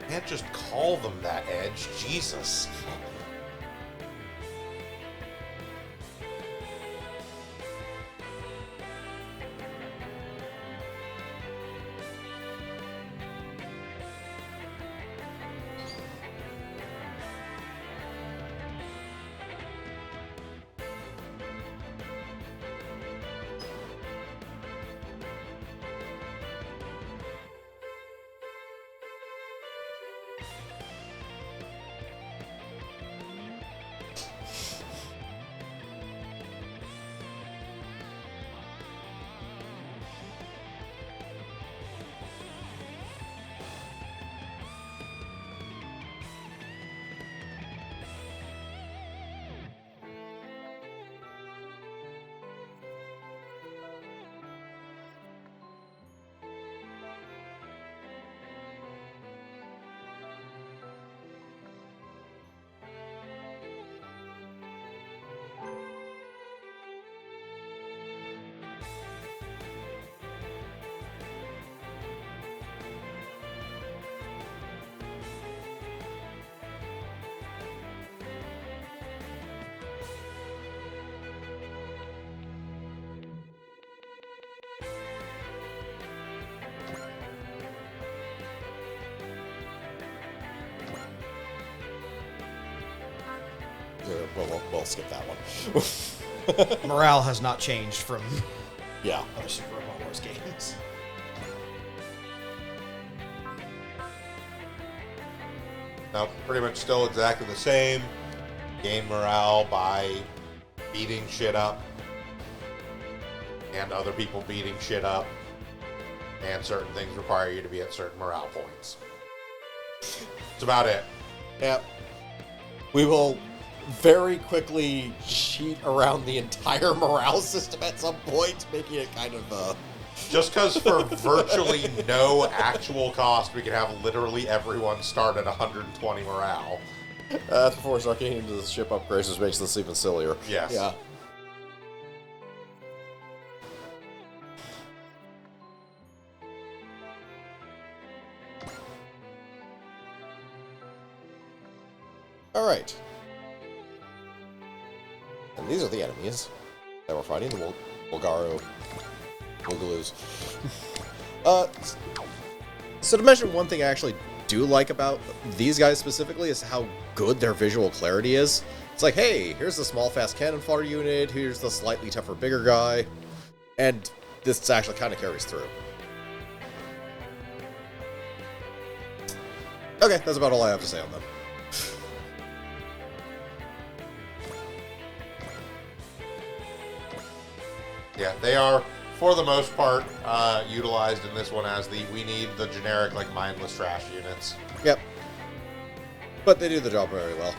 Can't just call them that, Edge. Jesus. We'll skip that one. Morale has not changed from Yeah. other Super Robot Wars games. Now, pretty much still exactly the same. Gain morale by beating shit up. And other people beating shit up. And certain things require you to be at certain morale points. That's about it. Yep. We will very quickly cheat around the entire morale system at some point, making it kind of Just because for virtually no actual cost, we can have literally everyone start at 120 morale. That's before we start getting into the ship upgrades, which makes this even sillier. Yes. Yeah. Alright. And these are the enemies that we're fighting, the Bulgaro Boogaloo's. So to mention one thing I actually do like about these guys specifically is how good their visual clarity is. It's like, hey, here's the small fast cannon fodder unit, here's the slightly tougher bigger guy, and this actually kind of carries through. Okay, that's about all I have to say on them. Yeah, they are, for the most part, utilized in this one as we need the generic, like, mindless trash units. Yep. But they do the job very well.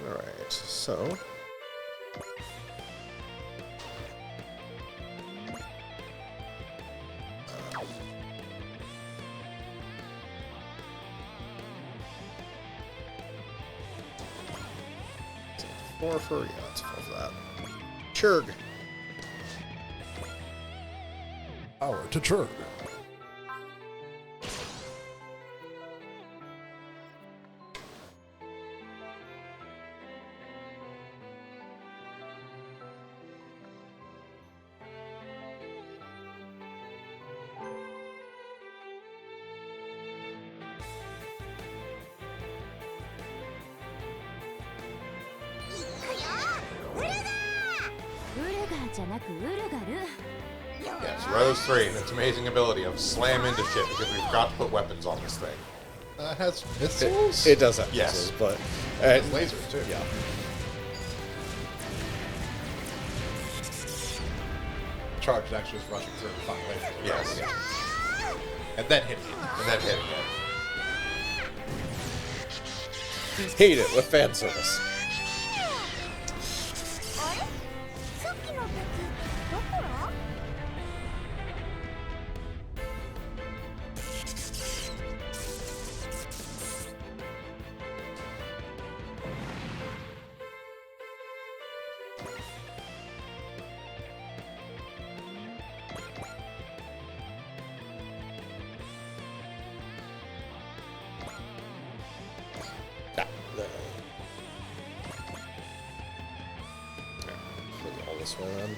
Alright, so... Four for, yeah, that's four for that. Churg. Power to Churg. Yes, Rose 3 and its amazing ability of slam into shit because we forgot to put weapons on this thing. It has missiles? It does have Yes. missiles, but... It has lasers, too. Yeah. Charge is actually just rushing through and find lasers. Yes. And then hit it. And then hit it. Hate it with fan service. All this way then.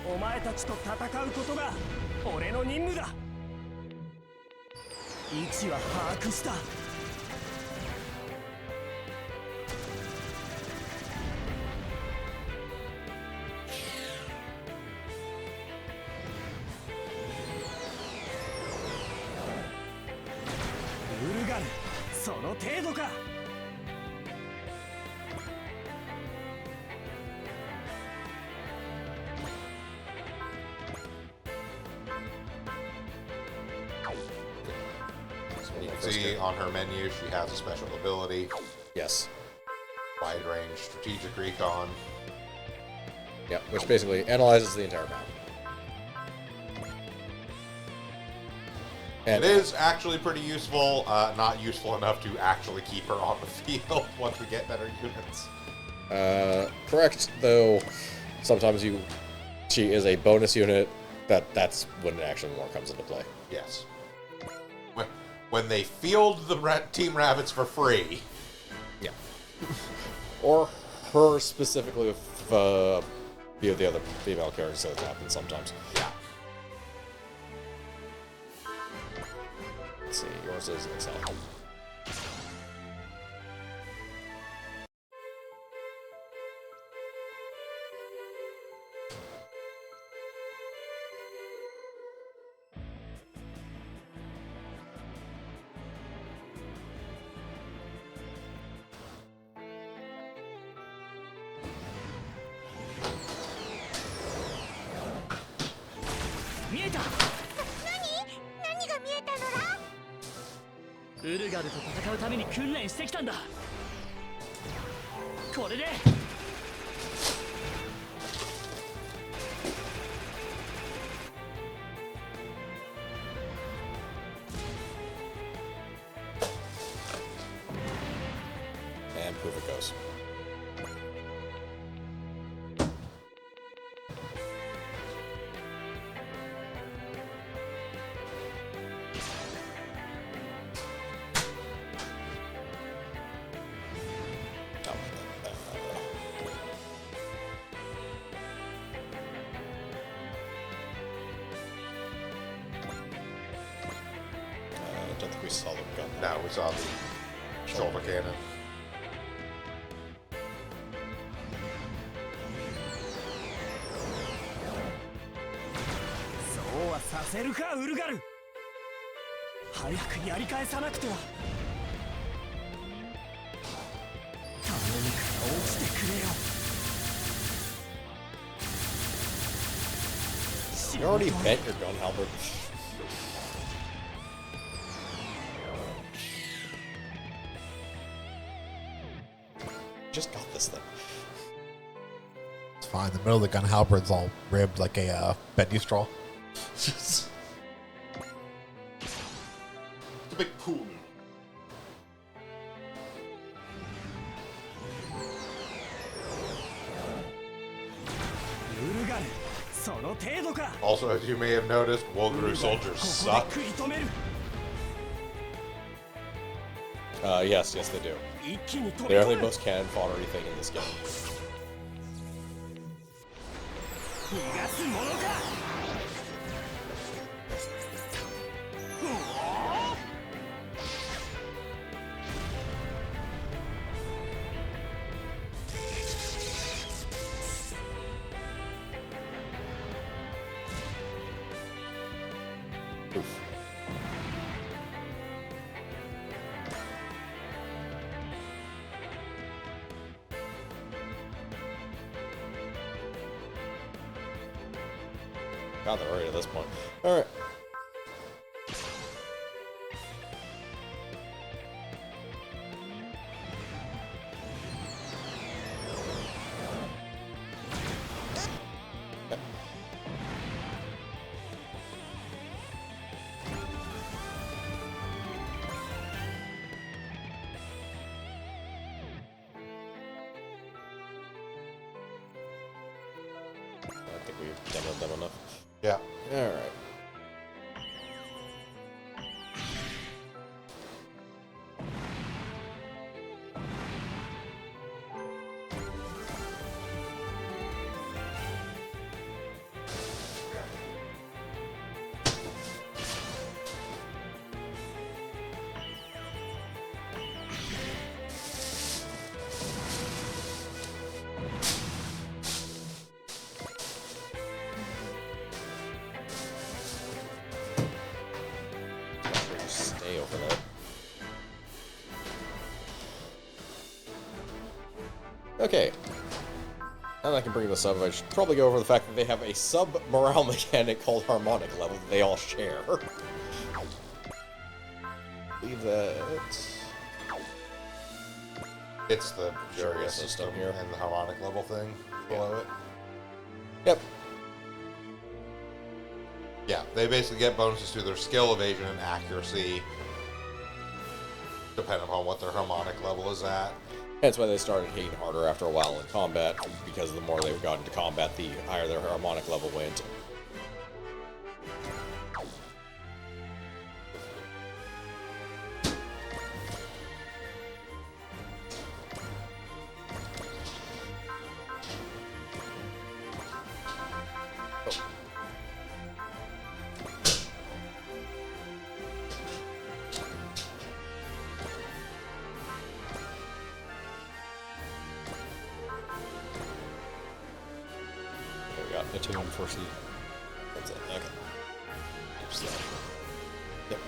お前たちと戦うことが俺の任務だ。位置は把握した。ウルガル、その程度か。You can see on her menu she has a special ability. Yes. Wide range strategic recon. Yeah, which basically analyzes the entire map. And it is actually pretty useful, not useful enough to actually keep her on the field once we get better units. Correct, though sometimes she is a bonus unit, that's when it actually more comes into play. Yes. When they field the Team Rabbits for free. Yeah. Or her specifically with a few of the other female characters that happen sometimes. Yeah. Let's see, yours is Excel. Urgal と戦うために訓練してきたんだ。これで And proof it goes. I don't think we saw the gun. No, we saw the shoulder cannon.そうはさせるかウルガル。早くやり返さなくては。頼むから落ちてくれよ。 You already bent your gun, Albert. Just got this thing. It's fine. The middle of the gun halberd's all ribbed like a bendy straw. It's a big pool. Also, as you may have noticed, Wolgaroo soldiers suck. Yes, they do. They are the most cannon foddery thing in this game. Oof. God, they're already at this point. Alright. I think we've demoed them enough. Yeah. Alright. Stay over there. Okay. Now that I can bring this up, I should probably go over the fact that they have a sub-morale mechanic called Harmonic Level that they all share. Leave that... It's the Juria Juria system system here. and the harmonic level thing below it. Yep. Yeah, they basically get bonuses to their skill, evasion, and accuracy, depending upon what their harmonic level is at. That's why they started hitting harder after a while in combat, because the more they got into combat, the higher their harmonic level went. We got Attune for C. That's it. Okay. Oops, yeah. Yep.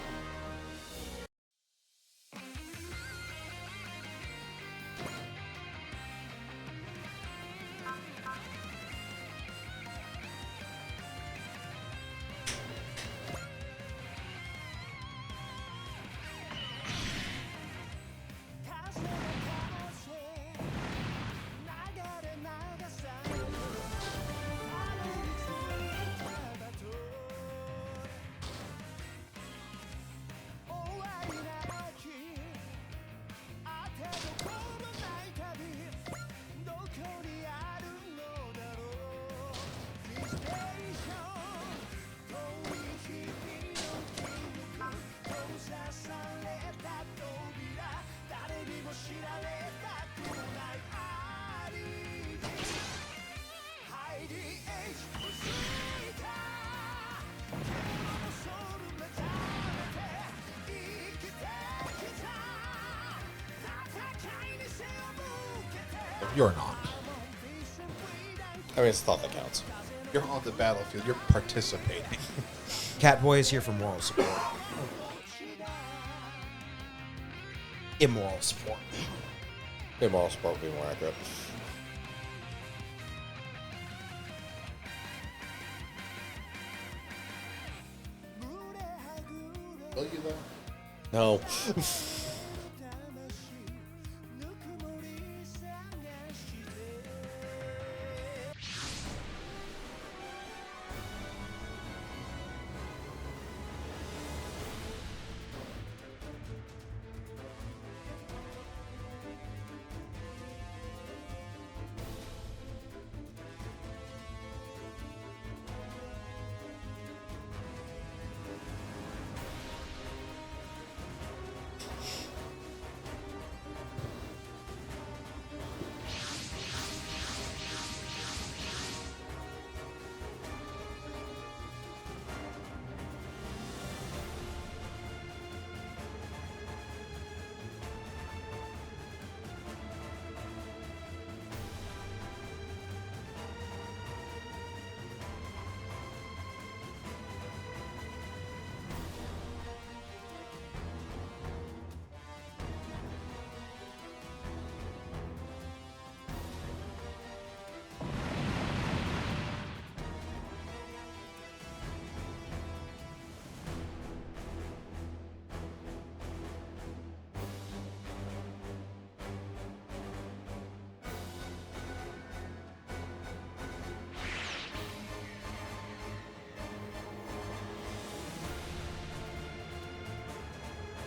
You're not. I mean, it's the thought that counts. You're on the battlefield. You're participating. Catboy is here for moral support. Immoral support. Immoral support would be more accurate. Will you though? No.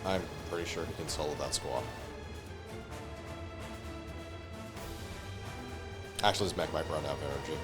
I'm pretty sure he can solo that squad. Actually, his mech might run out of energy.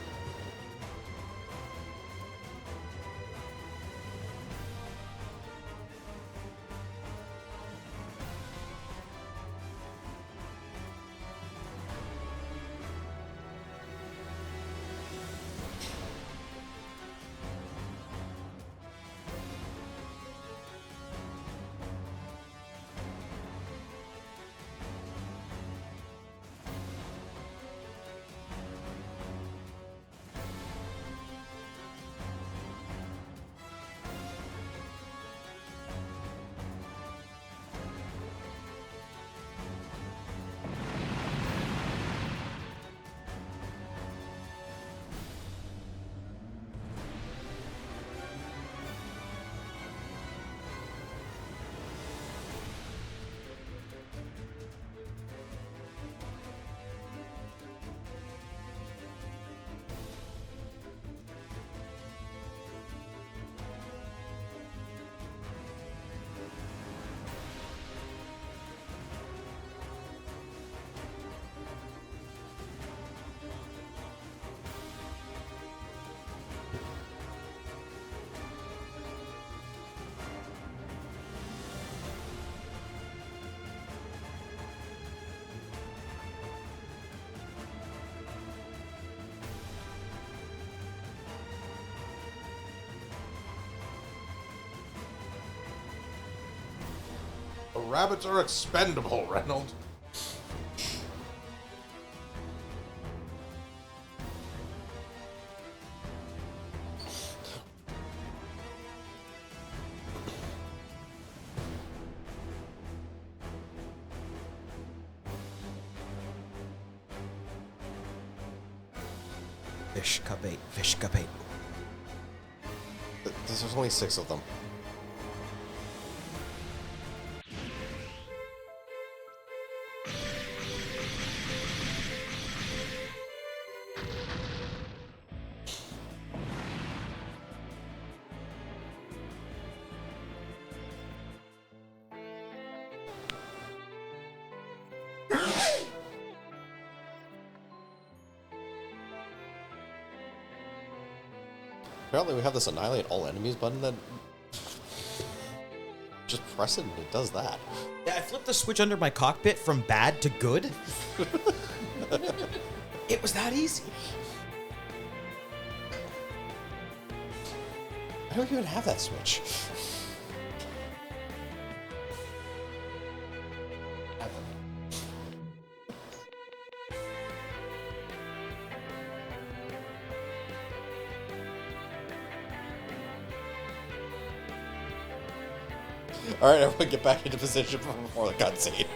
Rabbits are expendable, Reynolds. Fish cup 8. Fish cup 8. There's only 6 of them. Apparently we have this annihilate all enemies button that just press it and it does that. Yeah, I flipped the switch under my cockpit from bad to good. It was that easy. I don't even have that switch. Alright, everyone get back into position before the cutscene.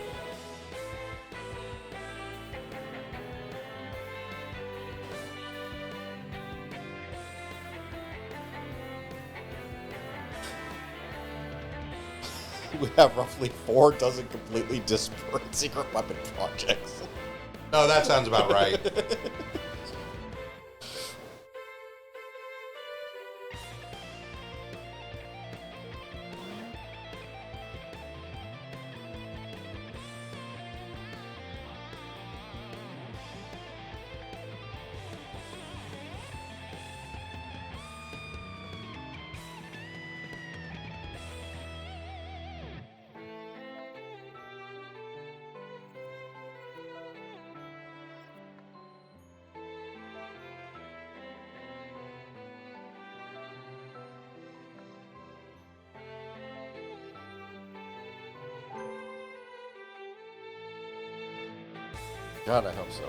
We have roughly 4 dozen completely disparate secret weapon projects. No, that sounds about right. God, I hope so.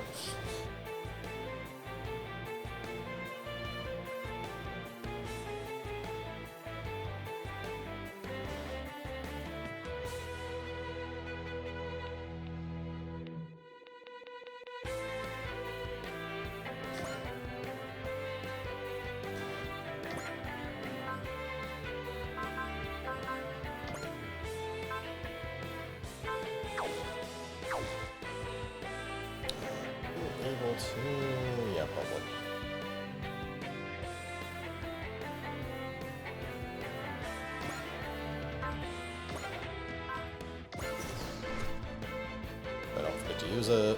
Able to... yeah, probably. I don't forget to use it.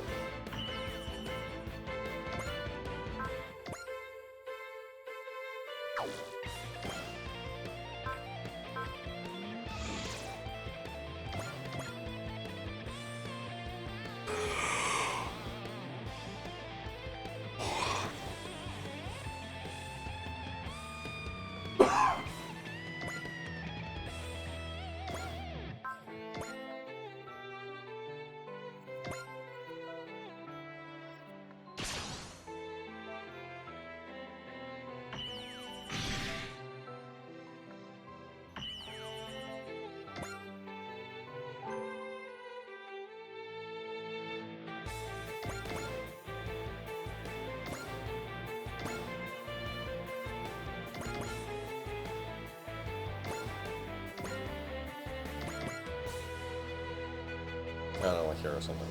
I don't know, like here or something.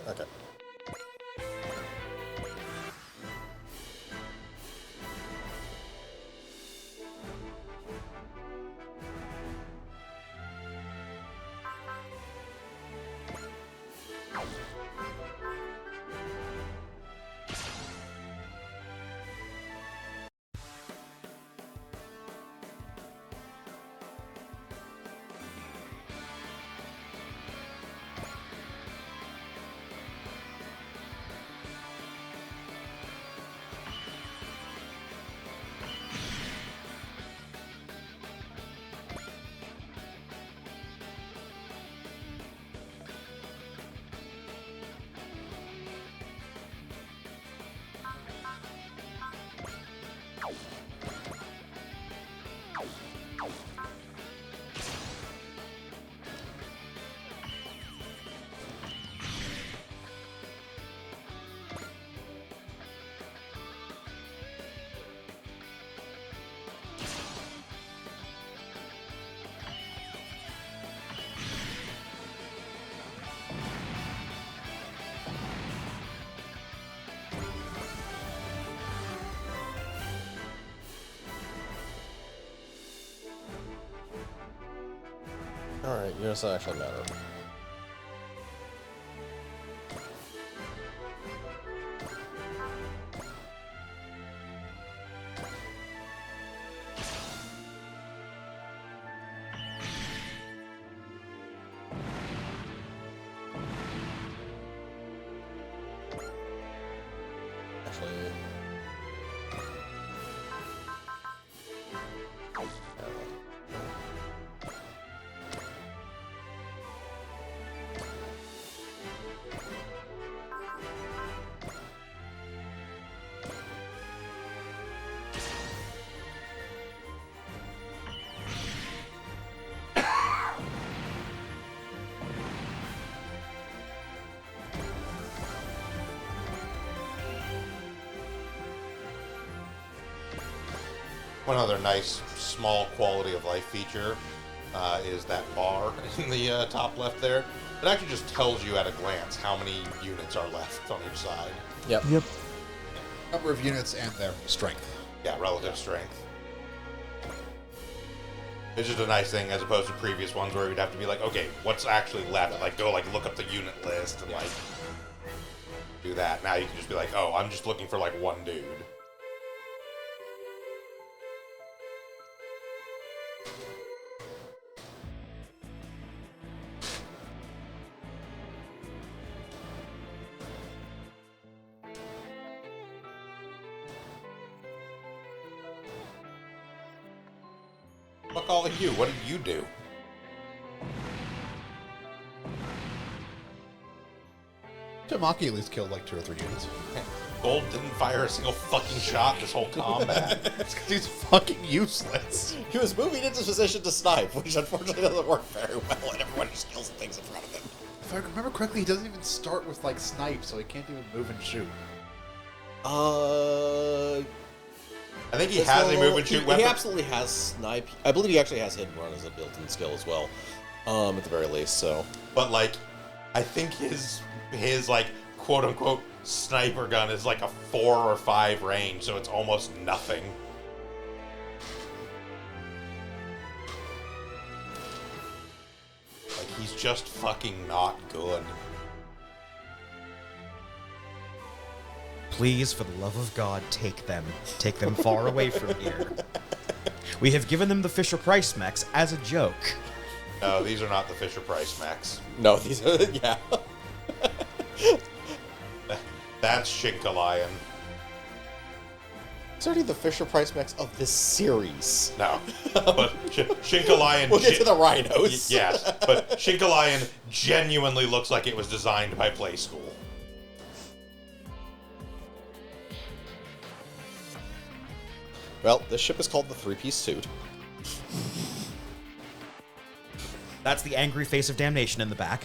Okay. Alright, units don't actually matter. Actually... One other nice, small quality of life feature is that bar in the top left there. It actually just tells you at a glance how many units are left on each side. Yep. Yep. Number of units and their strength. Yeah, relative strength. It's just a nice thing as opposed to previous ones where we'd have to be like, okay, what's actually left? Like, go like look up the unit list and like do that. Now you can just be like, oh, I'm just looking for like one dude. Fuck all of you. What did you do? Tamaki at least killed like 2 or 3 units. Gold didn't fire a single fucking shot this whole combat. It's because he's fucking useless. He was moving into position to snipe, which unfortunately doesn't work very well, and everyone just kills things in front of him. If I remember correctly, he doesn't even start with like snipe, so he can't even move and shoot. I think he has a move and shoot weapon. He absolutely has snipe. I believe he actually has hidden run as a built-in skill as well, at the very least. So, but like, I think his like quote unquote sniper gun is like a 4 or 5 range, so it's almost nothing. Like he's just fucking not good. Please, for the love of God, take them. Take them far away from here. We have given them the Fisher-Price mechs as a joke. No, these are not the Fisher-Price mechs. No, these are, yeah. That's Shinkalion. It's already the Fisher-Price mechs of this series. No, but Shinkalion... We'll get to the rhinos. Yes, but Shinkalion genuinely looks like it was designed by Playskool. Well, this ship is called the Three-Piece Suit. That's the angry face of damnation in the back.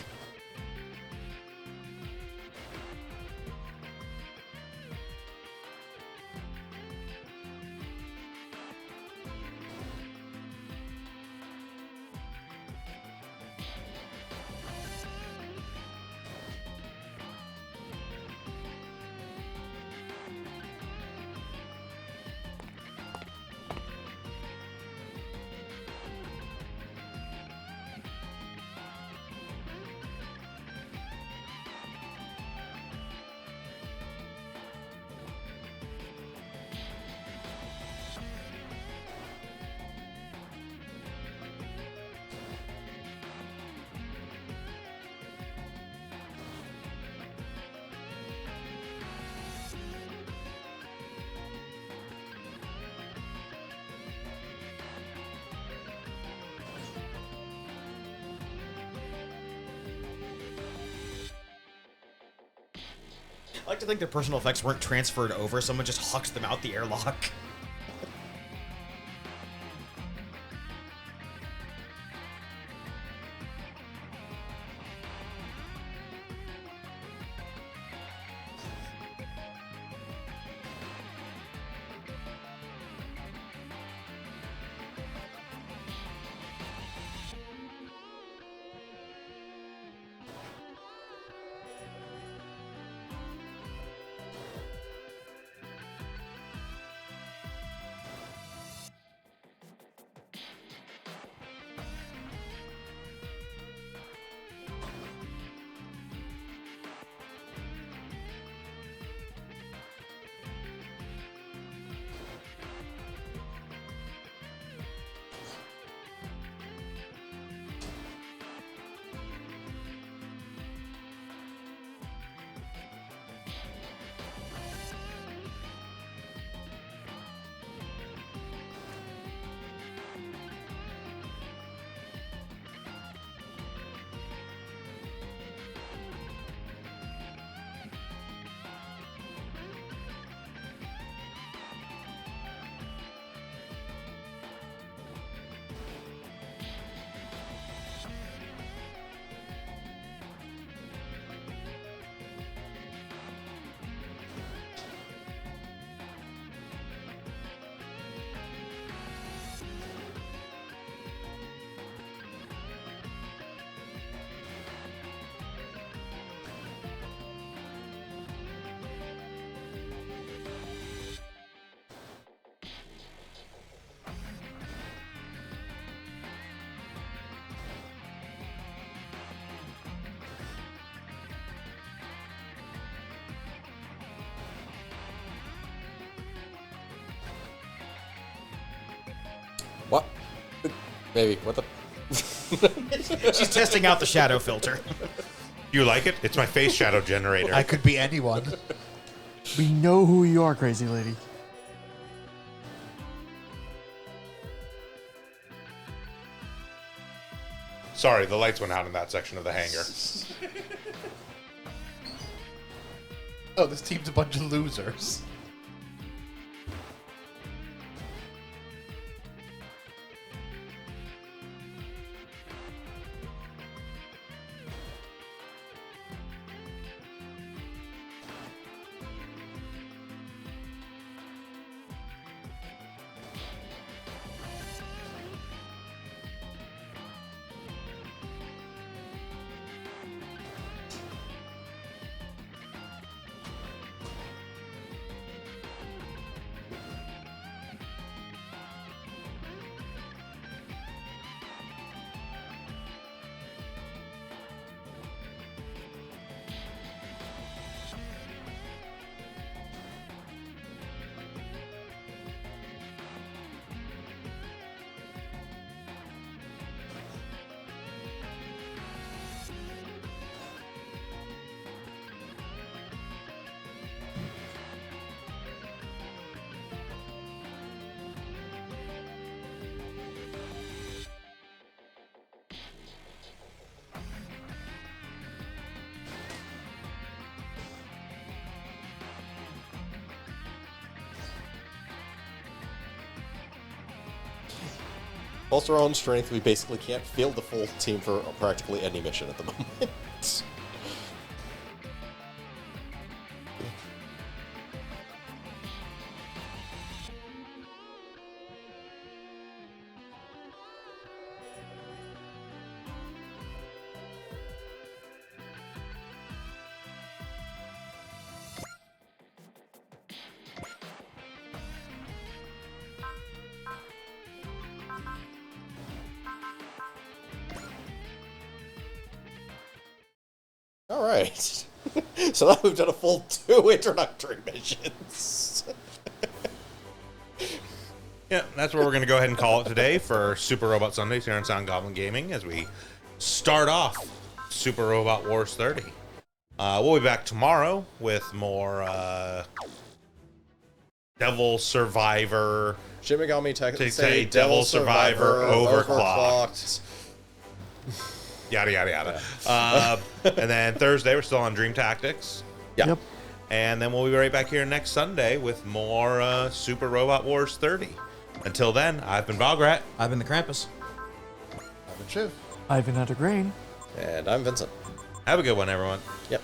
I like to think their personal effects weren't transferred over, someone just hucked them out the airlock. What? Maybe. What the? She's testing out the shadow filter. You like it? It's my face shadow generator. I could be anyone. We know who you are, crazy lady. Sorry, the lights went out in that section of the hangar. Oh, this team's a bunch of losers. Both our own strength, we basically can't field the full team for practically any mission at the moment. All right. So now we've done a full 2 introductory missions. Yeah, that's where we're going to go ahead and call it today for Super Robot Sundays here on Sound Goblin Gaming as we start off Super Robot Wars 30. We'll be back tomorrow with more Devil Survivor. Shin Megami Tensei Say Devil Survivor Overclocked. Yada, yada, yada. And then Thursday, we're still on Dream Tactics. Yeah. Yep. And then we'll be right back here next Sunday with more Super Robot Wars 30. Until then, I've been Valgrat. I've been the Krampus. I've been Shiv. Ivan Hunter Green. And I'm Vincent. Have a good one, everyone. Yep.